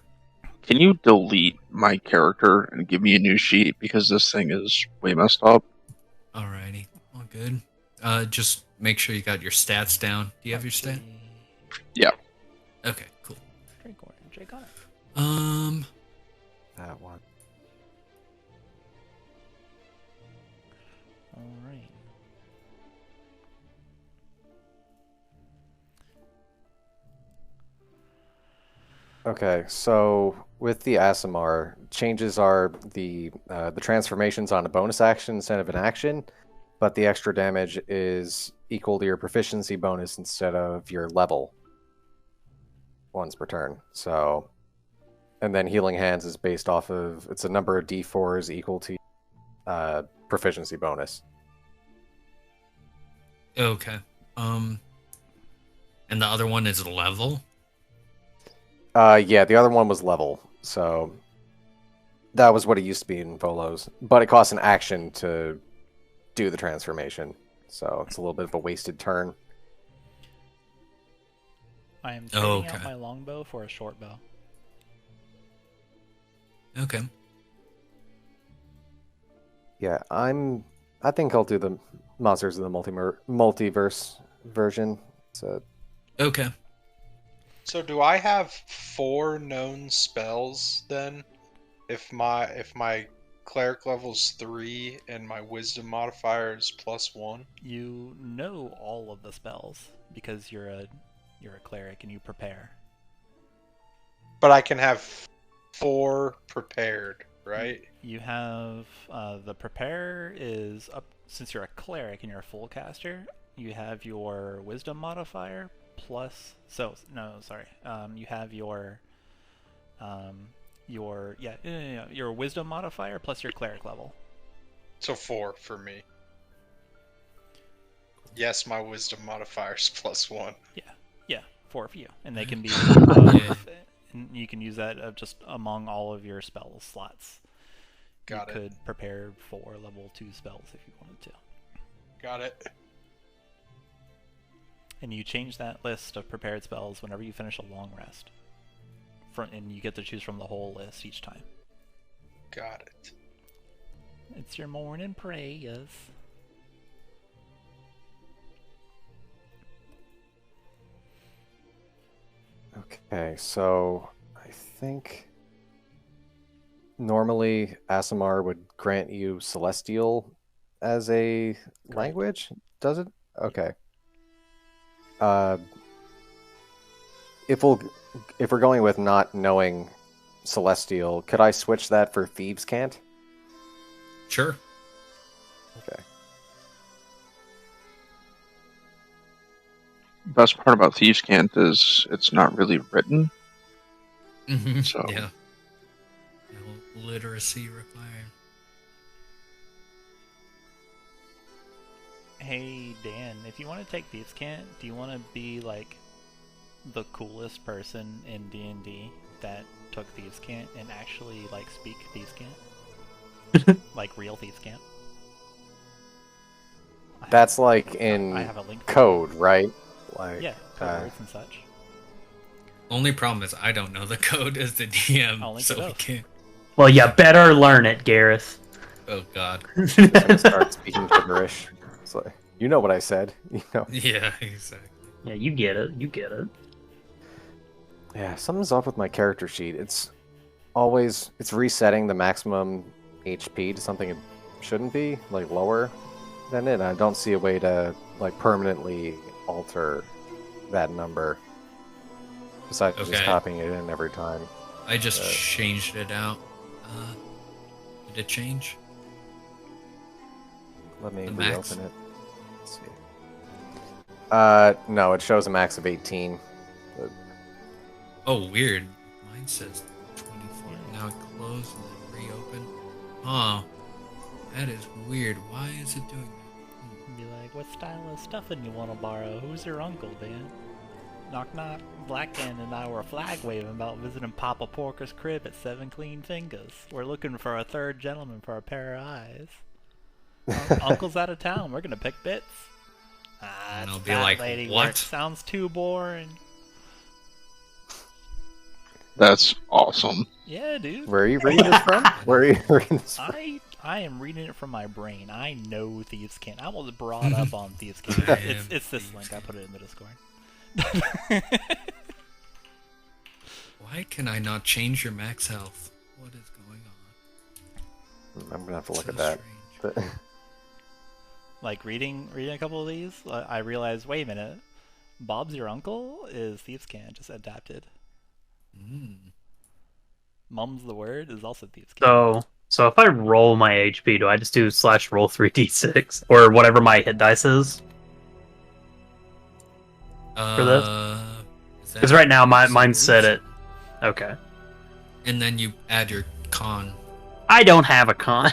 Can you delete my character and give me a new sheet because this thing is way messed up? Alrighty. All good. Just make sure you got your stats down. Do you have your stat? Yeah. Okay. Cool. Drake Warden, Draconic. That one. Alright. Okay, so with the Asimar, changes are the transformations on a bonus action instead of an action, but the extra damage is equal to your proficiency bonus instead of your level. Once per turn. So, and then Healing Hands is based off of it's a number of D4s equal to proficiency bonus. Okay. And the other one is level. Yeah, the other one was level, so that was what it used to be in Volos, but it costs an action to do the transformation, so it's a little bit of a wasted turn. I am trading out okay. my longbow for a short bow. Okay. Yeah, I think I'll do the Monsters of the Multiverse version. So Okay. So do I have 4 known spells then? If my cleric level's 3 and my wisdom modifier is +1? You know all of the spells because you're a cleric and you prepare. But I can have 4 prepared, right? You have the prepare is up since you're a cleric and you're a full caster. You have your wisdom modifier plus. You have your your wisdom modifier plus your cleric level. So 4 for me. Yes, my wisdom modifier's +1. Yeah, 4 for you, and they can be. Yeah. And you can use that just among all of your spell slots. Got you it. could prepare 4 level 2 spells if you wanted to. Got it. and you change that list of prepared spells whenever you finish a long rest. And you get to choose from the whole list each time. Got it. It's your morning prayers. Okay, so I think normally Asimar would grant you Celestial as a language, does it? Okay. If we're going with not knowing Celestial, could I switch that for Thieves' Cant? Sure. Okay. Best part about Thieves' Cant is it's not really written. Mm-hmm. So yeah. No literacy required. Hey Dan, if you want to take Thieves' Cant, do you want to be like the coolest person in D&D that took Thieves' Cant and actually like speak Thieves' Cant? Like real Thieves' Cant? That's like I in have a link for code, right? Like, Yeah, code words and such. Only problem is I don't know the code as the DM, I'll link so it we up. can't. Well, you better learn it, Gareth. Oh God. just gonna start speaking gibberish. It's like, you know what I said, you know. Yeah, exactly. Yeah, you get it. You get it. Yeah, something's off with my character sheet. It's resetting the maximum HP to something it shouldn't be, like lower than it. And I don't see a way to like permanently alter that number besides just Okay. copying it in every time. I just changed it out. Did it change? Let me The max? reopen it. Let's see. No, it shows a max of 18. Oh, weird. Mine says 24. Now it closed and then reopened. Huh. That is weird. Why is it doing that? Be like, what style of stuffing you want to borrow? Who's your uncle, Dan? Knock knock. Blackgan and I were flag waving about visiting Papa Porker's crib at 7 Clean Fingers. We're looking for a third gentleman for a pair of eyes. Uncle's out of town. We're gonna pick bits. And I'll it's be fat like, lady what? work. Sounds too boring. that's awesome. Yeah, dude. Where are you reading this from? Where are you reading this from? I am reading it from my brain. I know Thieves' Cant. I was brought up on Thieves' Cant. I It's am this link. I put it in the Discord. Why can I not change your max health? What is going on? I'm gonna have to look So at that. strange. Like reading a couple of these, I realized, wait a minute, Bob's your uncle is Thieves' Cant, just adapted. Mum's the word is also Thieves' Cant. So if I roll my HP, do I just do /roll 3d6 or whatever my hit dice is? For this? Because right now mine's set at. Okay. And then you add your con. I don't have a con.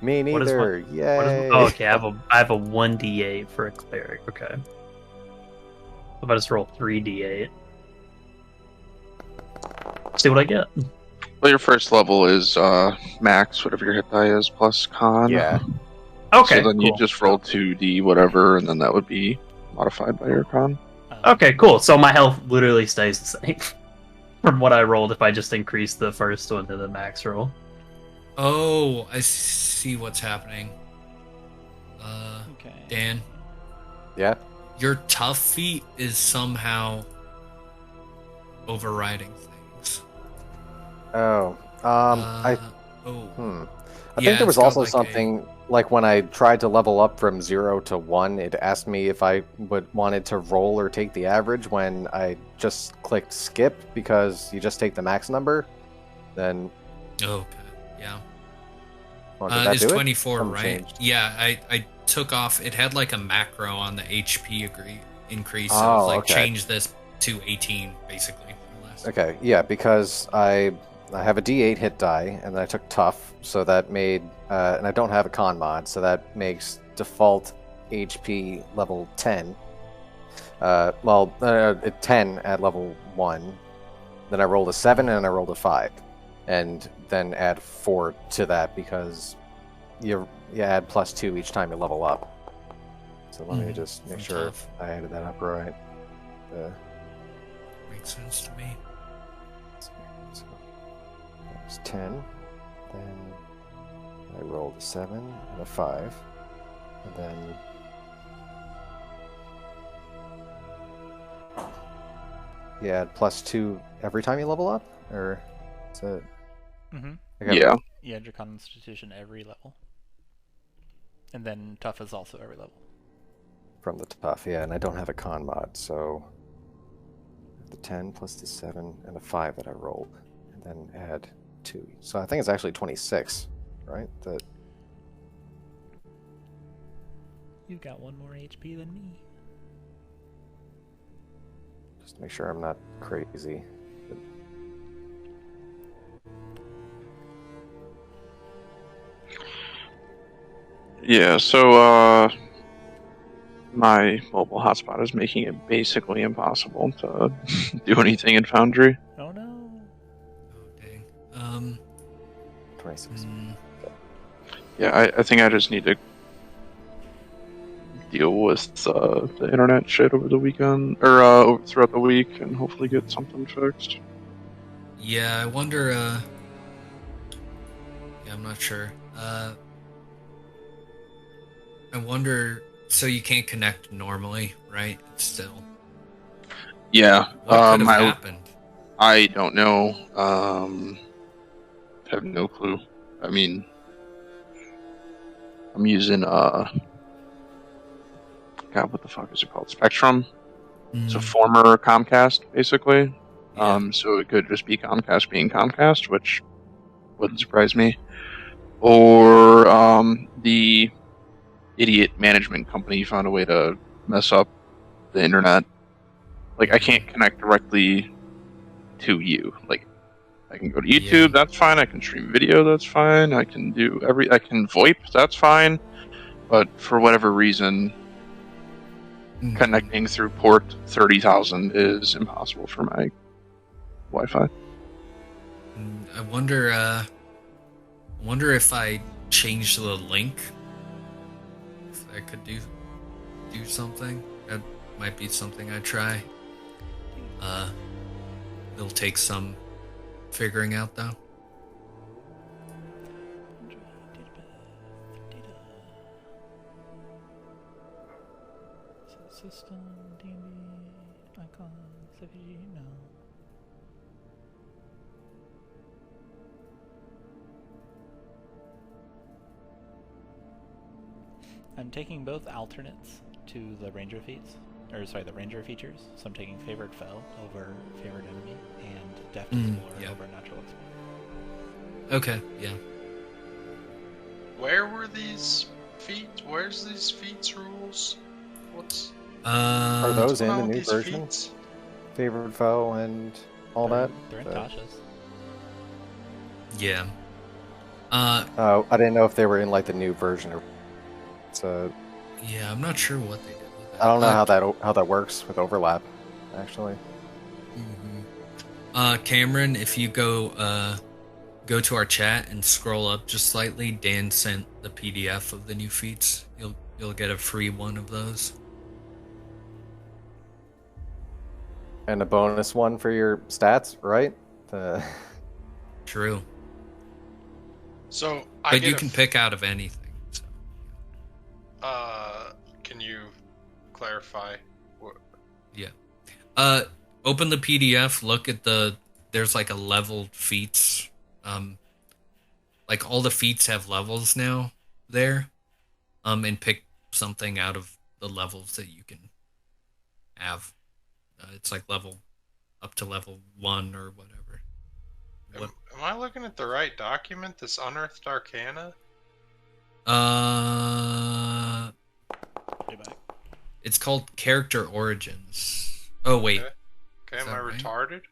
Me What is neither. Yay. Oh, okay. I have a 1d8 for a cleric. Okay. How about I just roll 3d8? See what I get. Well, your first level is max, whatever your hit die is, plus con. Yeah. Okay. So then cool. you just roll 2d whatever, and then that would be modified by your con. Okay, cool. So my health literally stays the same from what I rolled if I just increase the first one to the max roll. Oh, I see what's happening. Okay. Dan, Yeah. your tough feat is somehow overriding things. Oh. I Yeah, think there was it's got also like something like when I tried to level up from 0 to 1, it asked me if I wanted to roll or take the average when I just clicked skip because you just take the max number. Then Okay, yeah. well, did that It's do it? 24, Something right? changed. Yeah, I took off. It had like a macro on the HP increase. So Oh, like okay. change this to 18, basically. More or less. Okay, yeah, because I have a D8 hit die, and then I took tough, so that made, and I don't have a con mod, so that makes default HP level 10. 10 at level 1. Then I rolled a 7 and I rolled a 5. And then add 4 to that because you add +2 each time you level up. So let me just make from sure tough. I added that up right. Makes sense to me. So that was 10. Then I rolled a 7 and a 5. And then you add +2 every time you level up? Or is it? Mm-hmm. Yeah. You add your Constitution every level. And then Tough is also every level. From the tough, yeah, and I don't have a con mod, so the 10 plus the 7 and the 5 that I rolled, and then add 2. So I think it's actually 26, right? That You've got 1 more HP than me. just to make sure I'm not crazy. Yeah, so my mobile hotspot is making it basically impossible to do anything in Foundry. Oh no. Oh dang. 26. Yeah, I think I just need to deal with the internet shit over the weekend, or throughout the week, and hopefully get something fixed. Yeah, I wonder. Yeah, I'm not sure. I wonder. So you can't connect normally, right? It's still. Yeah, What could have happened? I don't know. Have no clue. I mean, I'm using God, what the fuck is it called? Spectrum. It's a former Comcast, basically. Yeah. So it could just be Comcast being Comcast, which wouldn't surprise me. Or the idiot management company found a way to mess up the internet. Like, I can't connect directly to you. Like, I can go to YouTube, that's fine. I can stream video, that's fine. I can do I can VoIP, that's fine. But for whatever reason, connecting through port 30,000 is impossible for my Wi-Fi. I wonder if I change the link, if I could do something. That might be something I try. It'll take some figuring out though. System, D&D, icons, CVG, no. I'm taking both alternates to the ranger feats, the ranger features. So I'm taking favored foe over favored enemy, and deft explorer over natural explorer. Okay, yeah. Where were these feats? Where's these feats rules? What's Are those in going the on with new these version? feats? Favored foe and all that? They're in Tasha's. Yeah. Oh, I didn't know if they were in like the new version. So yeah, I'm not sure what they did with that. I don't know how that works with overlap, actually. Cameron, if you go to our chat and scroll up just slightly, Dan sent the PDF of the new feats. You'll get a free one of those. And a bonus one for your stats, right? True. So but you can pick out of anything. So. Can you clarify? Yeah. Open the PDF. Look at there's like a leveled feats. Like all the feats have levels now there. And pick something out of the levels that you can have. It's like up to level 1 or whatever. Am I looking at the right document? This Unearthed Arcana? It's called Character Origins. Oh wait. Okay, am I retarded?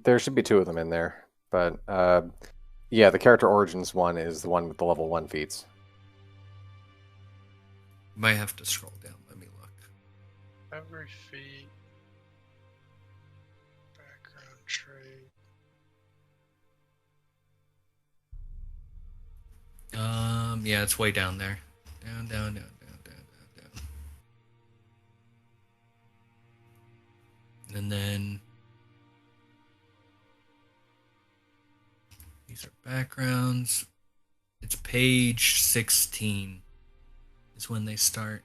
There should be 2 of them in there, but yeah, the Character Origins one is the one with the level 1 feats. Might have to scroll down. Let me look. Every feat. Background trait. Yeah, it's way down there. Down. And then these are backgrounds. It's page 16 is when they start.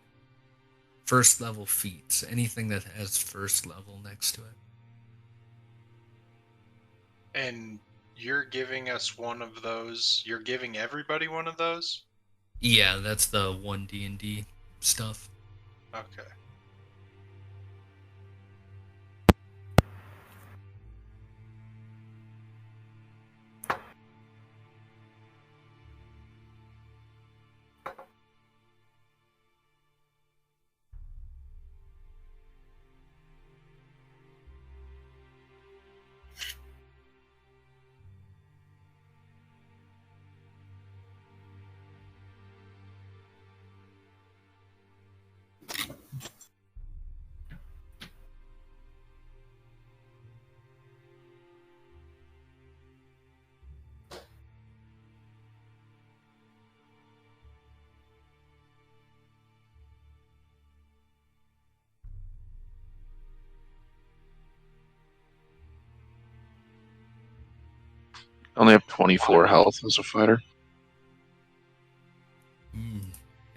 First level feats. Anything that has first level next to it. And you're giving us one of those. You're giving everybody one of those? Yeah, that's the 1D&D stuff. Okay. I only have 24 health as a fighter.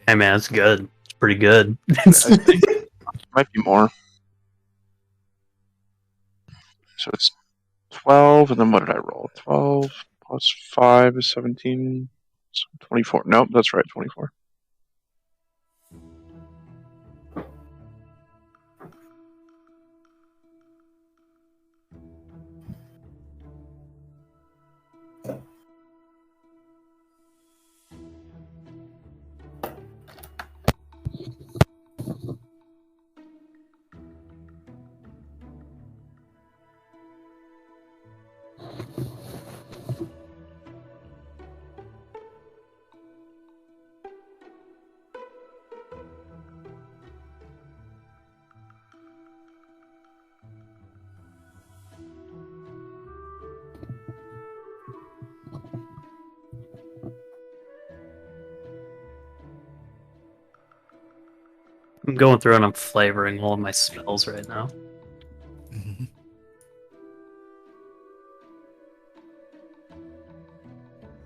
Hey man, it's good. It's pretty good. I think it might be more. So it's 12, and then what did I roll? 12 plus 5 is 17. So 24. Nope, that's right, 24. I'm going through and I'm flavoring all of my spells right now. Mm-hmm.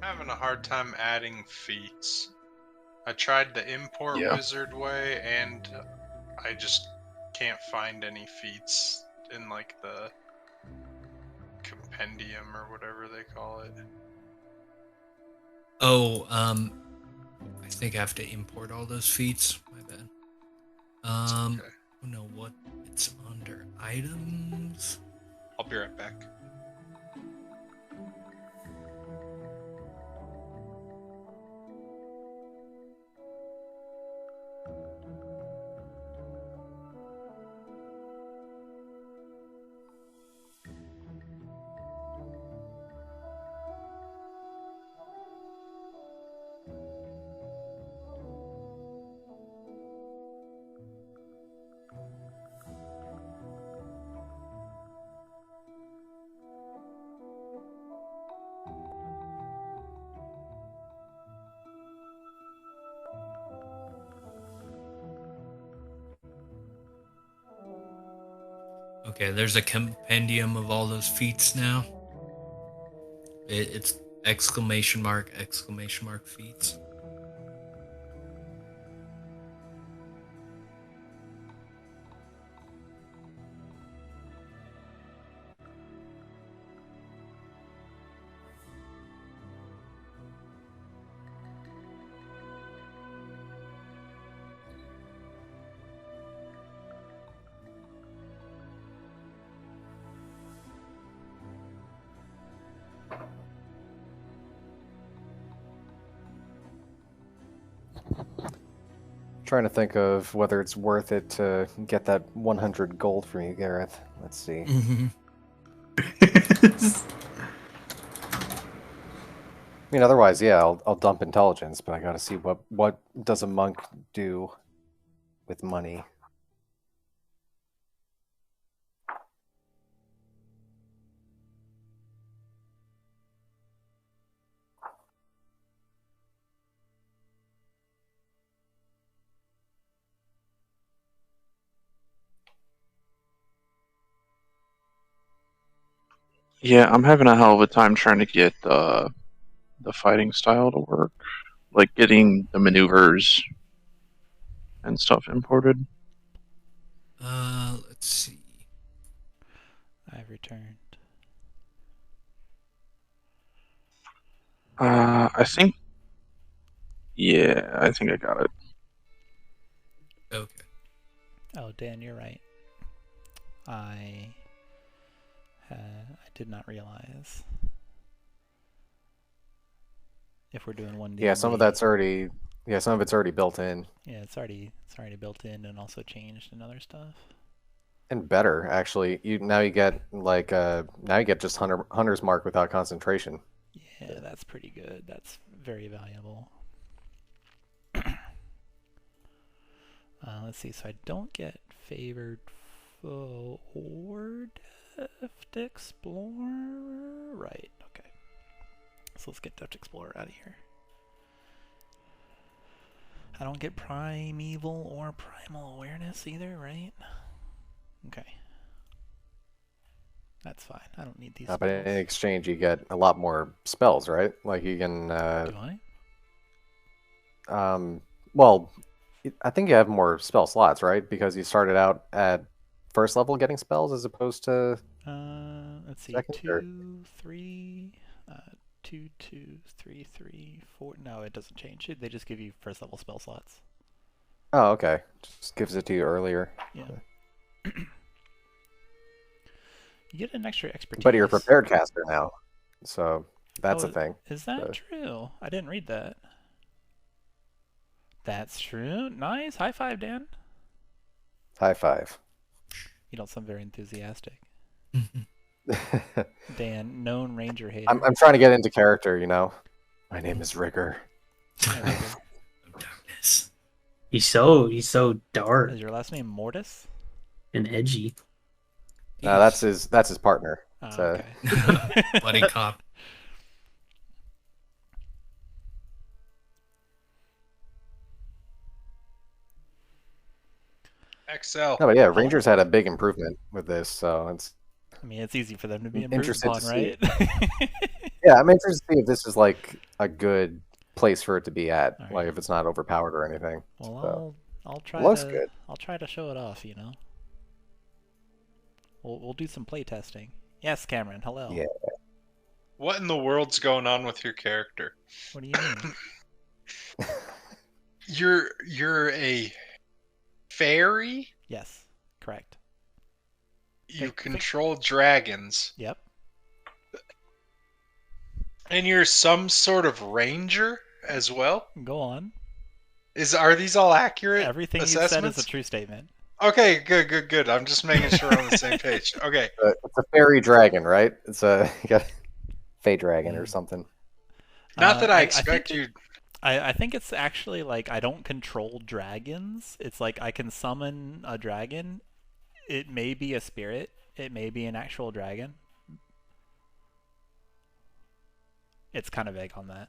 Having a hard time adding feats. I tried the import Yeah. wizard way, and I just can't find any feats in like the compendium or whatever they call it. Oh, I think I have to import all those feats. My bad. Okay. Oh no, what? It's under items. I'll be right back. Okay, there's a compendium of all those feats now. It's exclamation mark feats. Trying to think of whether it's worth it to get that 100 gold from you, Gareth. Let's see. Mm-hmm. I mean, otherwise, yeah, I'll dump intelligence, but I gotta see what does a monk do with money. Yeah, I'm having a hell of a time trying to get the fighting style to work, like getting the maneuvers and stuff imported. Let's see. I've returned. I think. Yeah, I think I got it. Okay. Oh, Dan, you're right. I did not realize if we're doing one D. Yeah, some of that's already. Yeah, some of it's already built in Yeah, it's already built in and also changed and other stuff. and better actually. Now you get just hunter's mark without concentration. Yeah, that's pretty good. That's very valuable. Let's see. So I don't get favored foe or Deft Explorer. Right. Okay. So let's get Deft Explorer out of here. I don't get Primeval or Primal Awareness either, right? Okay. That's fine. I don't need these But spells. in exchange, you get a lot more spells, right? Like you can. Do I? Well, I think you have more spell slots, right? Because you started out at first level getting spells as opposed to. Let's see. Second or- 2, 3, 2, 2, 3, 3, 4. No, it doesn't change. They just give you first level spell slots. Oh, okay. Just gives it to you earlier. Yeah. You get an extra expertise. But you're a prepared caster now, so that's Oh, a thing. Is that So- true? I didn't read that. That's true. Nice. High five, Dan. High five. You don't sound very enthusiastic. Dan, known ranger hater. I'm trying to get into character, you know. My name is Rigger. Hi, Rigger. Of darkness. He's so dark Is your last name Mortis? and edgy. No, that's his partner. Oh, So- okay. Buddy cop. XL. No, but yeah, Rangers had a big improvement with this, so it's I mean, it's easy for them to be improved Interested upon, to see. right? yeah. I'm interested to see if this is like a good place for it to be at, All like right. if it's not overpowered or anything. Well, So, I'll try looks to good. I'll try to show it off, you know. We'll do some play testing. Yes, Cameron. Hello. Yeah. What in the world's going on with your character? What do you mean? You're a fairy? Yes, correct. You Think- control dragons. Yep. And you're some sort of ranger as well? Go on. Are these all accurate Everything you assessments? said is a true statement. Okay, good. I'm just making sure we're on the same page. Okay. It's a fairy dragon, right? It's a you got fey dragon or Mm. something. Not that I think expect you. I think it's actually like I don't control dragons. It's like I can summon a dragon. It may be a spirit. It may be an actual dragon. It's kind of vague on that.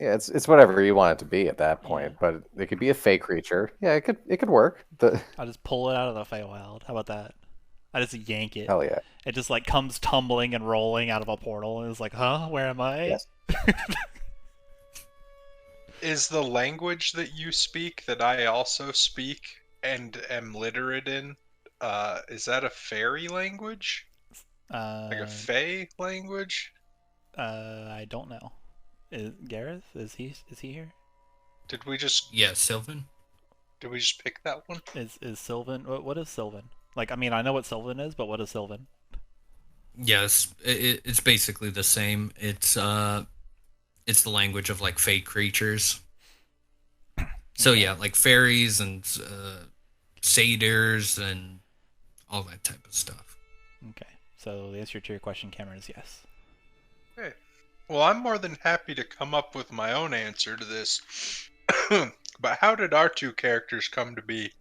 Yeah, it's whatever you want it to be at that point, Yeah. but it could be a fey creature. Yeah, it could work. I'll just pull it out of the Feywild. How about that? I just yank it. Hell yeah. It just like comes tumbling and rolling out of a portal and it's like, huh? Where am I? Yes. Is the language that you speak that I also speak and am literate in, is that a fairy language? Like a fey language? I don't know. Gareth, is he here? Did we just Yeah, Sylvan. pick that one? Is Sylvan? What is Sylvan? Like, I mean, I know what Sylvan is, but what is Sylvan? Yes, it's basically the same. It's the language of like fey creatures. So yeah, like fairies and satyrs and all that type of stuff. Okay. So the answer to your question, Cameron, is yes. Okay. Well, I'm more than happy to come up with my own answer to this. But how did our two characters come to be?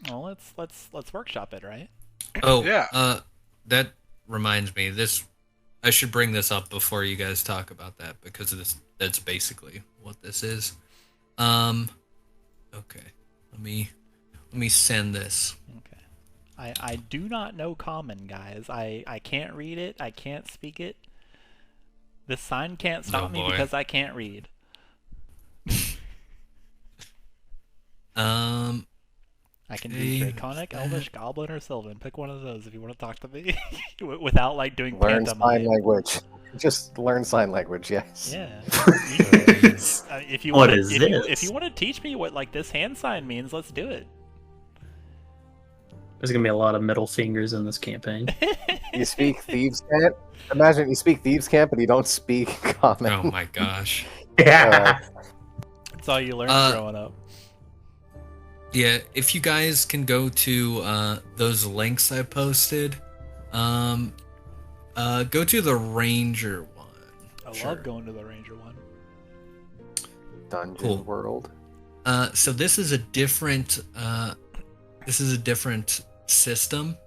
Well, let's workshop it, right? Oh, Yeah. That reminds me. I should bring this up before you guys talk about that because that's basically what this is. Okay. Let me send this. Okay. I do not know Common, guys. I can't read it. I can't speak it. This sign can't stop me boy. because I can't read. I can be Draconic, Elvish, Goblin, or Sylvan. Pick one of those if you want to talk to me without like doing Learn sign pantomime. language. Just learn sign language. Yes. Yeah. If you What want is if this? you want to teach me what like this hand sign means, let's do it. There's gonna be a lot of middle fingers in this campaign. You speak thieves' camp. Imagine you speak thieves' camp, but you don't speak common. Oh my gosh. Yeah. That's all you learn growing up. Yeah, if you guys can go to those links I posted, go to the Ranger one. I love going to the Ranger one. Dungeon Cool. World. So this is a different system,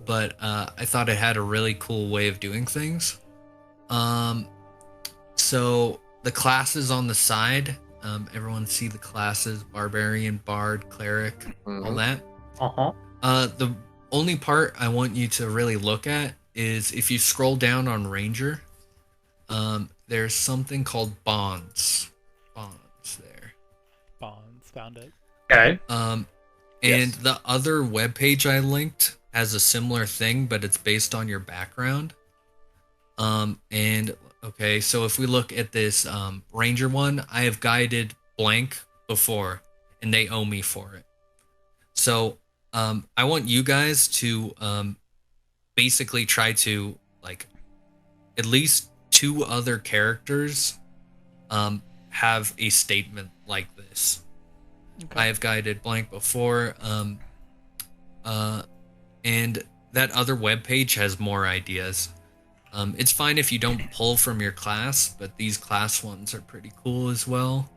but I thought it had a really cool way of doing things. So the classes on the side, everyone see the classes: barbarian, bard, cleric, all that. The only part I want you to really look at is if you scroll down on Ranger, there's something called bonds. Bonds there. Bonds, found it. Okay. And Yes. the other webpage I linked has a similar thing, but it's based on your background. And okay, so if we look at this Ranger one, I have guided blank before, and they owe me for it. So I want you guys to basically try to like at least 2 other characters have a statement like this. Okay. I have guided blank before, and that other webpage has more ideas. It's fine if you don't pull from your class, but these class ones are pretty cool as well.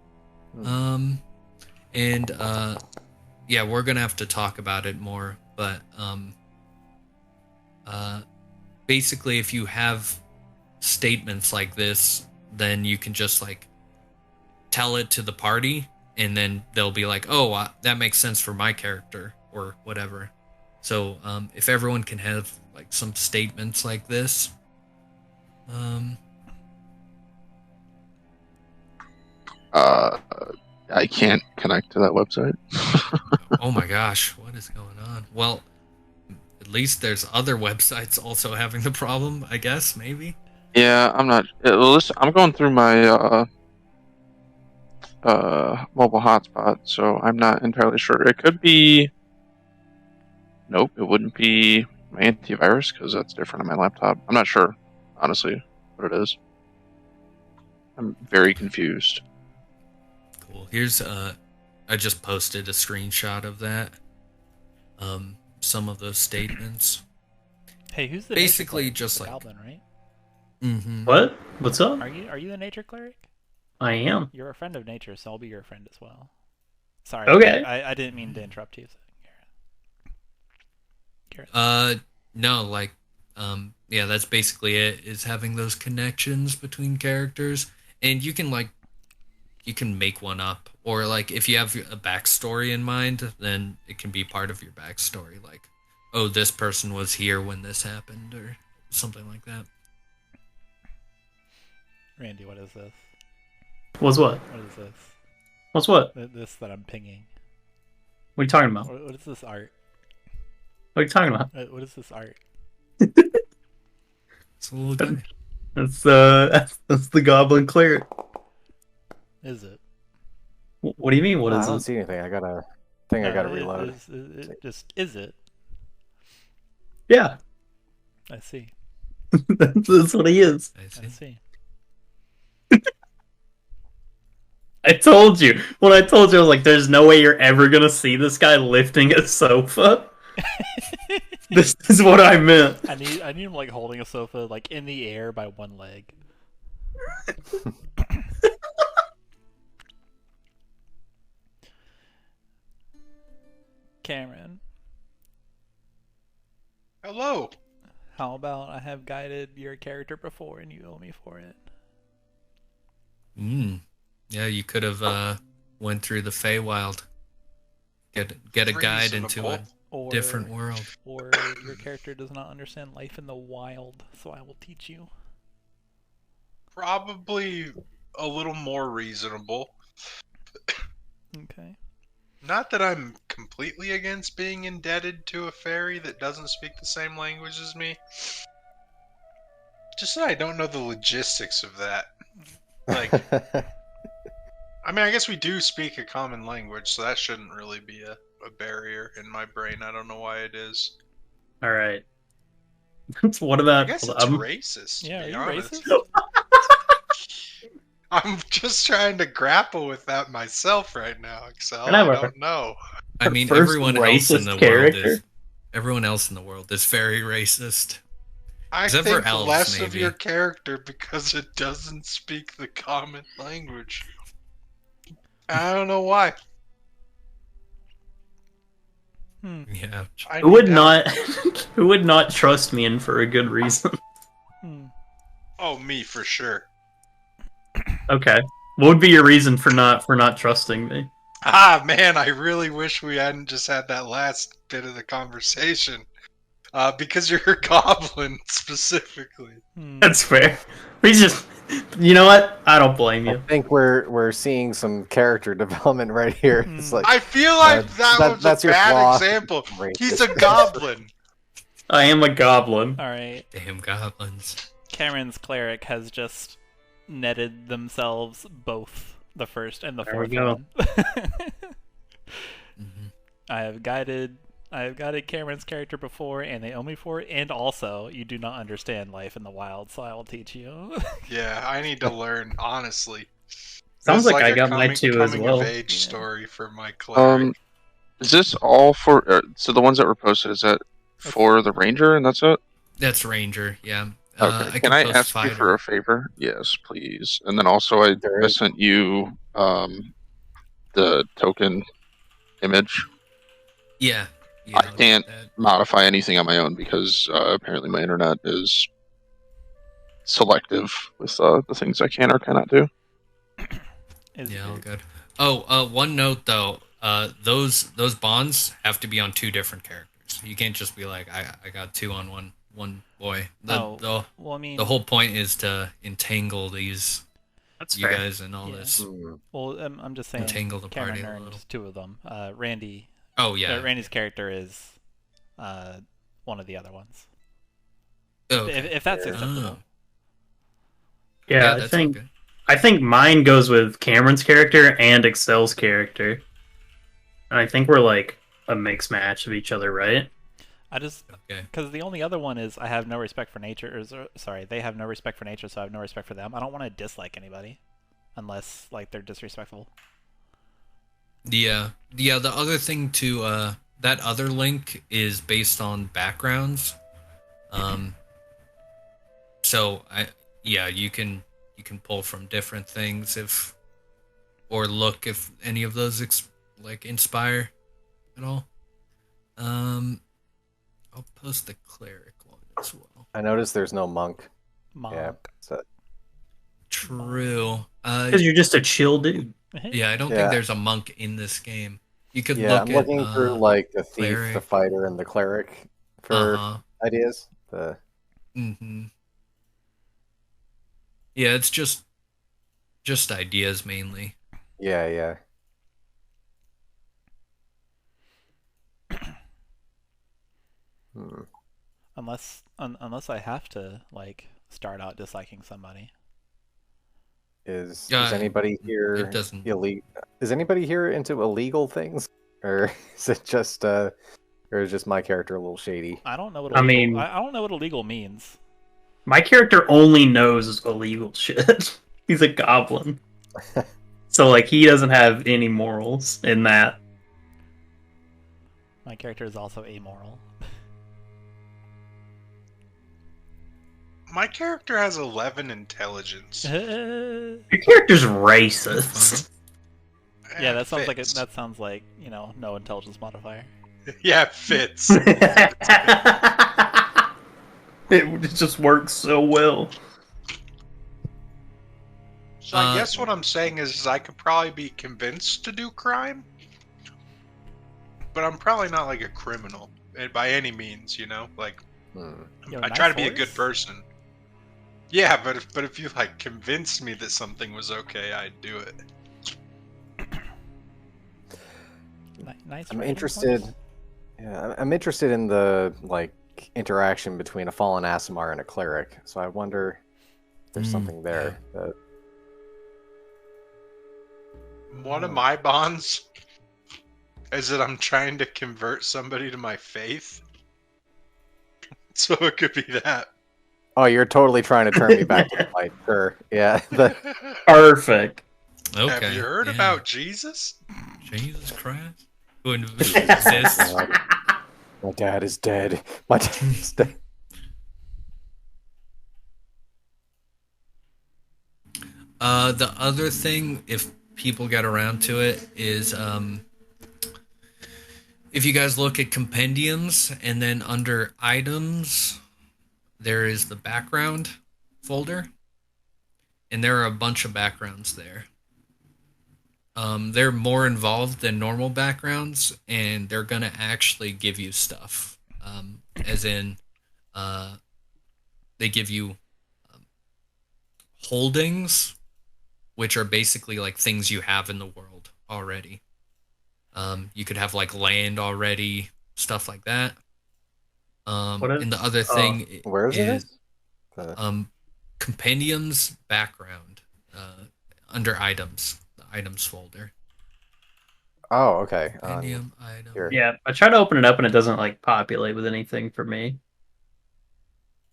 Yeah, we're gonna have to talk about it more, but basically, if you have statements like this, then you can just like tell it to the party, and then they'll be like, oh, that makes sense for my character or whatever. So if everyone can have like some statements like this, I can't connect to that website. oh my gosh, what is going on? Well, at least there's other websites also having the problem, I guess, maybe. Yeah, I'm not. Listen, I'm going through my mobile hotspot, so I'm not entirely sure. It could be. Nope, it wouldn't be my antivirus because that's different on my laptop. I'm not sure, honestly, what it is. I'm very confused. Cool. Here's I just posted a screenshot of that. Some of those statements. Hey, who's the Basically nature cleric? just The like- Goblin, right? Mm-hmm. What? What's up? Are you the nature cleric? I am. You're a friend of nature, so I'll be your friend as well. Sorry. Okay. I didn't mean to interrupt you. Gareth. No, like, yeah, that's basically it, is having those connections between characters. And you can make one up. Or, like, if you have a backstory in mind, then it can be part of your backstory. Like, oh, this person was here when this happened, or something like that. Randy, what is this? What's what? What is this? What's what? This that I'm pinging. What are you talking about? What is this art? What are you talking about? What is this art? It's a little guy. That's the Goblin Cleric. Is it? What do you mean? What I is don't it? see anything. I gotta reload. Is it? Yeah, I see. that's what he is. I I see. see. I told you. When I told you, I was like, "There's no way you're ever gonna see this guy lifting a sofa." This is what I meant. I need him like holding a sofa like in the air by one leg. Cameron, Hello. how about I have guided your character before and you owe me for it? Yeah, you could have went through the Feywild. Get a guide Reasonable. into it. Or different world. Or your character does not understand life in the wild, so I will teach you. Probably a little more reasonable. Okay. Not that I'm completely against being indebted to a fairy that doesn't speak the same language as me. Just that I don't know the logistics of that. Like, I mean, I guess we do speak a common language, so that shouldn't really be a barrier in my brain. I don't know why it is. All right. What I about? guess it's racist, to Yeah, are be you honest. racist? I'm just trying to grapple with that myself right now, Excel. Whatever. I don't know. I mean, First everyone else in racist the character? world is everyone else in the world is very racist. I Except for think elves, less of maybe. your character because it doesn't speak the common language. I don't know why. Yeah. I Who need would help. not? Who would not trust me, and for a good reason? Oh, me for sure. Okay. What would be your reason for not trusting me? Ah, man, I really wish we hadn't just had that last bit of the conversation. Because you're a goblin, specifically. That's fair. We just, you know what? I don't blame I you. think we're seeing some character development right here. It's like I feel like was that's a your bad flaw. example. Racist. He's a goblin. I am a goblin. Alright. Damn goblins. Cameron's cleric has just netted themselves both the first and the There we fourth go. one. Mhm. I have guided Cameron's character before, and they owe me for it. And also, you do not understand life in the wild, so I will teach you. Yeah, I need to learn, honestly. Sounds That's like I a got my two as coming well. of age Yeah. story for my cleric. Is this all for? So the ones that were posted, is that for the ranger, and that's it? That's ranger. Yeah. Okay. I Can I post ask you for a favor? Yes, please. And then also, I Sure. sent you the token image. Yeah. Yeah. I I'll get can't that. modify anything on my own because apparently my internet is selective with the things I can or cannot do. Yeah, all good. Oh, one note though. Those bonds have to be on two different characters. You can't just be like, I got two on one boy. Well, I mean, The whole point is to entangle these That's you fair. guys and all Yeah. this. well, I'm just saying. Entangle the Cameron party a earned little. two of them. Randy. Oh yeah. Randy's character is one of the other ones. Oh, okay. If that's Yeah. acceptable. Yeah, that's okay. I think mine goes with Cameron's character and Excel's character. And I think we're like a mixed match of each other, right? I just Okay. because the only other one is I have no respect for nature. Sorry, they have no respect for nature, so I have no respect for them. I don't want to dislike anybody, unless like they're disrespectful. Yeah. The other thing to that other link is based on backgrounds. So you can pull from different things or look if any of those inspire at all. I'll post the cleric one as well. I noticed there's no monk. Monk. Yeah, so True. Because you're just a chill dude. Yeah, I don't Yeah. think there's a monk in this game. You could yeah, look I'm looking at through like the thief, the cleric. fighter, and the cleric for ideas. Mm-hmm. Yeah, it's just ideas mainly. Yeah. Unless I have to like start out disliking somebody. Is Yeah, anybody here it doesn't- illegal? Is anybody here into illegal things, or is it just or is just my character a little shady? I don't know what I illegal, mean- I don't know what illegal means. My character only knows illegal shit. He's a goblin. So like he doesn't have any morals in that. My character is also amoral. My character has 11 intelligence. Your character's racist. Yeah, that sounds like fits. that sounds like no intelligence modifier. Yeah, it fits. It just works so well. So I guess what I'm saying is I could probably be convinced to do crime. but I'm probably not like a criminal by any means. You know, like You have I a try nice to be a good voice? person. Yeah, but if you like convinced me that something was okay, I'd do it. Nice. I'm rating interested. points? Yeah, I'm interested in the like interaction between a fallen Asimar and a cleric. So I wonder if there's something there. One of my bonds is that I'm trying to convert somebody to my faith. So it could be that. Oh, you're totally trying to turn me back to the fight. Sure. Yeah. Perfect. Okay. Have you heard yeah. about Jesus? Jesus Christ? Who exists? My dad is dead. My dad is dead. The other thing, if people get around to it, is if you guys look at compendiums and then under items, there is the background folder, and there are a bunch of backgrounds there. They're more involved than normal backgrounds, and they're gonna actually give you stuff. As in, they give you holdings, which are basically like things you have in the world already. You could have like land already, stuff like that. And the other thing Where is it? Compendiums background under items, the items folder. Oh, okay. Compendium item. Here. Yeah, I try to open it up and it doesn't like populate with anything for me.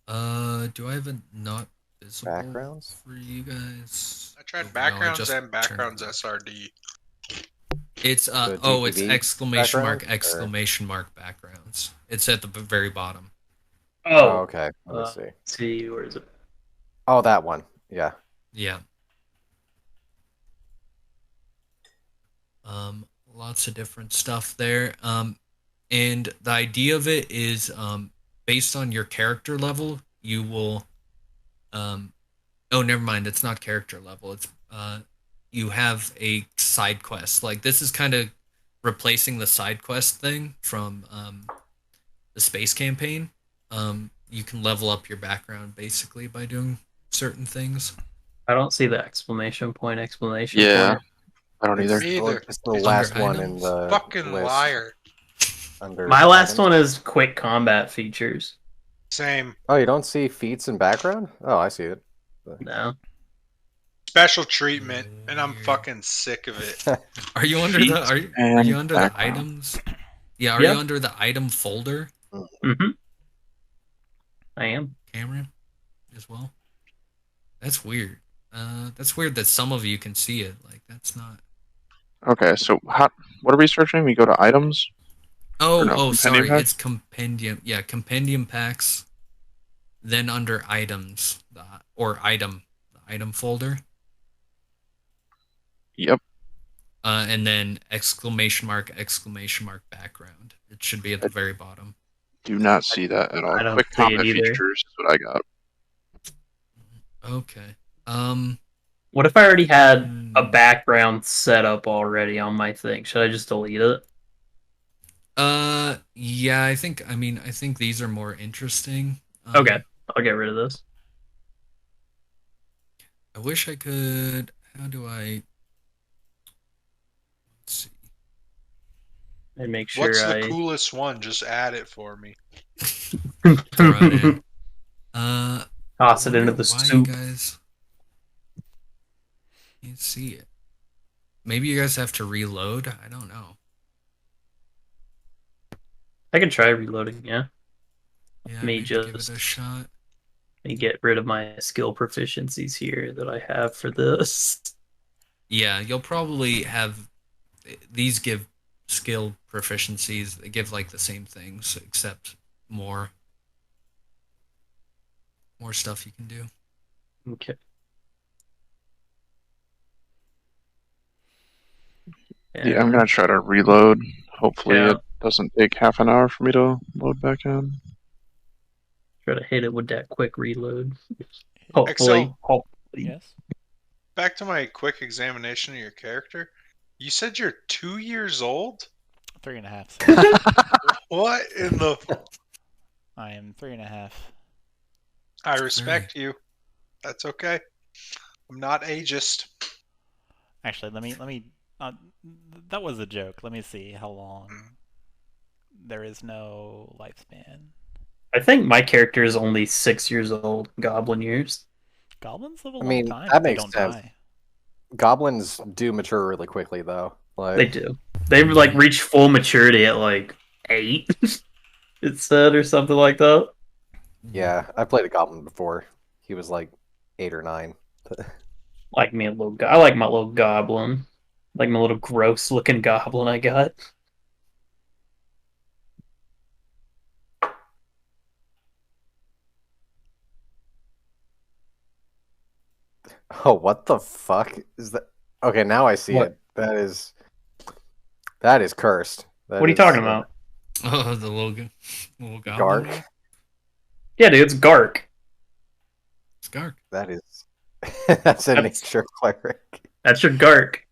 Do I have a not visible Backgrounds for you guys? I tried No, backgrounds just and backgrounds turned- SRD. It's The it's DTV exclamation mark background, or- exclamation mark backgrounds. It's at the very bottom. Oh, okay. Let me see. Let's see, where is it? Oh, that one. Yeah. Yeah. Lots of different stuff there. And the idea of it is based on your character level, you will oh, never mind, it's not character level. It's you have a side quest. Like this is kind of replacing the side quest thing from the space campaign. You can level up your background basically by doing certain things. I don't see the exclamation point. Yeah, I don't either. Neither. It's the It's last under one in items. the Fucking list. liar. Under My last items. one is quick combat features. Same. Oh, you don't see feats in background? Oh, I see it. No. Special treatment, and I'm fucking sick of it. Are you under the are you under the background. items? Yeah, are Yeah. you under the item folder, Mm-hmm. I am. Cameron, as well? That's weird. That's weird that some of you can see it. Like that's not. Okay, so what are we searching? We go to items. Oh, Or no, oh, compendium sorry. packs? It's compendium. Yeah, compendium packs. Then under items, the item folder, Yep. and then exclamation mark background. It should be at the very bottom. Do not see that at all. I don't Quick see it combat either. features is what I got. Okay. What if I already had a background set up already on my thing? Should I just delete it? Yeah. I think these are more interesting. Okay, I'll get rid of this. I wish I could. How do I? Let's see. And make sure What's I the coolest one? Just add it for me. Throw it in. toss it I into wonder the why soup. You guys can't see it. Maybe you guys have to reload. I don't know. I can try reloading, yeah. Yeah, Me maybe give it just- a shot. Let me get rid of my skill proficiencies here that I have for this. Yeah, you'll probably have these give skill proficiencies. They give like the same things except more stuff you can do. Okay. Yeah, I'm gonna try to reload. Hopefully, Yeah. it doesn't take half an hour for me to load back in. Try to hit it with that quick reload. Excel. Hopefully. Yes. Back to my quick examination of your character. You said you're 2 years old? 3.5. So What in the? I am 3.5. I respect you. That's okay. I'm not ageist. Actually, let me. That was a joke. Let me see how long. There is no lifespan. I think my character is only 6 years old, goblin years. Goblins live a I long mean, time that if they makes don't sense. die. Goblins do mature really quickly, though. They Like, do. They like reach full maturity at like 8, it said, or something like that. yeah, I played a goblin before. He was like 8 or 9. Like me a little. I like my little goblin. Like my little gross looking goblin I got. Oh, what the fuck is that? Okay, now I see What? it. That is cursed. That What are you is, talking about? Oh, the little goblin. Gark. Yeah, dude, it's Gark. It's Gark. That is. That's a That's- nature cleric. That's your Gark.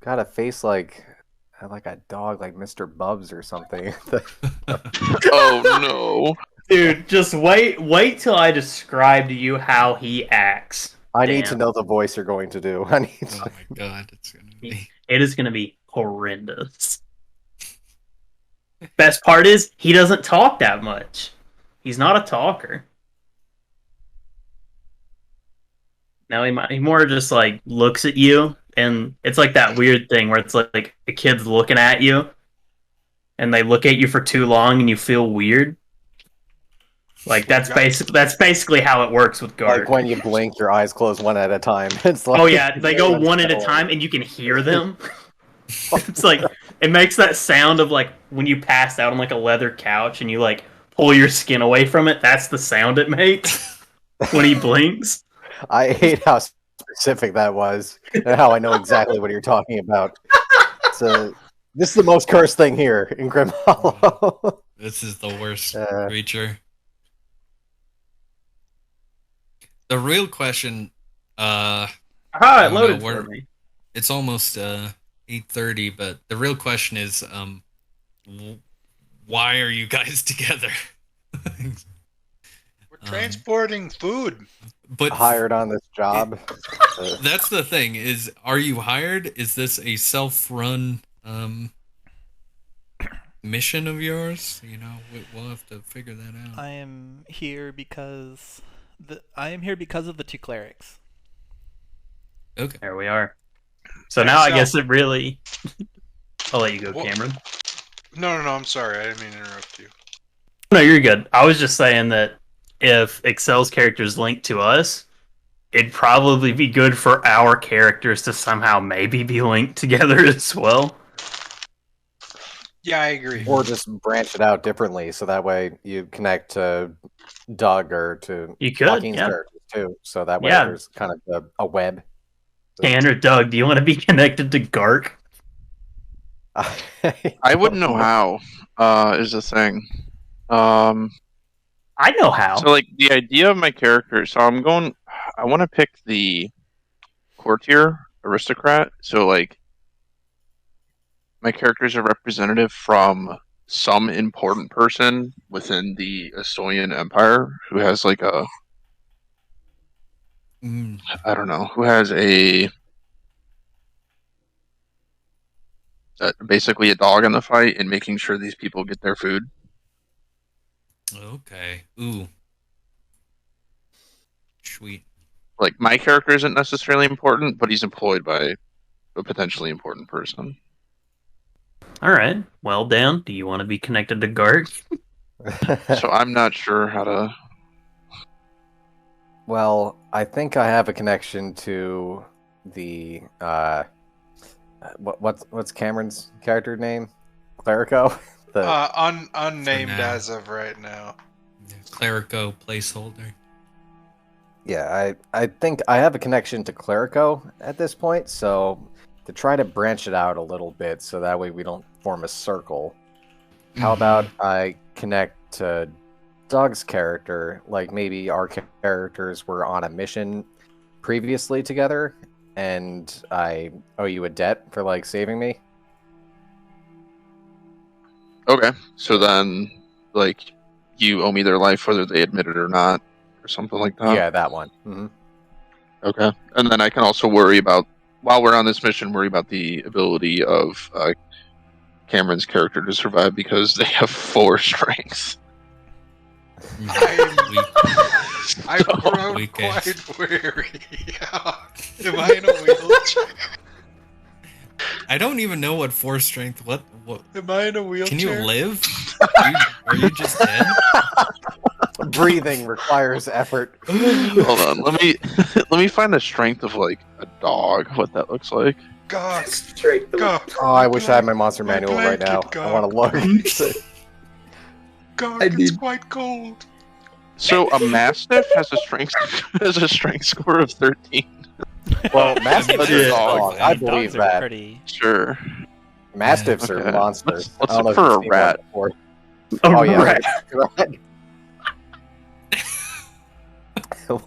Got a face like a dog, like Mr. Bubs or something. Oh no. Dude, just wait till I describe to you how he acts. I need to Damn. know the voice you're going to do. I need Oh to... my god, it's gonna be. It is gonna be horrendous. Best part is he doesn't talk that much. He's not a talker. Now he more just like looks at you, and it's like that weird thing where it's like a kid's looking at you, and they look at you for too long, and you feel weird. Like that's basically how it works with Gark. Like when you blink, your eyes close one at a time. It's like Oh yeah, they go one at a time, and you can hear them. It's like it makes that sound of like when you pass out on like a leather couch and you like pull your skin away from it. That's the sound it makes when he blinks. I hate how specific that was, and how I know exactly what you're talking about. So this is the most cursed thing here in Grim Hollow. This is the worst Uh, creature. The real question, Ah, it don't know, loaded for we're- me. it's almost 8:30, but the real question is, why are you guys together? We're transporting food. But hired on this job. that's the thing: is are you hired? Is this a self-run mission of yours? You know, we'll have to figure that out. I am here because of the two clerics. Okay. There we are. So now I guess it really. I'll let you go, Well- Cameron. No, I'm sorry. I didn't mean to interrupt you. No, you're good. I was just saying that if Excel's characters linked to us, it'd probably be good for our characters to somehow maybe be linked together as well. Yeah, I agree. Or just branch it out differently, so that way you connect to Doug or to You could, Joaquin's yeah. characters too. So that way Yeah. there's kind of a web. Dan or Doug, do you want to be connected to Gark? I wouldn't know how, is the thing. I know how. So, like, the idea of my character, so I want to pick the courtier aristocrat. So, like, my characters are representative from some important person within the Estonian Empire who has, like, I don't know, who has basically a dog in the fight and making sure these people get their food. Okay. Ooh. Sweet. Like, my character isn't necessarily important, but he's employed by a potentially important person. All right. Well, Dan, do you want to be connected to Gark? So I'm not sure how to. Well, I think I have a connection to the what's Cameron's character name? Clerico? Unnamed For now. as of right now. Clerico placeholder. Yeah, I think I have a connection to Clerico at this point, so to try to branch it out a little bit so that way we don't form a circle. How about I connect to Doug's character, like maybe our characters were on a mission previously together, and I owe you a debt for like saving me. Okay, so then, like, you owe me their life whether they admit it or not, or something like that. Yeah, that one. Hmm. Okay, and then I can also worry about, while we're on this mission, worry about the ability of Cameron's character to survive because they have 4 strengths. I've grown Weak quite ass. weary. Am I in a wheelchair? I don't even know what 4 strength. What? Am I in a wheelchair? Can you live? Are you just dead? Breathing requires effort. Hold on, let me find the strength of like a dog. What that looks like. God, Straight. God. Oh, I wish I had my monster My manual right now. blanket, I want to look. God, I it's need- quite cold. So a mastiff has a strength score of 13. Well, mastiffs Yeah. are dog. I Dogs believe are that. pretty. Sure. Mastiffs Okay. are monsters. Let's I don't look know if for you've a seen rat. one before. Oh, Oh yeah, right.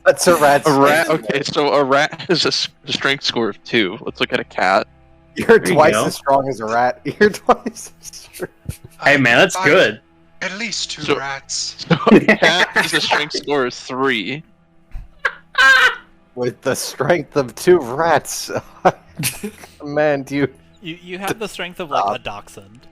What's a rat's A rat. strength? Okay, so a rat has a strength score of 2. Let's look at a cat. You're There you twice go. as strong as a rat. You're twice as strong. Hey man, that's good. At least 2 So- rats. So a cat has a strength score of 3. With the strength of 2 rats. Man, do you... You have the strength of like a dachshund.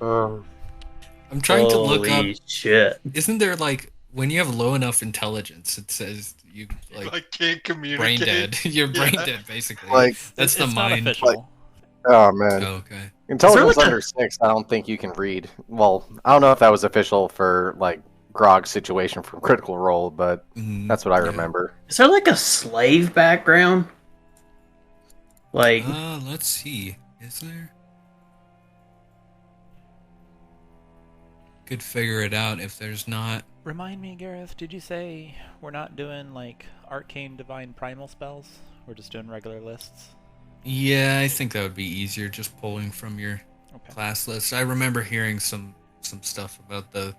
I'm trying to look up. Holy shit. Isn't there like when you have low enough intelligence, it says you I like can't communicate. brain dead. You're brain Yeah. dead basically. Like, That's the It's not mind. official. oh man. Oh, okay. Intelligence like a- under 6, I don't think you can read. Well, I don't know if that was official for, like, Grog's situation from Critical Role, but Mm, that's what I yeah. remember. Is there like a slave background? Like, Let's see. Is there? Could figure it out if there's not. Remind me, Gareth, did you say we're not doing like arcane divine primal spells? We're just doing regular lists? Yeah, I think that would be easier just pulling from your Okay. class list. I remember hearing some stuff about the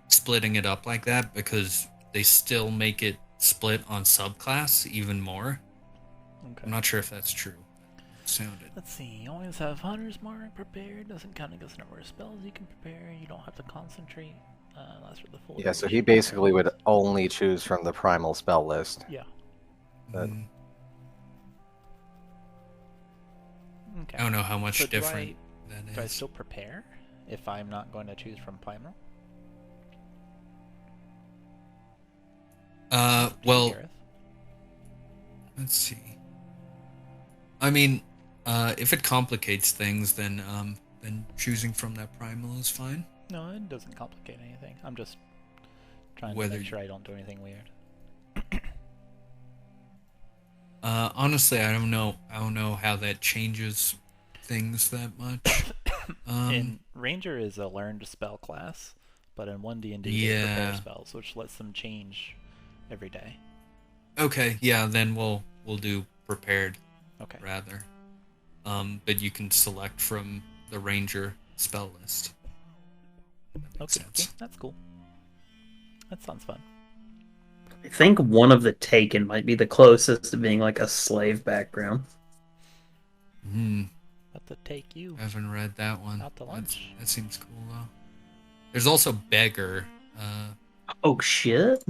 splitting it up like that because they still make it split on subclass even more. Okay. I'm not sure if that's true. It sounded. Let's see. You always have Hunter's Mark prepared. Doesn't count against the number of spells you can prepare. You don't have to concentrate. That's for the full. Yeah, so he duration. basically would only choose from the primal spell list. Yeah. But- Mm, Okay. I don't know how much So do different that Do I is. still prepare if I'm not going to choose from primal? Well, Gareth? let's see. I mean, if it complicates things, then choosing from that primal is fine. No, it doesn't complicate anything. I'm just trying Whether to make you- sure I don't do anything weird. Honestly, I don't know. I don't know how that changes things that much. In Ranger is a learned spell class, but in 1D&D they Yeah. prepare spells, which lets them change every day. Okay, yeah, then we'll do prepared Okay. rather. But you can select from the ranger spell list. That makes Okay, sense. that's cool. That sounds fun. I think one of the Taken might be the closest to being like a slave background. Hmm. About to take you. I haven't read that one. Out to lunch. That seems cool though. There's also beggar. Oh shit!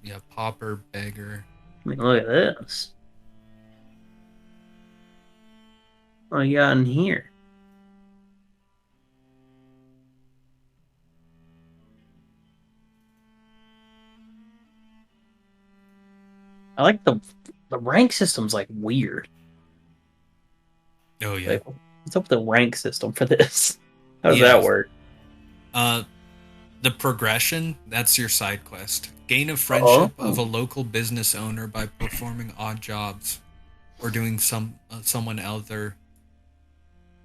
Yeah, pauper, beggar. I mean, look at this. What you got in here? I like the rank system's like weird. Oh yeah. Like, what's up with the rank system for this? How does Yeah. that work? The progression, that's your side quest. Gain a friendship Oh. of a local business owner by performing odd jobs or doing some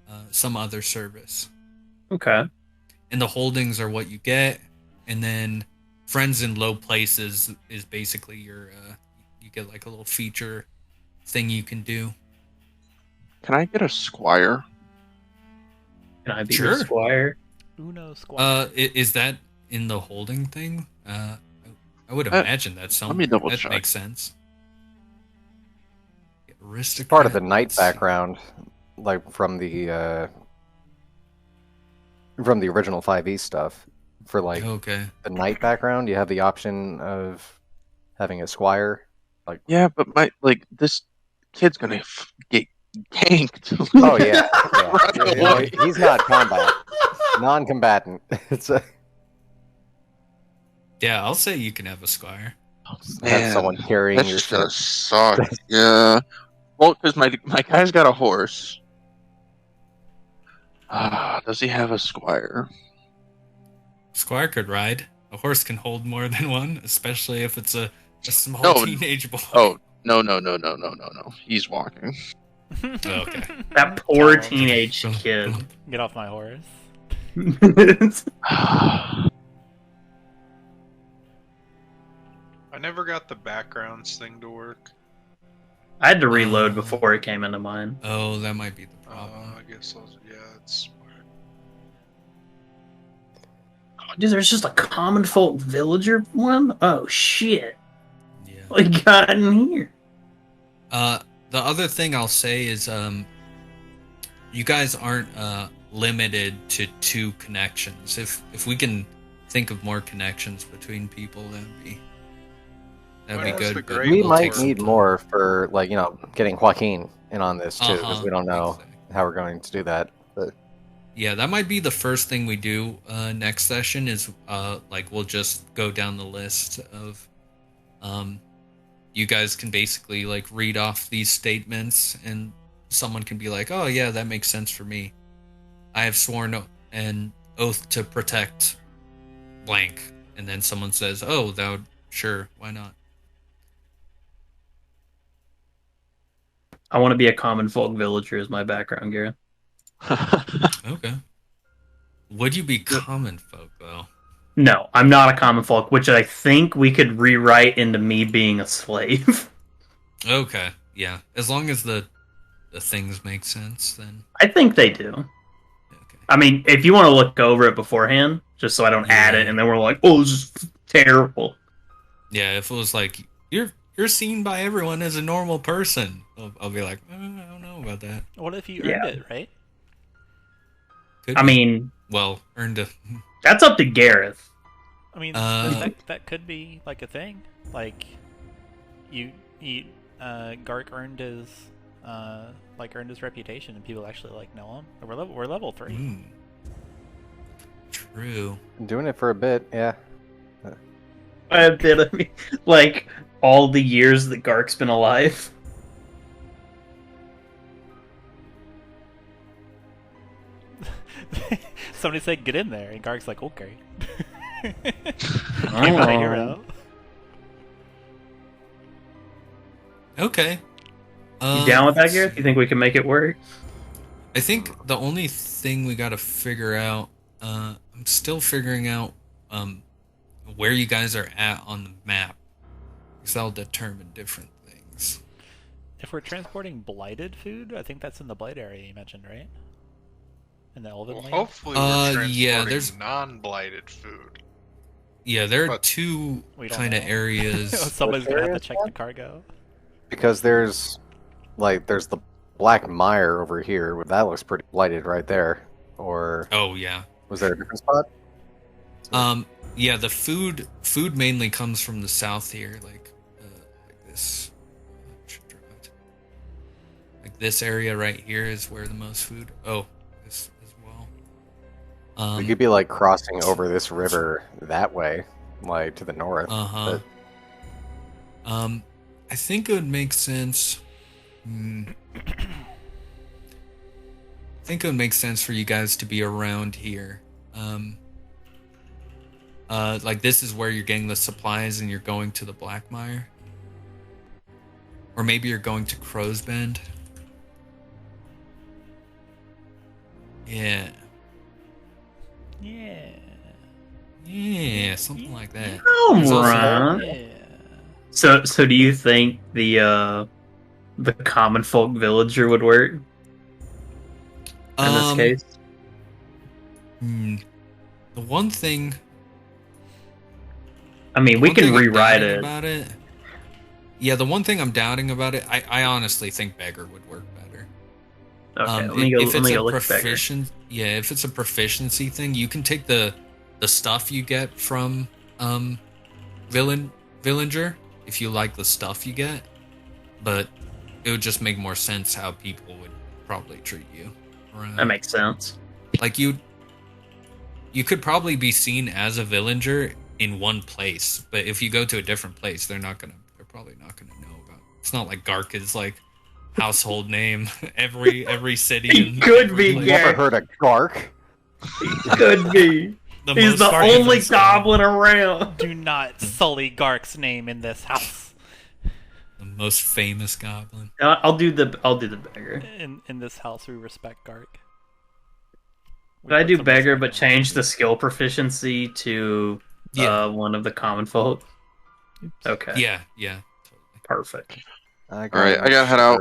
other service. Okay. And the holdings are what you get, and then friends in low places is basically your you get like a little feature thing you can do. Can I get a squire? Can I be Sure. the squire? Uno squad. Is that in the holding thing? I would Uh, imagine that's something double that check. makes sense. Aristocrat. Part of the night let's see. background, like from the original 5e stuff. For like Okay. the night background, you have the option of having a squire. Yeah, but this kid's gonna get ganked. Oh yeah, Right yeah. away. He's not combat, non-combatant. It's Yeah, I'll say you can have a squire. have someone carrying That's your just ship. gonna suck. Yeah. Well, because my guy's got a horse. Does he have a squire? Squire could ride. A horse can hold more than one, especially if it's a small No. teenage boy. Oh, no. He's walking. Okay. That poor Callum, teenage kid. Get off my horse. I never got the backgrounds thing to work. I had to reload before it came into mine. Oh, that might be the problem. I guess it's smart. Dude, there's just a common folk villager one? Oh shit. Yeah. What got in here? The other thing I'll say is, you guys aren't limited to 2 connections. If we can think of more connections between people, that'd be Well, good. that's the but great We we'll might take some need time. more for getting Joaquin in on this too, because Uh-huh, we don't know exactly. how we're going to do that. But Yeah, that might be the first thing we do next session is we'll just go down the list of you guys can basically like read off these statements and someone can be like, "Oh yeah, that makes sense for me. I have sworn an oath to protect blank." And then someone says, "Oh, that would, sure, why not?" I want to be a common folk villager as my background, Gareth. Okay. Would you be common folk though? No, I'm not a common folk, which I think we could rewrite into me being a slave. Okay, yeah. As long as the things make sense, then I think they do. okay. I mean, if you want to look over it beforehand, just so I don't add it, and then we're like, oh, this is terrible. Yeah, if it was like you're seen by everyone as a normal person, I'll be like, I don't know about that. What if you Yeah. earned it, right? Could I be. mean, well, earned a that's up to Gareth. I mean, that could be like a thing. Like, Gark earned his reputation, and people actually like know him. We're level 3. True. been doing it for a bit, yeah. I mean, like all the years that Gark's been alive. Somebody said, "Get in there," and Gark's like, "Okay." Oh. You're my hero. Okay. You down with that, Gareth? You think we can make it work? I think the only thing we got to figure out, I'm still figuring out where you guys are at on the map, because that'll determine different things. If we're transporting blighted food, I think that's in the blight area you mentioned, right? In the Elven Well, Lane? hopefully we're transporting yeah, there's- non-blighted food. Yeah, there are But 2 We don't kind of know. areas. Somebody's gonna have to areas, check man? the cargo. Because there's the Black Mire over here. That looks pretty blighted right there. Or Oh yeah. was there a different spot? Yeah, the food mainly comes from the south here, like this. Like this area right here is where the most food. Oh, this as well. We could be like crossing over this river that way, like to the north. Uh-huh. I think it would make sense. I think it would make sense for you guys to be around here. Like this is where you're getting the supplies and you're going to the Black Mire. Or maybe you're going to Crow's Bend. Yeah. Yeah. Yeah, something like that. Oh, There's also- right. Yeah. So do you think the common folk villager would work in this case? The one thing I mean, we one can thing I'm rewrite doubting it. about it. Yeah, the one thing I'm doubting about it, I honestly think beggar would work better. Okay, let me go. If Let it's me a go look at beggar. if it's a proficiency thing, you can take the stuff you get from villager if you like the stuff you get, but it would just make more sense how people would probably treat you. Right? That makes sense. Like you could probably be seen as a villager in one place, but if you go to a different place, they're probably not gonna know about it. It's not like Gark is like household name every city. He could be, place. yeah. Never heard of Gark. He could be. The He's most the only famous goblin around. Do not sully Gark's name in this house. The most famous goblin. I'll do the beggar. In this house, we respect Gark. Could I do beggar, but change the skill proficiency to Yeah. one of the common folk? Okay. Yeah. Totally. Perfect. All right, I gotta head out.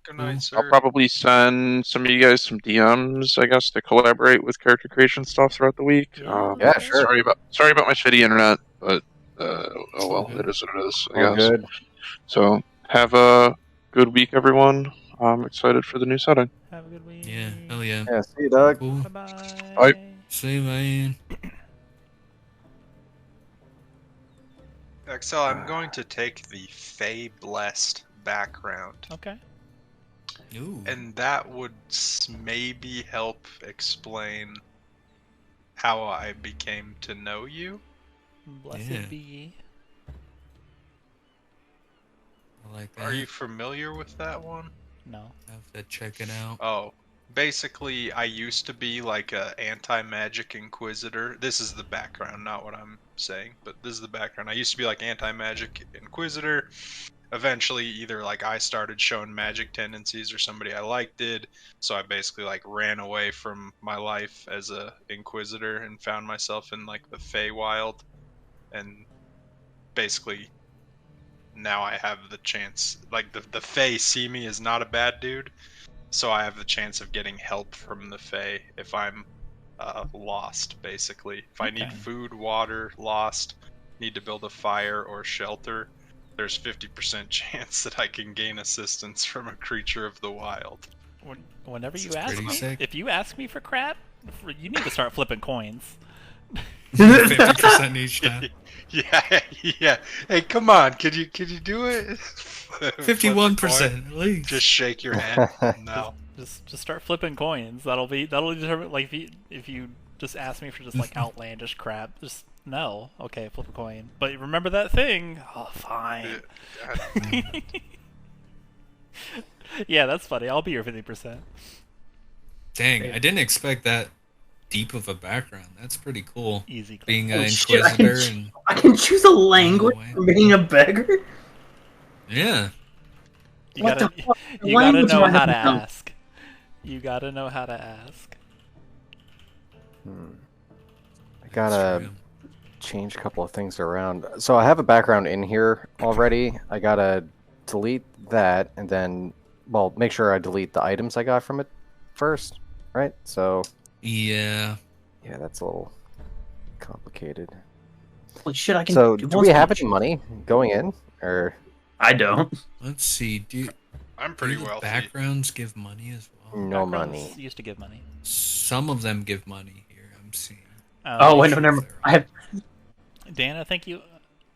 Good night, sir. I'll probably send some of you guys some DMs, I guess, to collaborate with character creation stuff throughout the week. Yeah, sure. Sorry about my shitty internet, but oh well, it is what it is. I All guess. good. So have a good week, everyone. I'm excited for the new setting. Have a good week. Yeah. Hell yeah. Yeah, see you, Doug. Cool. Bye-bye. Bye. See you, man. Excel, I'm going to take the Fey Blessed background, Okay. Ooh. and that would maybe help explain how I became to know you. Blessed Yeah. be ye. I like that. Are you familiar with that one? No. Have to check it out. Oh, basically, I used to be like a anti-magic inquisitor. This is the background, not what I'm saying, but this is the background. I used to be like anti-magic inquisitor. Eventually, either like I started showing magic tendencies or somebody I liked did, so I basically like ran away from my life as a inquisitor and found myself in like the Feywild, and basically now I have the chance, like the Fey see me as not a bad dude, so I have the chance of getting help from the Fae if I'm lost, basically. If I need Okay. food, water, lost, need to build a fire or shelter, there's 50% chance that I can gain assistance from a creature of the wild. Whenever This you is ask pretty me, sick. if you ask me for crap, you need to start flipping coins. 50% each time. Yeah, yeah. Hey, come on, could you do it? Flip the coin. 51% at least. Just shake your head. No. Just start flipping coins. That'll determine. Like if you just ask me for just like outlandish crap, just no. Okay, flip a coin. But remember that thing. Oh, fine. Yeah, that's funny. I'll be your 50%. Dang, I didn't expect that deep of a background. That's pretty cool. Easy. Being an Oh, shit, I can inquisitor and I can choose a language way. for being a beggar? yeah. You What gotta, the fuck? you gotta Language know do I how have to to know? ask. You gotta know how to ask. I That's gotta true. change a couple of things around. So I have a background in here already. I gotta delete that and then, well, make sure I delete the items I got from it first, right? So Yeah. yeah, that's a little complicated. Holy shit, I can So do we multiple have any choice. money going in, or I don't. Let's see. Do I'm pretty the wealthy. backgrounds give money as well? no Backgrounds money? used to give money. Some of them give money here. I'm seeing. Oh, wait, no, never mind. I have. Dan, I think you.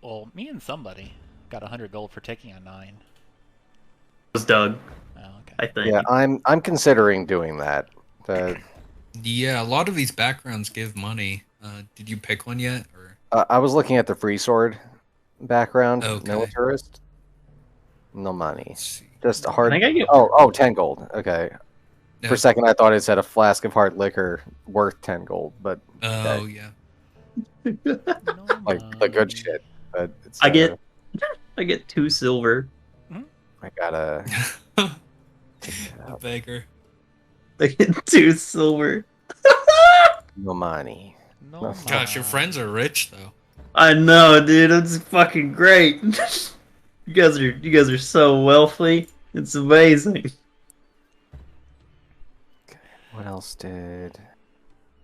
Well, me and somebody got 100 gold for taking a 9. Was Doug, Oh, okay. I think. Yeah, I'm considering doing that. Yeah, a lot of these backgrounds give money. Did you pick one yet? Or I was looking at the free sword background, Okay. militarist. No money. let's see. Just a hard. I think I get- Oh, 10 gold. Okay. No. For a second, I thought it said a flask of hard liquor worth 10 gold, but Oh yeah. No like the good money. shit. But it's, I get 2 silver. I gotta. A beggar. I get 2 silver. No money. No No. Gosh, your money. friends are rich though. I know, dude. It's fucking great. You guys are so wealthy. It's amazing. What else did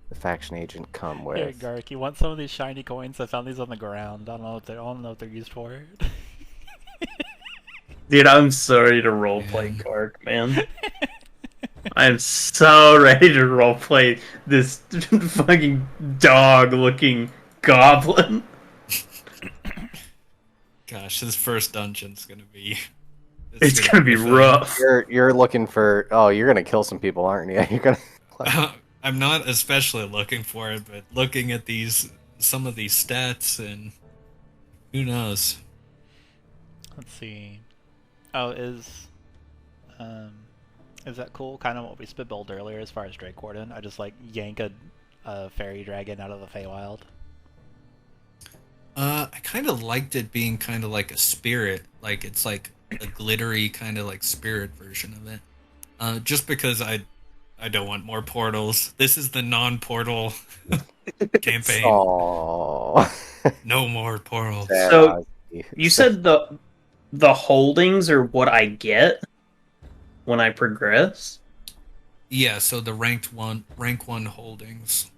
the faction agent come Here, with? Gark, you want some of these shiny coins? I found these on the ground. I don't know what they're used for. Dude, I'm so ready to roleplay Man. Kark, man. I'm so ready to roleplay this fucking dog-looking goblin. Gosh, this first dungeon's gonna be. It's gonna be rough. You're looking for. Oh, you're gonna kill some people, aren't you? You're gonna. I'm not especially looking for it, but looking at some of these stats, and who knows? Let's see. Oh, is that cool? Kind of what we spitballed earlier as far as Drake Warden. I just like yank a fairy dragon out of the Feywild. I kind of liked it being kind of like a spirit, like it's like a glittery kind of like spirit version of it. Just because I don't want more portals. This is the non-portal campaign. Oh. No more portals. So you said the holdings are what I get when I progress? Yeah, so the rank one holdings.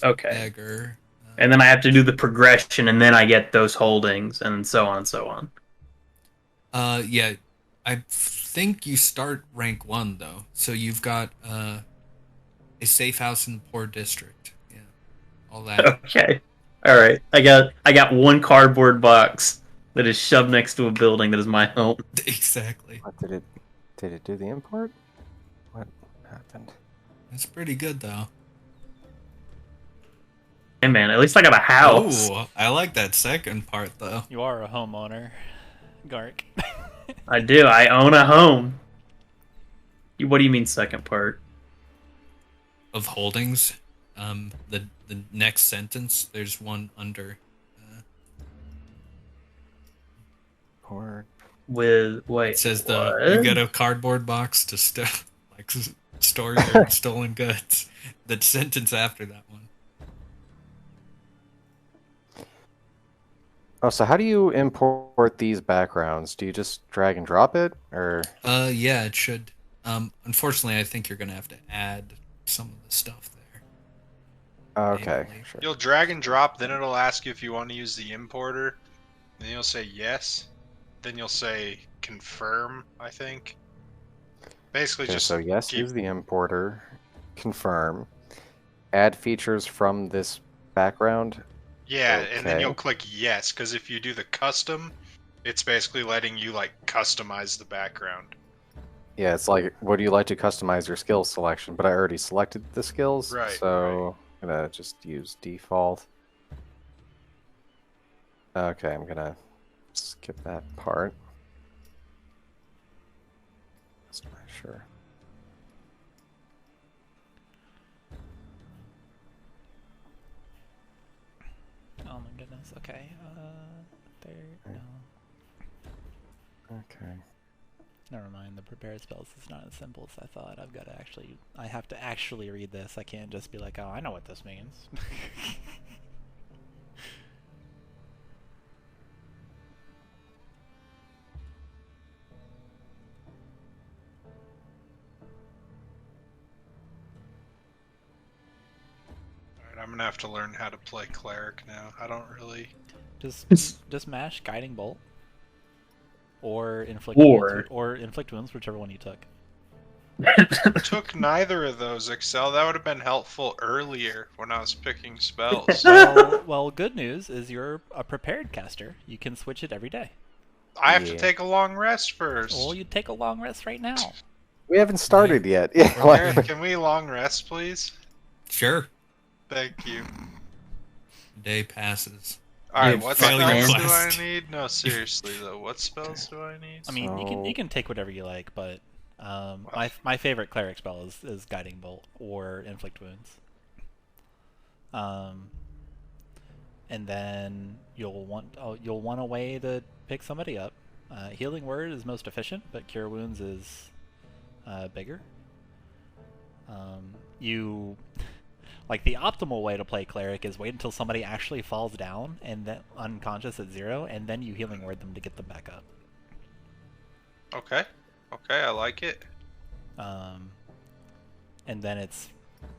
Okay. Dagger. And then I have to do the progression, and then I get those holdings, and so on and so on. Yeah, I think you start rank 1 though. So you've got a safe house in the poor district. Yeah, all that. Okay. All right. I got one cardboard box that is shoved next to a building that is my home. What Exactly. did it do the import? What happened? That's pretty good though. Hey man, at least I got a house. Oh, I like that second part though. You are a homeowner, Gark. I do. I own a home. What do you mean second part? Of holdings. The next sentence, there's one under. Poor. With wait, It says what? you get a cardboard box to store your stolen goods. The sentence after that one. Oh, so how do you import these backgrounds? Do you just drag and drop it, or? Yeah, it should. Unfortunately, I think you're gonna have to add some of the stuff there. Okay, Manually. sure. You'll drag and drop, then it'll ask you if you want to use the importer. Then you'll say yes. Then you'll say confirm, I think. Basically Okay, just so yes, keep... use the importer. Confirm. Add features from this background. Yeah, and then Okay. you'll click yes, because if you do the custom, it's basically letting you like customize the background. Yeah, it's like, would you like to customize your skills selection? But I already selected the skills, Right, so I'm gonna just use default. Okay, I'm gonna skip that part. Just to make sure. Oh my goodness. Okay. There. No. Okay. Never mind. The prepared spells is not as simple as I thought. I have to actually read this. I can't just be like, oh, I know what this means. Alright, I'm gonna have to learn how to play cleric now. I don't really... Just mash guiding bolt, or inflict wounds, whichever one you took. took neither of those, Excel. That would have been helpful earlier when I was picking spells. Well, good news is you're a prepared caster. You can switch it every day. I have to Yeah. take a long rest first. Well, you take a long rest right now. We haven't started yet. Yeah, like- Gareth, can we long rest, please? Sure. Thank you. Day passes. Alright, Yeah, what failure spells do I quest. need? No, seriously though, what spells do I need? I mean, you So- can take whatever you like, but my favorite cleric spell is guiding bolt or inflict wounds. And then you'll want a way to pick somebody up. Healing word is most efficient, but cure wounds is bigger. You like the optimal way to play cleric is wait until somebody actually falls down and then unconscious at 0, and then you healing word them to get them back up. Okay. Okay, I like it. And then it's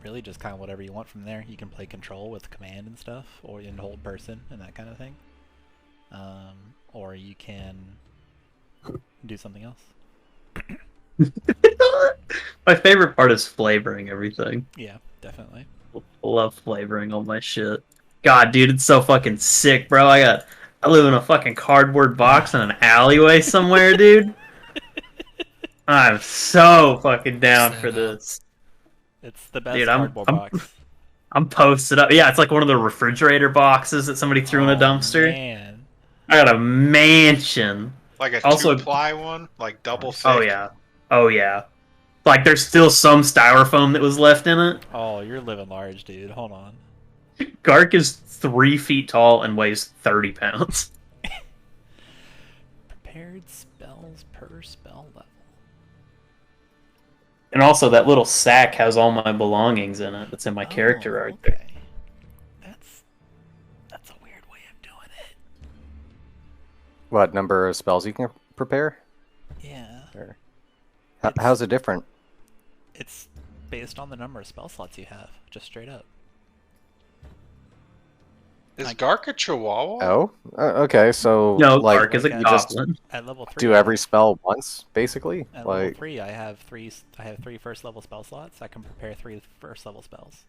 really just kind of whatever you want from there. You can play control with command and stuff, or in hold person and that kind of thing. Or you can do something else. My favorite part is flavoring everything. Yeah, definitely. Love flavoring all my shit. God, dude, it's so fucking sick, bro. I live in a fucking cardboard box in an alleyway somewhere, dude. I'm so fucking down for this. It's the best Dude, cardboard box. I'm posted up. Yeah, it's like one of the refrigerator boxes that somebody threw in a dumpster. Man. I got a mansion. Like a Also- 2-ply one, like double thick. Oh yeah. Oh yeah. Like there's still some styrofoam that was left in it. Oh, you're living large, dude. Hold on. Gark is 3 feet tall and weighs 30 pounds. Prepared spells per spell level. And also that little sack has all my belongings in it. That's in my character art there. Okay. That's a weird way of doing it. What number of spells you can prepare? Yeah. Or how's it different? It's based on the number of spell slots you have, just straight up. Is Gark a chihuahua? Oh, okay. So No, like Gark is a you goblin. At level 3. do every spell once, basically. At level Like 3, I have three first level spell slots. I can prepare 3 first level spells.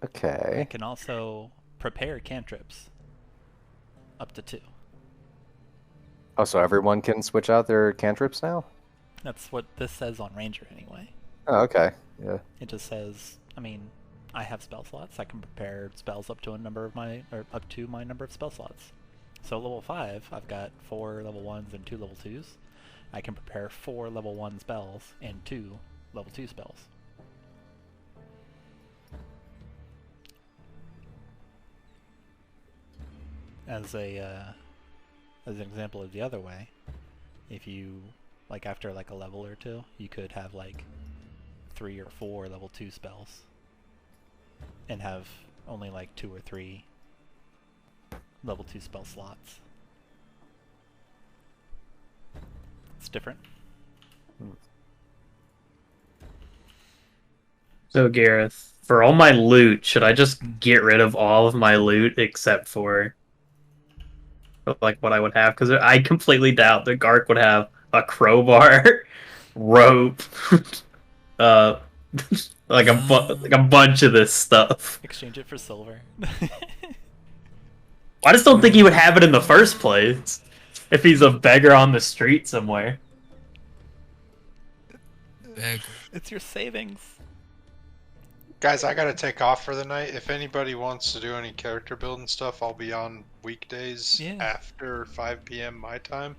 I okay. can also prepare cantrips. Up to 2. Oh, so everyone can switch out their cantrips now? That's what this says on Ranger anyway. Oh, okay. Yeah. It just says, I mean, I have spell slots. I can prepare spells up to my number of spell slots. So level 5, I've got 4 level 1s and 2 level 2s. I can prepare 4 level 1 spells and 2 level 2 spells. As an example of the other way, if you, like after like a level or 2, you could have like 3 or 4 level 2 spells and have only like 2 or 3 level 2 spell slots. It's different. So Gareth, for all my loot, should I just get rid of all of my loot except for like what I would have? Because I completely doubt that Gark would have a crowbar, rope, like a bunch of this stuff. Exchange it for silver. I just don't think he would have it in the first place if he's a beggar on the street somewhere. Beg. It's your savings. Guys, I gotta take off for the night. If anybody wants to do any character building stuff, I'll be on weekdays after 5 p.m. my time.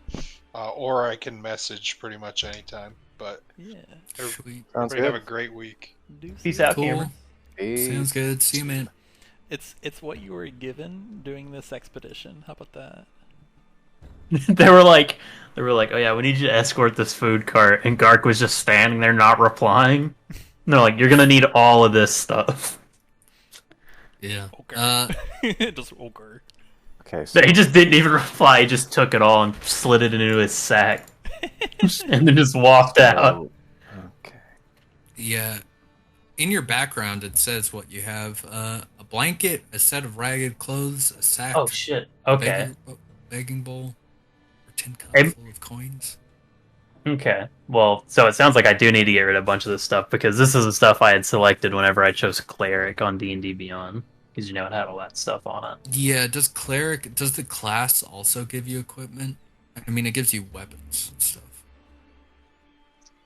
Or I can message pretty much anytime. But Yeah. Sweet. everybody have a great week. Peace out, Cool. Cameron. Sounds good. See you, man. It's what you were given doing this expedition. How about that? They were like, oh yeah, we need you to escort this food cart, and Gark was just standing there not replying. And they're like, you're gonna need all of this stuff. Yeah. Okay. Just okay. Okay. So He just didn't even reply. He just took it all and slid it into his sack, and then just walked out. okay. Yeah. In your background, it says what you have: a blanket, a set of ragged clothes, a sack, Oh shit. Okay. begging bowl, or tin cup Hey. full of coins. Okay. Well, so it sounds like I do need to get rid of a bunch of this stuff because this is the stuff I had selected whenever I chose cleric on D&D Beyond, because you know it had all that stuff on it. Yeah. Does the class also give you equipment? I mean, it gives you weapons and stuff.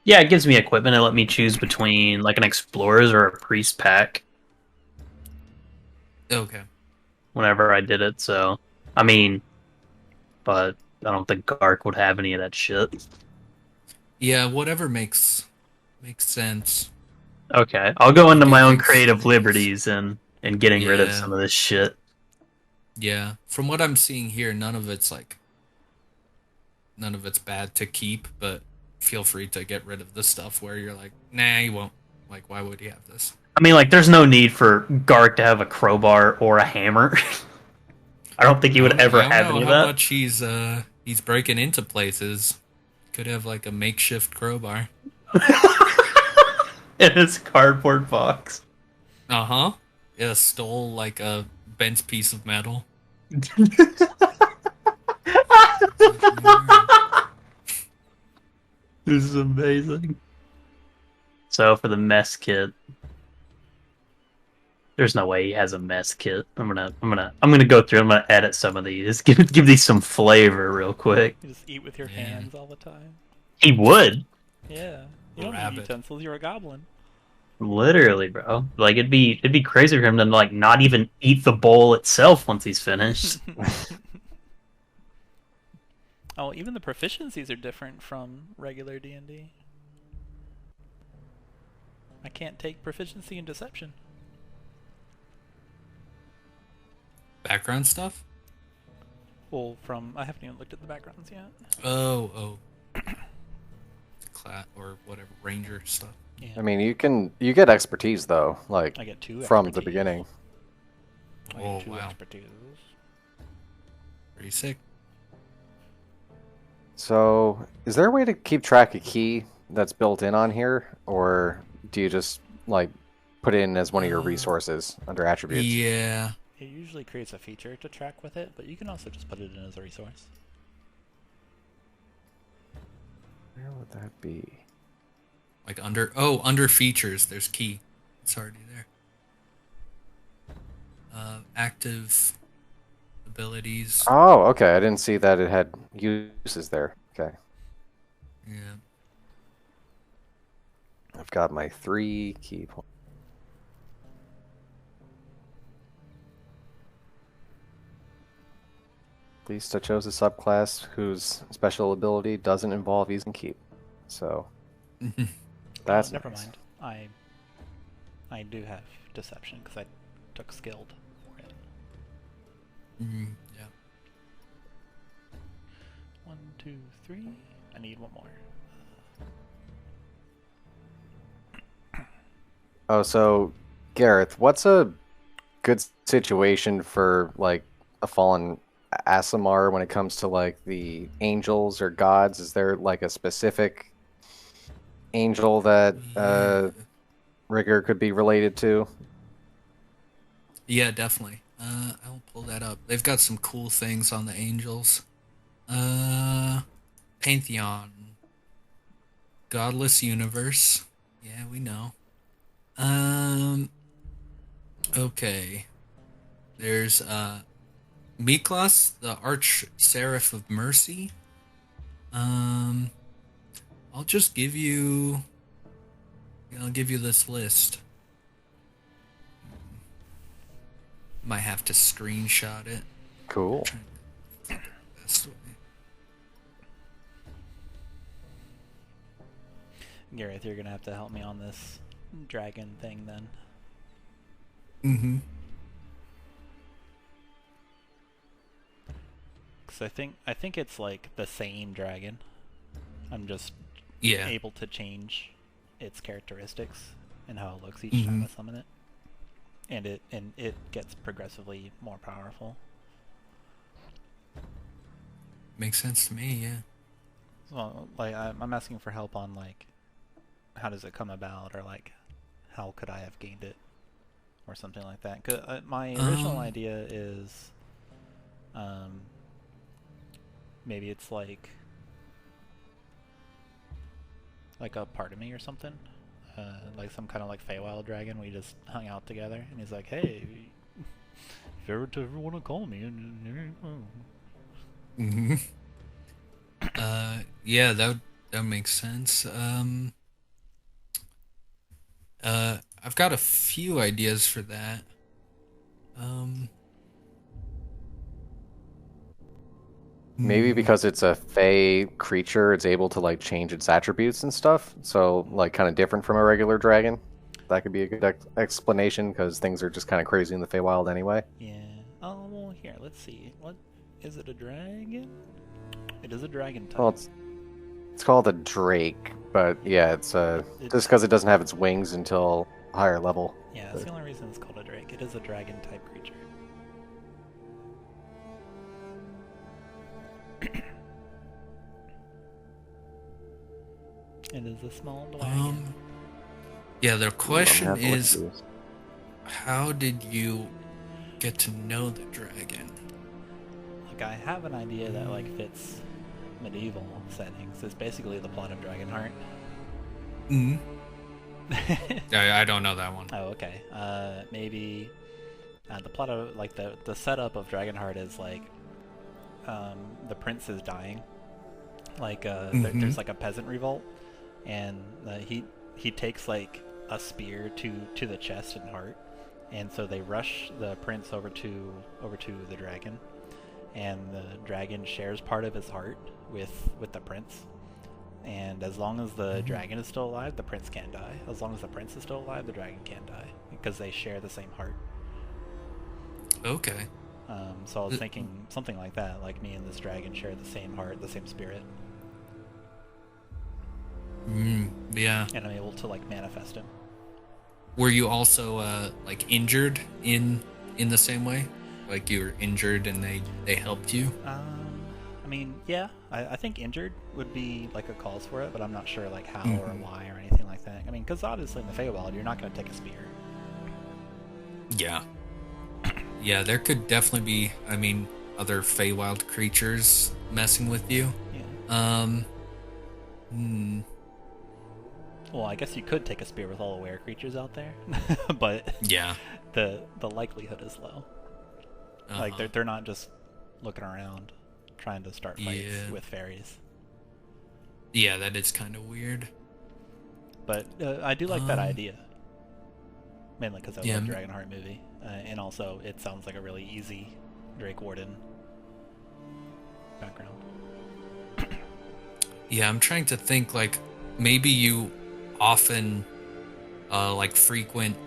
Yeah, it gives me equipment and let me choose between like an explorer's or a priest pack Okay. whenever I did it. So, I mean, but I don't think Gark would have any of that shit. Yeah. Whatever makes sense. Okay, I'll go into my own Thanks. creative liberties and getting rid of Yeah. some of this shit. Yeah. From what I'm seeing here, none of it's bad to keep, but feel free to get rid of the stuff where you're like, nah, you won't. Like, why would he have this? I mean, like, there's no need for Gark to have a crowbar or a hammer. I don't think he would ever I don't have know any of how that. much he's breaking into places. Could have like a makeshift crowbar. In his cardboard box. Yeah, stole like a bent piece of metal. This is amazing. So for the mess kit, there's no way he has a mess kit. I'm gonna go through. I'm gonna edit some of these. Give these some flavor real quick. You just eat with your Yeah. hands all the time. He would Yeah. You don't need Rabbit. utensils. You're a goblin. literally, bro. Like it'd be crazy for him to like not even eat the bowl itself once he's finished. Oh, even the proficiencies are different from regular D&D. I can't take proficiency in deception. Background stuff? Well, I haven't even looked at the backgrounds yet. Oh. Or whatever, ranger stuff. Yeah. I mean, you get expertise though, like I get 2 from the expertise. beginning. I Oh, get 2 wow. expertise. Pretty sick. So, is there a way to keep track of key that's built in on here, or do you just like put it in as one of your resources under attributes? Yeah. It usually creates a feature to track with it, but you can also just put it in as a resource. Where would that be? Like under features, there's key. It's already there. Active abilities. Oh, okay. I didn't see that it had uses there. Okay. Yeah. I've got my 3 key points. At least I chose a subclass whose special ability doesn't involve using keep. So that's never nice. mind. I do have deception because I took skilled for it. Yeah. 1, 2, 3. I need 1 more. Oh, so Gareth, what's a good situation for like a fallen Asimar when it comes to like the angels or gods? Is there like a specific angel that Rigger could be related to? Yeah, definitely. I'll pull that up. They've got some cool things on the angels. Pantheon. Godless universe. Yeah, we know. Okay. There's Miklas, the Arch Seraph of Mercy. I'll just give you. I'll give you this list. Might have to screenshot it. Cool. Best way. Gareth, you're gonna have to help me on this dragon thing then. Mm-hmm. Because I think it's like the same dragon. I'm just Yeah. able to change its characteristics and how it looks each time I summon it. And it gets progressively more powerful. Makes sense to me, yeah. So, like, I'm asking for help on, like, how does it come about, or, like, how could I have gained it, or something like that. 'Cause, my original idea is, maybe it's, like a part of me or something. Like some kind of, like, Feywild dragon. We just hung out together, and he's like, hey, if you ever want to call me, Mm-hmm. Yeah, that makes sense. I've got a few ideas for that. Maybe because it's a fey creature, it's able to like change its attributes and stuff. So like kind of different from a regular dragon. That could be a good explanation because things are just kind of crazy in the Feywild anyway. yeah. Oh, well, here, let's see. What is it? A dragon? It is a dragon type. Well, it's called a drake, but yeah, it's just because it doesn't have its wings until a higher level. Yeah, that's the only reason it's called a drake. It is a dragon type creature. It is a small dragon. Yeah, the question I'm gonna have to is, look at these. how did you get to know the dragon? Like, I have an idea that, like, fits medieval settings. It's basically the plot of Dragonheart. Mm. I don't know that one. Oh, okay. Maybe the plot of like the setup of Dragonheart is like the prince is dying. Like there's like a peasant revolt, and he takes like a spear to the chest and heart, and so they rush the prince over to the dragon, and the dragon shares part of his heart with the prince. And as long as the dragon is still alive, the prince can't die. As long as the prince is still alive, the dragon can't die, because they share the same heart. Okay. So I was thinking something like that, like me and this dragon share the same heart, the same spirit. Yeah. And I'm able to like manifest him. Were you also like injured in the same way? Like you were injured and they helped you? I mean, yeah, I think injured would be like a cause for it, but I'm not sure like how or why or anything like that. I mean, because obviously in the Feywild, you're not going to take a spear. Yeah. Yeah, there could definitely be, I mean, other Feywild creatures messing with you. Yeah. Well, I guess you could take a spear with all the were creatures out there, but yeah, the likelihood is low. Like they're not just looking around trying to start fights with fairies. Yeah, that is kind of weird. But I do like that idea. Mainly because I love the Dragonheart movie. And also, it sounds like a really easy Drake Warden background. Yeah, I'm trying to think, like, maybe you often, like, frequent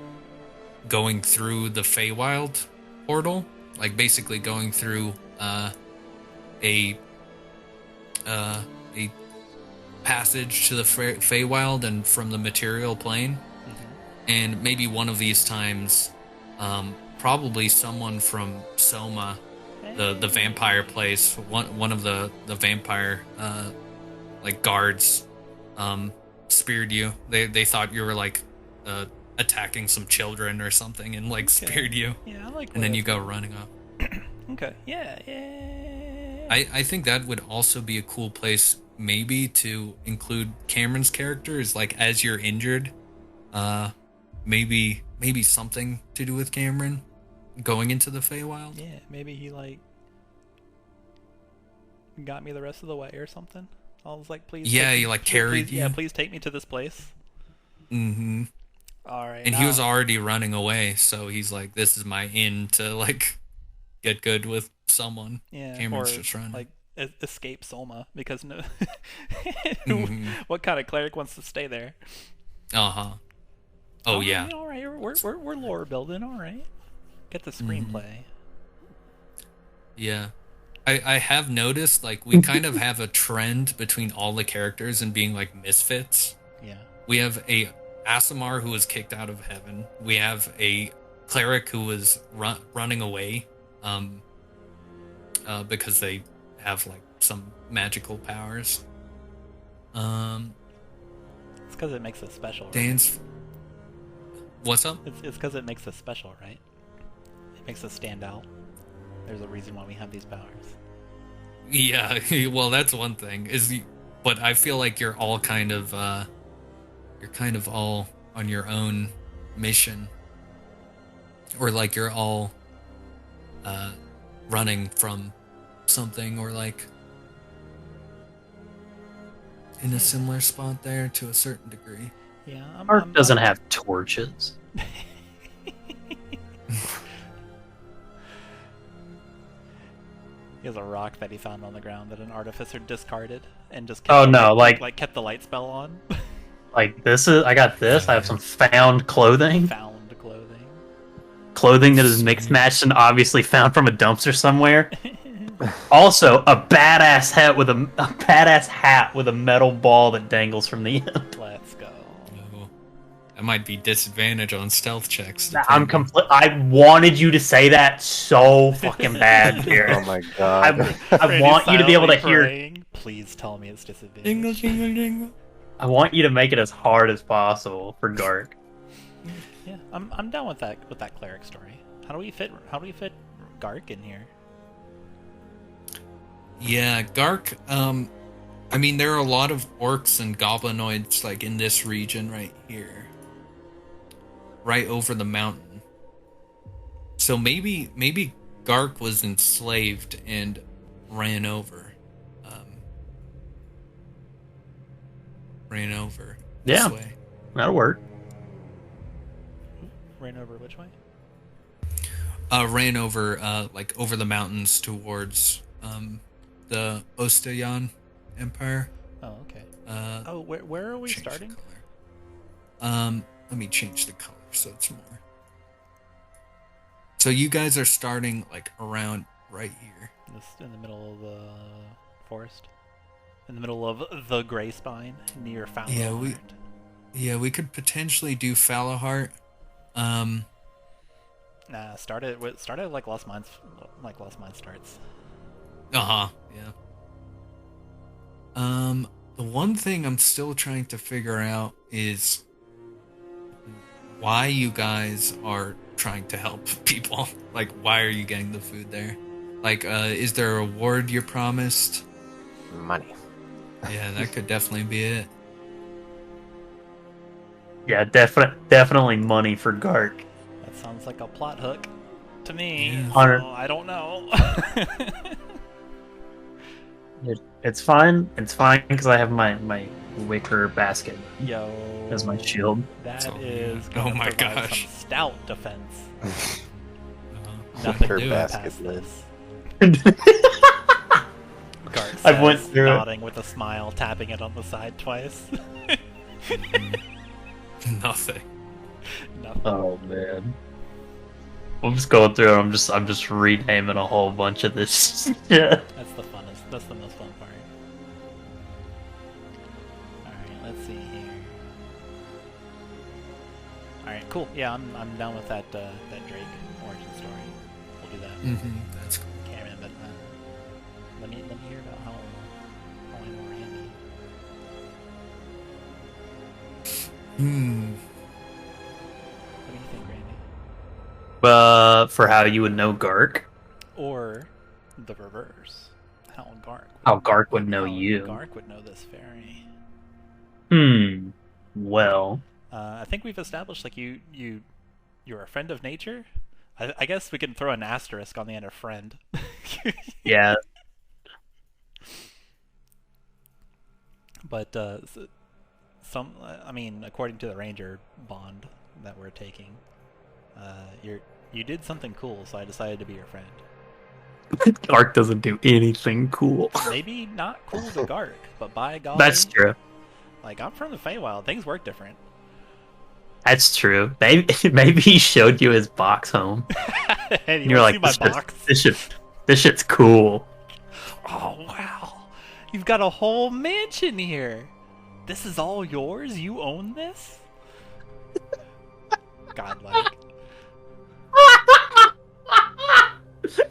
going through the Feywild portal. Like, basically going through, a passage to the Feywild and from the material plane. And maybe one of these times, probably someone from Soma, the vampire place, one of the vampire like guards, speared you. They thought you were like attacking some children or something, and like speared you. Yeah, I like. And then you go running up. Okay. Yeah. I think that would also be a cool place, maybe, to include Cameron's character, is like as you're injured. Maybe something to do with Cameron going into the Feywild. Yeah, maybe he like got me the rest of the way or something. I was like, please. Yeah, he like carried you. Yeah, please take me to this place. Mm-hmm. All right. And he was already running away, so he's like, "This is my in to like get good with someone." Yeah, Cameron's or just running. like escape Soma, because no, what kind of cleric wants to stay there? Oh yeah. All right, we're lore building. All right, get the screenplay. Yeah, I have noticed like we kind of have a trend between all the characters and being like misfits. Yeah, we have a Asimar who was kicked out of heaven. We have a cleric who was running away, because they have like some magical powers. It's because it makes it special. Right? Dance. What's up? It's because it makes us special, right? It makes us stand out. There's a reason why we have these powers. Yeah, well, that's one thing. But I feel like you're all kind of all on your own mission, or like you're all running from something, or like in a similar spot there to a certain degree. Yeah, Mark doesn't have torches. He has a rock that he found on the ground that an artificer discarded and just kept kept the light spell on. Like I got this. I have some found clothing. Found clothing. Clothing that is mixed matched and obviously found from a dumpster somewhere. Also, a badass hat with a metal ball that dangles from the end. Let's go. I might be disadvantaged on stealth checks. I wanted you to say that so fucking bad, Gareth. Oh my god. I want you to be able to hear. Please tell me it's disadvantage. Jingle, jingle, jingle. I want you to make it as hard as possible for Gark. Yeah, I'm down with that cleric story. How do we fit Gark in here? Yeah, Gark. I mean, there are a lot of orcs and goblinoids like in this region right here, right over the mountain. So maybe Gark was enslaved and ran over. Ran over this Yeah. way. That'll work. Ran over which way? Ran over like over the mountains towards the Ostayan Empire. Oh, okay. Oh, where are we starting? Let me change the color so it's more. So you guys are starting like around right here. In the middle of the forest, in the middle of the Gray Spine, near Fallowheart. We could potentially do Fallowheart. Nah, start it like Lost Mines starts. Yeah. The one thing I'm still trying to figure out is why you guys are trying to help people. Like, why are you getting the food there? Like, is there a reward you're promised? Money. Yeah, that could definitely be it. Yeah, definitely money for Gark. That sounds like a plot hook to me. Yeah. So I don't know. It's fine. It's fine because I have my wicker basket Yo, as my shield. that So, is oh gonna my provide gosh. some stout defense. Nothing Wicker to do. basket Past lid. this. Garth I went says, through it. nodding with a smile, tapping it on the side twice. Nothing. Nothing. Oh man. I'm just going through it. I'm just renaming a whole bunch of this. Yeah. That's the funnest. That's the most fun part. Alright, let's see here. Alright, cool. Yeah, I'm down with that Drake origin story. We'll do that. That's cool. Cameron, but let me hear about how I know Randy. What do you think, Randy? For how you would know Gark, Or the reverse. how Gark would know how you. Gark would know this fairy. Well, I think we've established like you're a friend of nature. I guess we can throw an asterisk on the end of friend. yeah. But I mean, according to the ranger bond that we're taking, you did something cool, so I decided to be your friend. Gark doesn't do anything cool. Maybe not cool to Gark, but by golly, That's true. like I'm from the Feywild, things work different. That's true. Maybe he showed you his box home. Hey, And you're like, see my box? this shit's cool. Oh wow, you've got a whole mansion here. This is all yours. You own this. Godlike.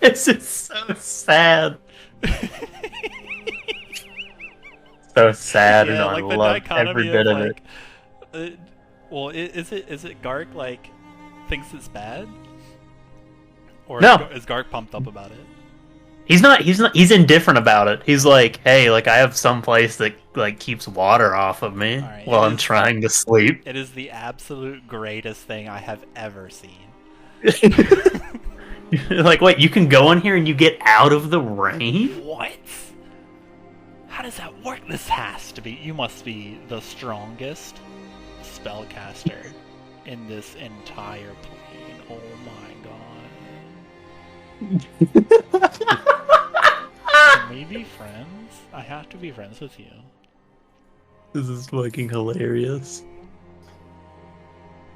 It's just so sad. So sad, and I the love every dichotomy bit of like, it. Well, is it Gark like thinks it's bad, or No. is Gark pumped up about it? He's not. He's indifferent about it. He's like, hey, like I have some place that like keeps water off of me Alright, while it I'm is- trying to sleep. It is the absolute greatest thing I have ever seen. Like, wait, you can go in here and you get out of the rain? What? How does that work? This has to be. You must be the strongest spellcaster in this entire plane. Oh my god. Can we be friends? I have to be friends with you. This is fucking hilarious.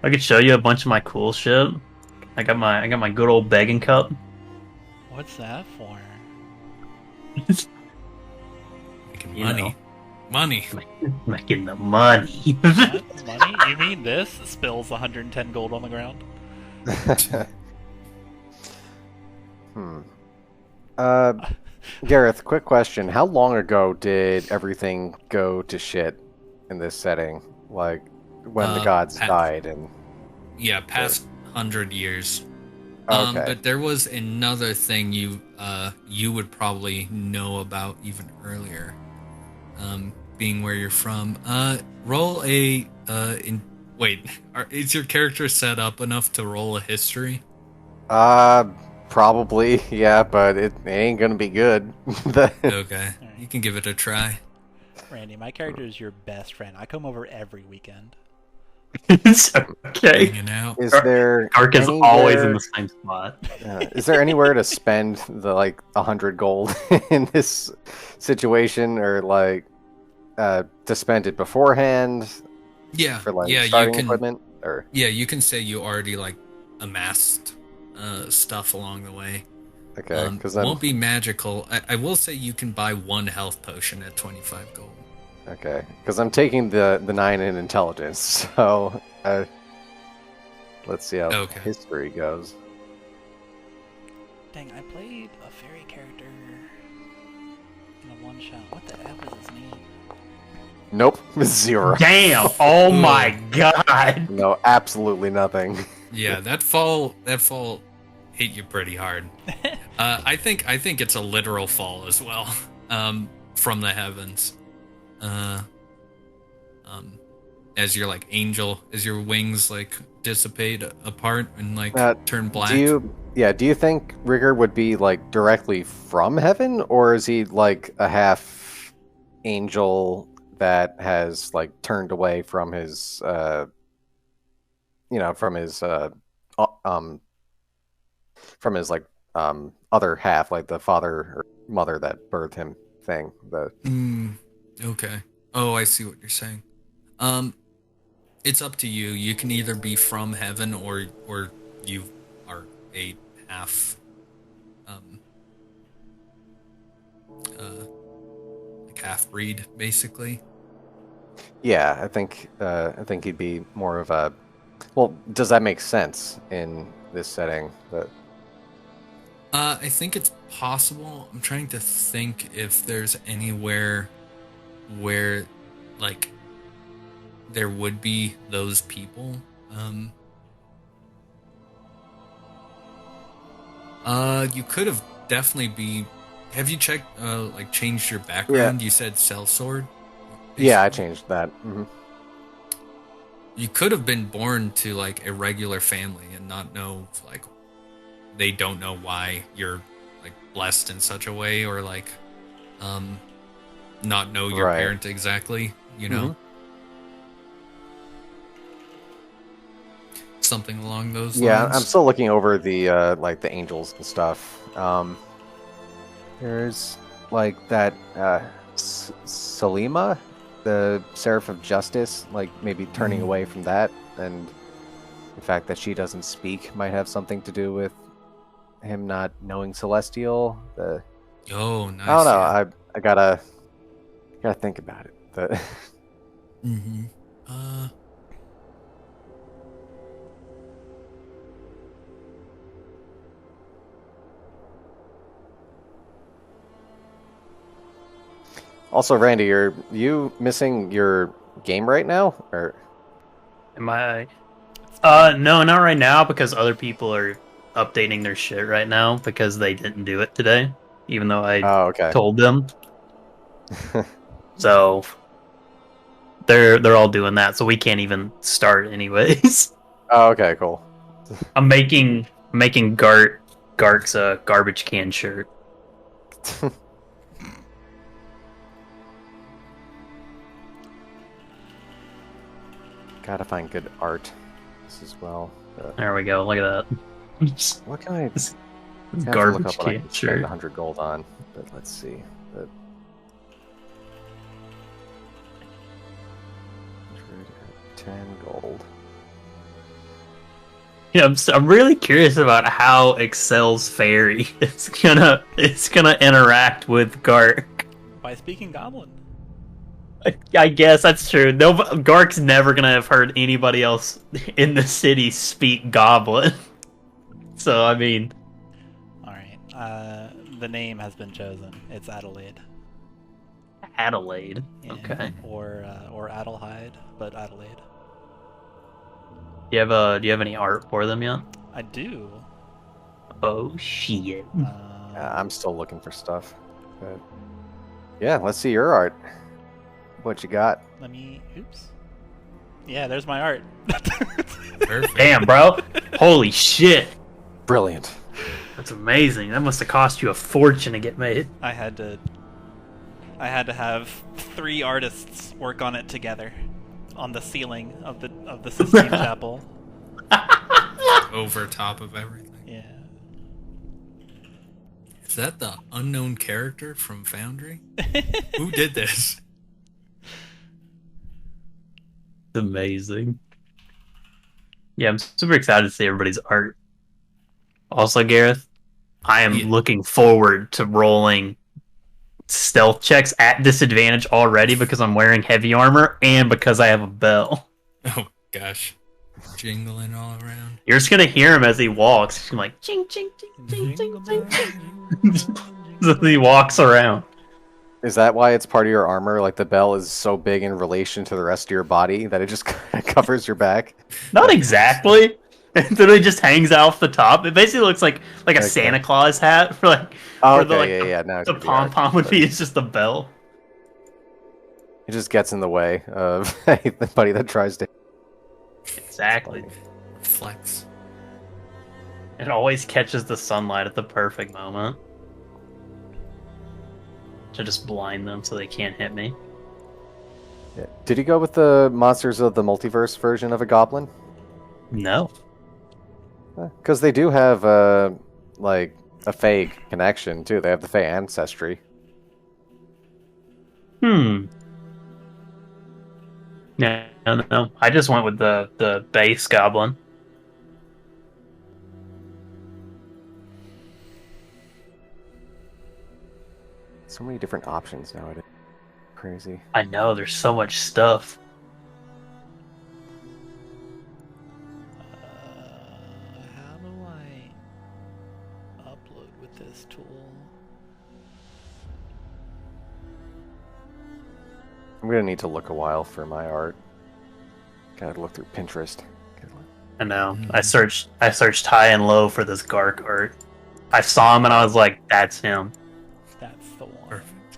I could show you a bunch of my cool shit. I got my good old begging cup. What's that for? Making You money. know. Money. Making the money. What? Money? You mean this? Spills 110 gold on the ground? Gareth, quick question. How long ago did everything go to shit in this setting? Like, when the gods died and... Yeah, past 100 years. Okay. But there was another thing you would probably know about even earlier. being where you're from. Roll a is your character set up enough to roll a history? Probably, yeah, but it ain't gonna be good. Okay, you can give it a try. Randy, my character is your best friend. I come over every weekend. It's okay. Hanging out. Is there Gark is anywhere- always in the same spot. Is there anywhere to spend the 100 gold in this situation, or to spend it beforehand Yeah, for yeah, you starting can. equipment? Or Yeah, you can say you already amassed stuff along the way. okay, because Won't be magical. I will say you can buy 1 health potion at 25 gold. okay, because I'm taking the 9 in intelligence, so let's see how Okay. history goes. Dang, I played a fairy character in a one-shot. What the F is his name? Nope, 0. Damn! Oh my god! No, absolutely nothing. Yeah, that fall hit you pretty hard. I think it's a literal fall as well, from the heavens. As your as your wings dissipate apart and turn black. Do you think Rigger would be directly from heaven, or is he a half angel that has turned away from his from his other half, the father or mother that birthed him thing? Okay. Oh, I see what you're saying. It's up to you. You can either be from heaven or you are a half half breed, basically. Yeah, I think he'd be more of a. Well, does that make sense in this setting? But I think it's possible. I'm trying to think if there's anywhere where there would be those people. You could have definitely have you checked changed your background? Yeah. You said sellsword? yeah, I changed that. Mm-hmm. You could have been born to a regular family and not know they don't know why you're blessed in such a way, or not know your Right. parent exactly, Mhm. Something along those Yeah, lines. I'm still looking over the the angels and stuff. There's that Salima, the Seraph of Justice, maybe turning away from that, and the fact that she doesn't speak might have something to do with him not knowing Celestial. Oh, nice. I don't know. Yeah. I gotta think about it. But Mm-hmm. also, Randy, are you missing your game right now, or? Am I? No, not right now, because other people are updating their shit right now because they didn't do it today, even though I Oh, okay. told them. So they're all doing that, so we can't even start anyways. Oh, okay, cool. I'm making Gark's garbage can shirt. Gotta find good art as well. There we go. Look at that. What can I? Garbage what I can can spend shirt. 100 gold on, but let's see. 10 gold. Yeah, I'm really curious about how Excel's fairy is gonna interact with Gark. By speaking Goblin. I guess that's true. No, Gark's never gonna have heard anybody else in the city speak Goblin. So I mean, Alright, the name has been chosen. It's Adelaide. Adelaide. Yeah. Okay. Or Adelheid, but Adelaide. Do you have any art for them yet? I do. Oh shit. I'm still looking for stuff. But yeah, let's see your art. What you got? Let me. Oops. Yeah, there's my art. Perfect. Damn, bro. Holy shit. Brilliant. That's amazing. That must have cost you a fortune to get made. I had to have 3 artists work on it together on the ceiling of the Sistine Chapel. Over top of everything. Yeah. Is that the unknown character from Foundry? Who did this? It's amazing. Yeah, I'm super excited to see everybody's art. Also, Gareth, I am looking forward to rolling stealth checks at disadvantage already because I'm wearing heavy armor and because I have a bell. Oh gosh, jingling all around. You're just gonna hear him as he walks. He's gonna like ching ching ching ching ching ching ching. So he walks around. Is that why it's part of your armor? Like the bell is so big in relation to the rest of your body that it just covers your back? Not exactly. It literally just hangs off the top. It basically looks like a Santa Claus hat for like. Oh, for okay, yeah. Now the pom pom would be. It's just the bell. It just gets in the way of anybody that tries to. Exactly. Flex. It always catches the sunlight at the perfect moment to just blind them so they can't hit me. Yeah. Did you go with the Monsters of the Multiverse version of a goblin? No. Because they do have like a Fey connection too. They have the Fey ancestry. No. I just went with the base goblin. So many different options nowadays. Crazy. I know, there's so much stuff. How do I upload with this tool? I'm gonna need to look a while for my art. Gotta look through Pinterest. I know. I searched high and low for this Gark art. I saw him and I was like, that's him. That's the one. Perfect.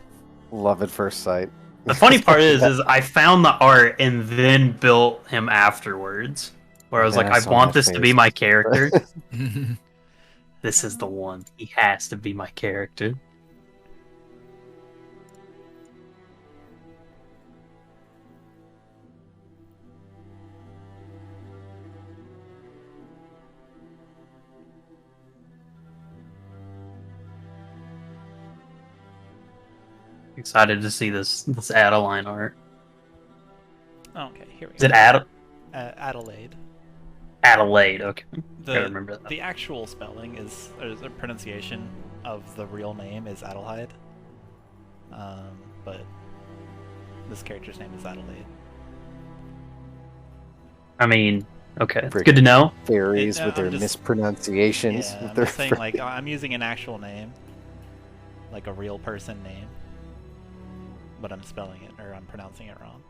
Love at first sight. The funny part is I found the art and then built him afterwards. Where I was Yeah, like, I I saw want that this to face. be my character. This is the one. He has to be my character. Excited to see this Adeline art. Okay, here we Is go. it Adelaide. Adelaide? Okay, gotta The remember that. the actual spelling is, or the pronunciation of the real name is Adelheid. But this character's name is Adelaide. I mean, okay, it's Freaking good to know. Fairies It- with their I'm just- mispronunciations. Yeah, with I'm their just saying, like, I'm using an actual name, like a real person name, but I'm spelling it, or I'm pronouncing it wrong.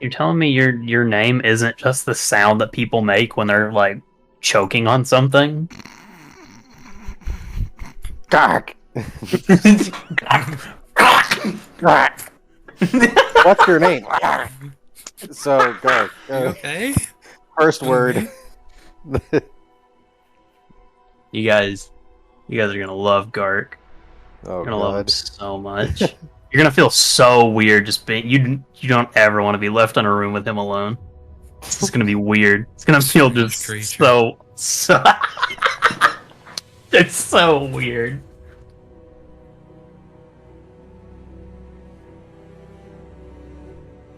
You're telling me your name isn't just the sound that people make when they're like choking on something? Gark! What's your name? So, Gark. You okay? First word. You guys are gonna love Gark. Oh, You're gonna love him God. so much. You're gonna feel so weird just being you don't ever want to be left in a room with him alone. It's just gonna be weird. It's gonna feel just Creature. so it's so weird.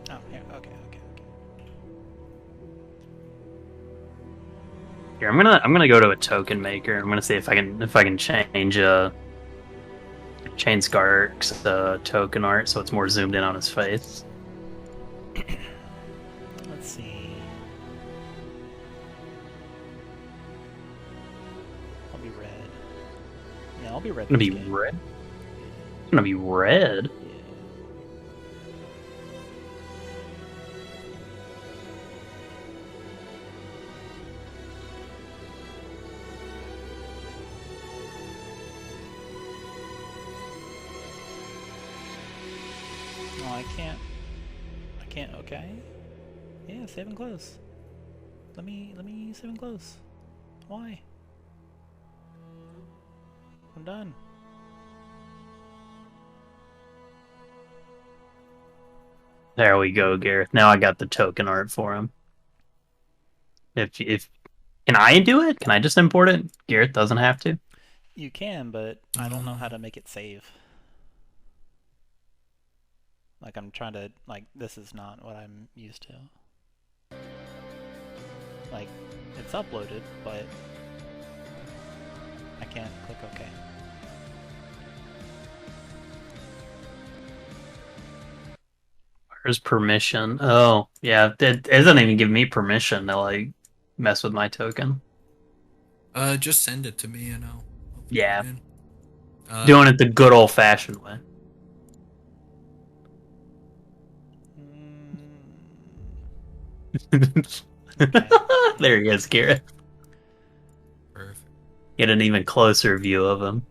Oh, here, okay. Here, I'm gonna go to a token maker. I'm gonna see if I can change Gark's token art so it's more zoomed in on his face. Let's see. I'll be red. Yeah, I'll be red. It's gonna be this game. red. It's gonna be red. Yeah. Oh, I can't can't. Okay. Yeah, save and close. Let me save and close. Why? I'm done. There we go, Gareth. Now I got the token art for him. If can I do it? Can I just import it? Gareth doesn't have to. You can, but I don't know how to make it save. Like I'm trying to this is not what I'm used to. Like it's uploaded, but I can't click OK. Where's permission? Oh, yeah, it doesn't even give me permission to like mess with my token. Just send it to me and I'll put Yeah. it in. Doing it the good old-fashioned way. There he is, Gareth. Perfect. Get an even closer view of him.